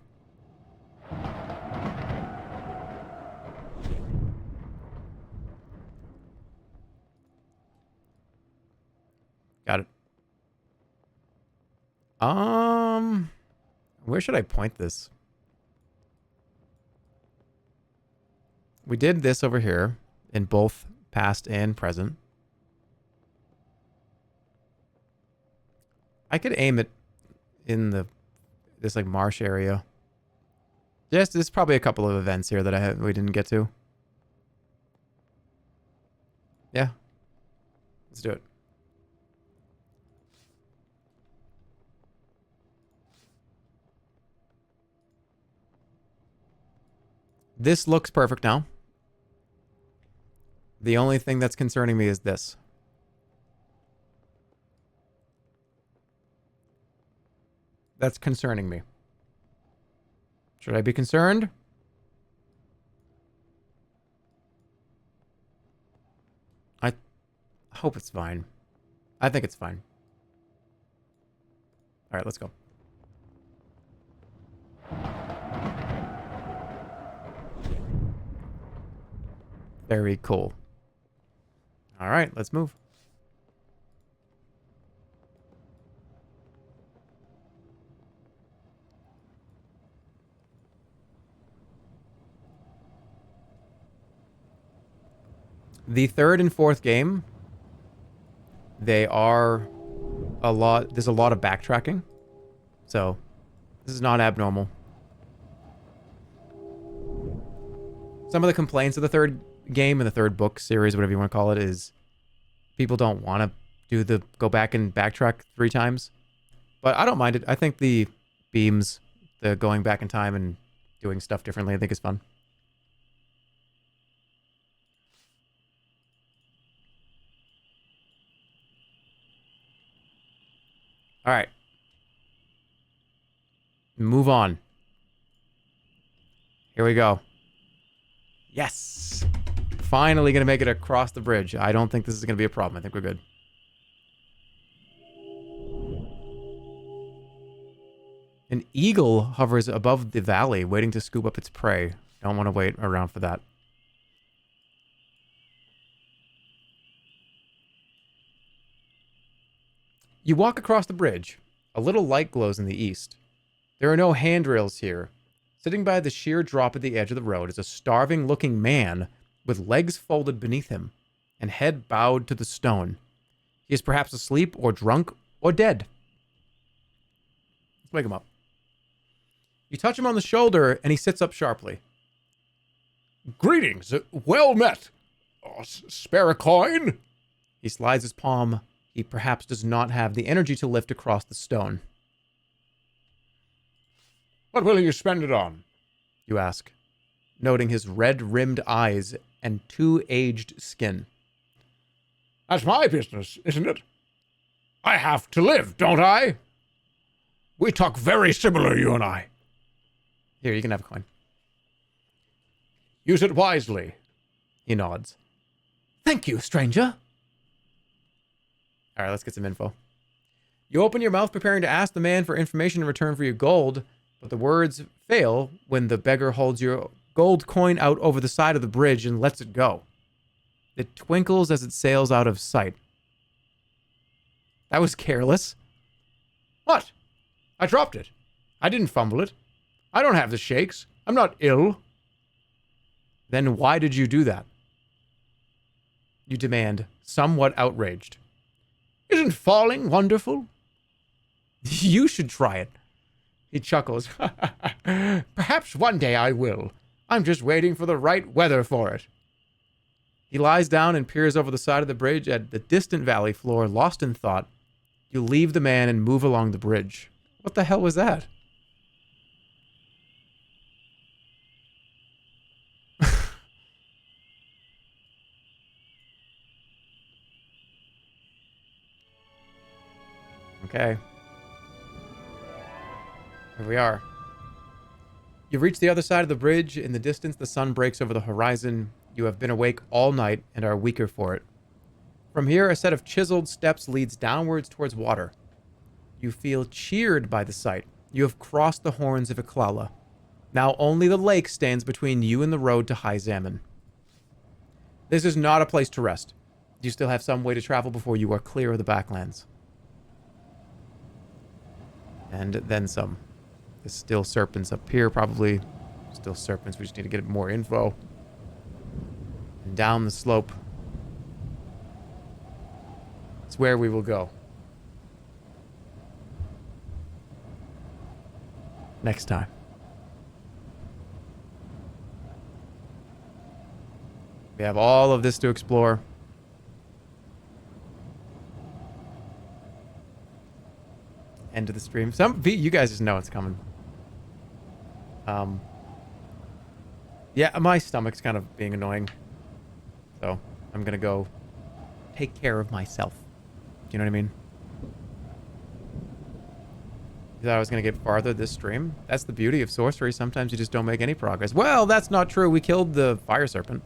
Got it. Where should I point this? We did this over here in both past and present. I could aim it in this like marsh area. Yes, there's probably a couple of events here that we didn't get to. Yeah. Let's do it. This looks perfect now. The only thing that's concerning me is this. That's concerning me. Should I be concerned? I hope it's fine. I think it's fine. All right, let's go. Very cool. All right, let's move. The third and fourth game, they are a lot, there's a lot of backtracking. So, this is not abnormal. Some of the complaints of the third game and the third book series, whatever you want to call it, is people don't want to go back and backtrack 3 times. But I don't mind it. I think the beams, the going back in time and doing stuff differently, I think is fun. All right. Move on. Here we go. Yes. Finally going to make it across the bridge. I don't think this is going to be a problem. I think we're good. An eagle hovers above the valley, waiting to scoop up its prey. Don't want to wait around for that. You walk across the bridge. A little light glows in the east. There are no handrails here. Sitting by the sheer drop at the edge of the road is a starving-looking man with legs folded beneath him and head bowed to the stone. He is perhaps asleep or drunk or dead. Let's wake him up. You touch him on the shoulder and he sits up sharply. Greetings. Well met. Spare a coin? He slides his palm. He perhaps does not have the energy to lift across the stone. What will you spend it on? You ask, noting his red-rimmed eyes and too aged skin. That's my business, isn't it? I have to live, don't I? We talk very similar, you and I. Here, you can have a coin. Use it wisely. He nods. Thank you, stranger. All right, let's get some info. You open your mouth preparing to ask the man for information in return for your gold, but the words fail when the beggar holds your gold coin out over the side of the bridge and lets it go. It twinkles as it sails out of sight. That was careless. What? I dropped it. I didn't fumble it. I don't have the shakes. I'm not ill. Then why did you do that? You demand, somewhat outraged. Isn't falling wonderful? You should try it. He chuckles. Perhaps one day I will. I'm just waiting for the right weather for it. He lies down and peers over the side of the bridge at the distant valley floor, lost in thought. You leave the man and move along the bridge. What the hell was that? Okay. Here we are. You've reached the other side of the bridge. In the distance, the sun breaks over the horizon. You have been awake all night and are weaker for it. From here, a set of chiseled steps leads downwards towards water. You feel cheered by the sight. You have crossed the horns of Iklala. Now only the lake stands between you and the road to High Zaman. This is not a place to rest. You still have some way to travel before you are clear of the backlands. And then some. There's still serpents up here, probably. Still serpents. We just need to get more info. And down the slope. It's where we will go. Next time. We have all of this to explore. End of the stream. You guys just know it's coming. Yeah, my stomach's kind of being annoying. So, I'm gonna go take care of myself. Do you know what I mean? You thought I was gonna get farther this stream? That's the beauty of sorcery. Sometimes you just don't make any progress. Well, that's not true. We killed the fire serpent.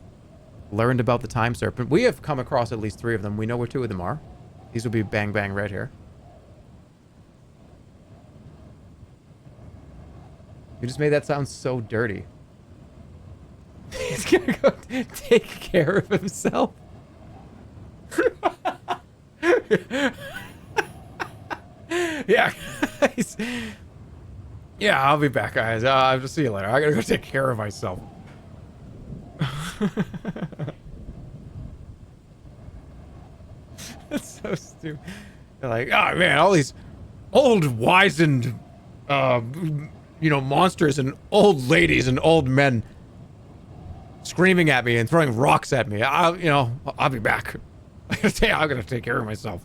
Learned about the time serpent. We have come across at least 3 of them. We know where 2 of them are. These will be bang bang right here. You just made that sound so dirty. He's gonna go take care of himself. Yeah, guys. Yeah, I'll be back, guys. I'll just see you later. I gotta go take care of myself. That's so stupid. They're like, oh man, all these old wizened, monsters and old ladies and old men screaming at me and throwing rocks at me. I'll be back. I'm gonna take care of myself.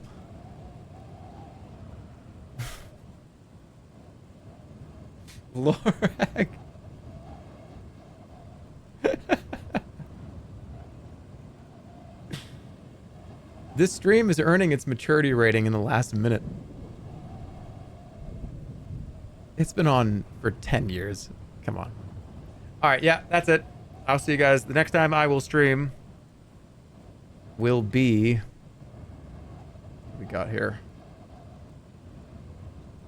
Lorak. This stream is earning its maturity rating in the last minute. It's been on for 10 years. Come on. All right, yeah, that's it. I'll see you guys. The next time I will stream will be... What we got here?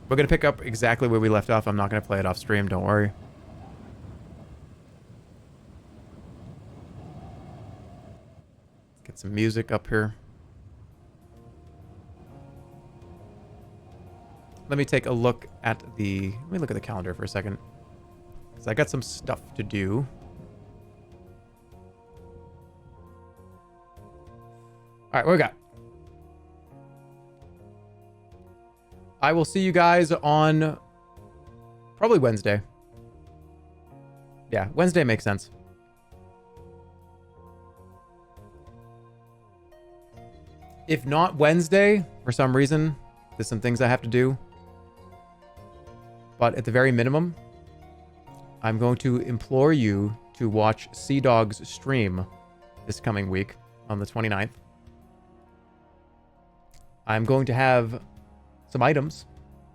We're going to pick up exactly where we left off. I'm not going to play it off stream. Don't worry. Let's get some music up here. Let me take a look at the... Let me look at the calendar for a second. Because I got some stuff to do. Alright, what we got? I will see you guys on... probably Wednesday. Yeah, Wednesday makes sense. If not Wednesday, for some reason, there's some things I have to do. But at the very minimum, I'm going to implore you to watch Sea Dog's stream this coming week on the 29th. I'm going to have some items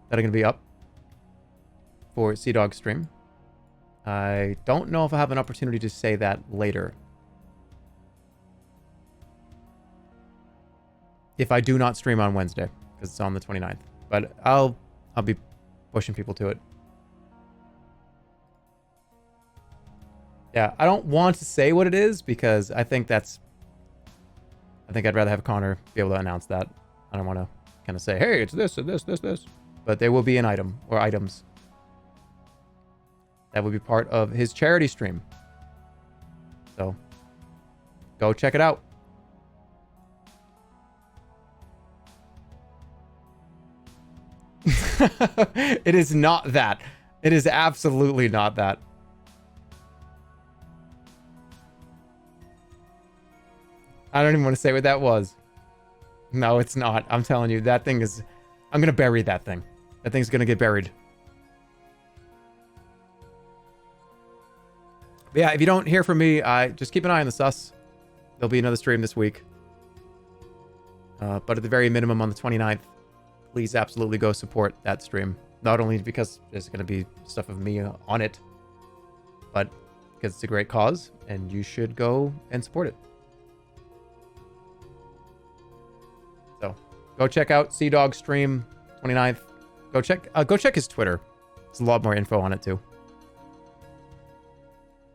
that are going to be up for Sea Dog's stream. I don't know if I have an opportunity to say that later. If I do not stream on Wednesday, because it's on the 29th. But I'll be pushing people to it. Yeah, I don't want to say what it is because I think I'd rather have Connor be able to announce that. I don't want to kind of say, hey, it's this and this, this. But there will be an item or items that will be part of his charity stream. So go check it out. It is not that. It is absolutely not that. I don't even want to say what that was. No, it's not. I'm telling you, that thing is... I'm going to bury that thing. That thing's going to get buried. But yeah, if you don't hear from me, just keep an eye on the sus. There'll be another stream this week. But at the very minimum on the 29th, please absolutely go support that stream. Not only because there's going to be stuff of me on it, but because it's a great cause, and you should go and support it. So, go check out Sea-Dog stream 29th. Go check his Twitter. There's a lot more info on it too.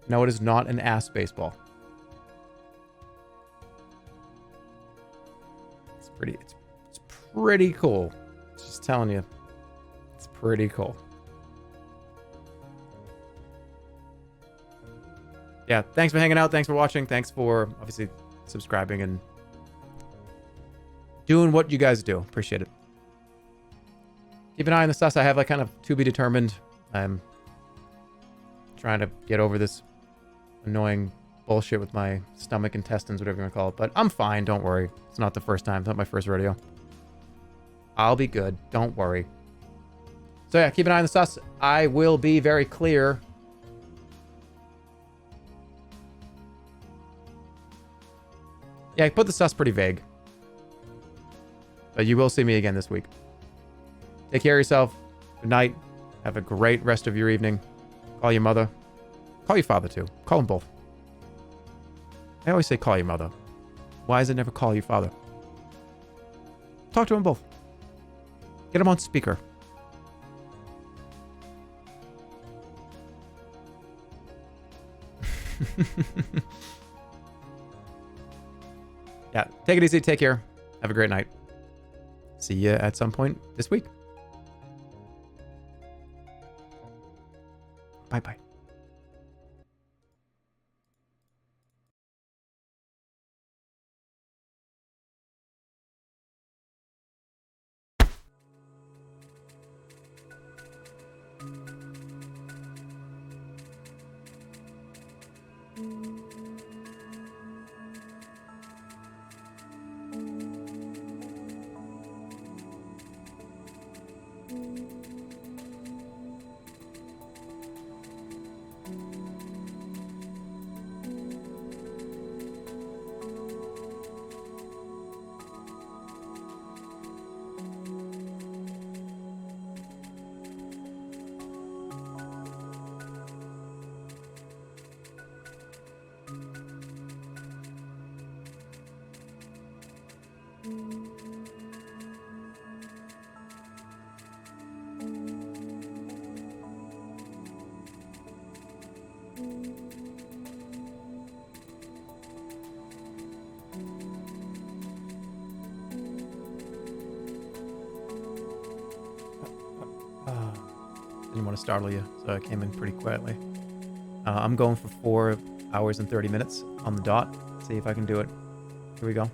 No, it is not an ass baseball. It's pretty cool. Just telling you. It's pretty cool. Yeah, thanks for hanging out. Thanks for watching. Thanks for obviously subscribing and doing what you guys do. Appreciate it. Keep an eye on the sus. I have like kind of to be determined. I'm trying to get over this annoying bullshit with my stomach, intestines, whatever you want to call it. But I'm fine. Don't worry. It's not the first time. It's not my first rodeo. I'll be good. Don't worry. So yeah, keep an eye on the sus. I will be very clear. Yeah, I put the sus pretty vague. But you will see me again this week. Take care of yourself. Good night. Have a great rest of your evening. Call your mother. Call your father too. Call them both. I always say call your mother. Why is it never call your father? Talk to them both. Get them on speaker. Yeah, take it easy. Take care. Have a great night. See you at some point this week. Bye-bye. Didn't want to startle you, so I came in pretty quietly. I'm going for 4 hours and 30 minutes on the dot. See if I can do it. Here we go.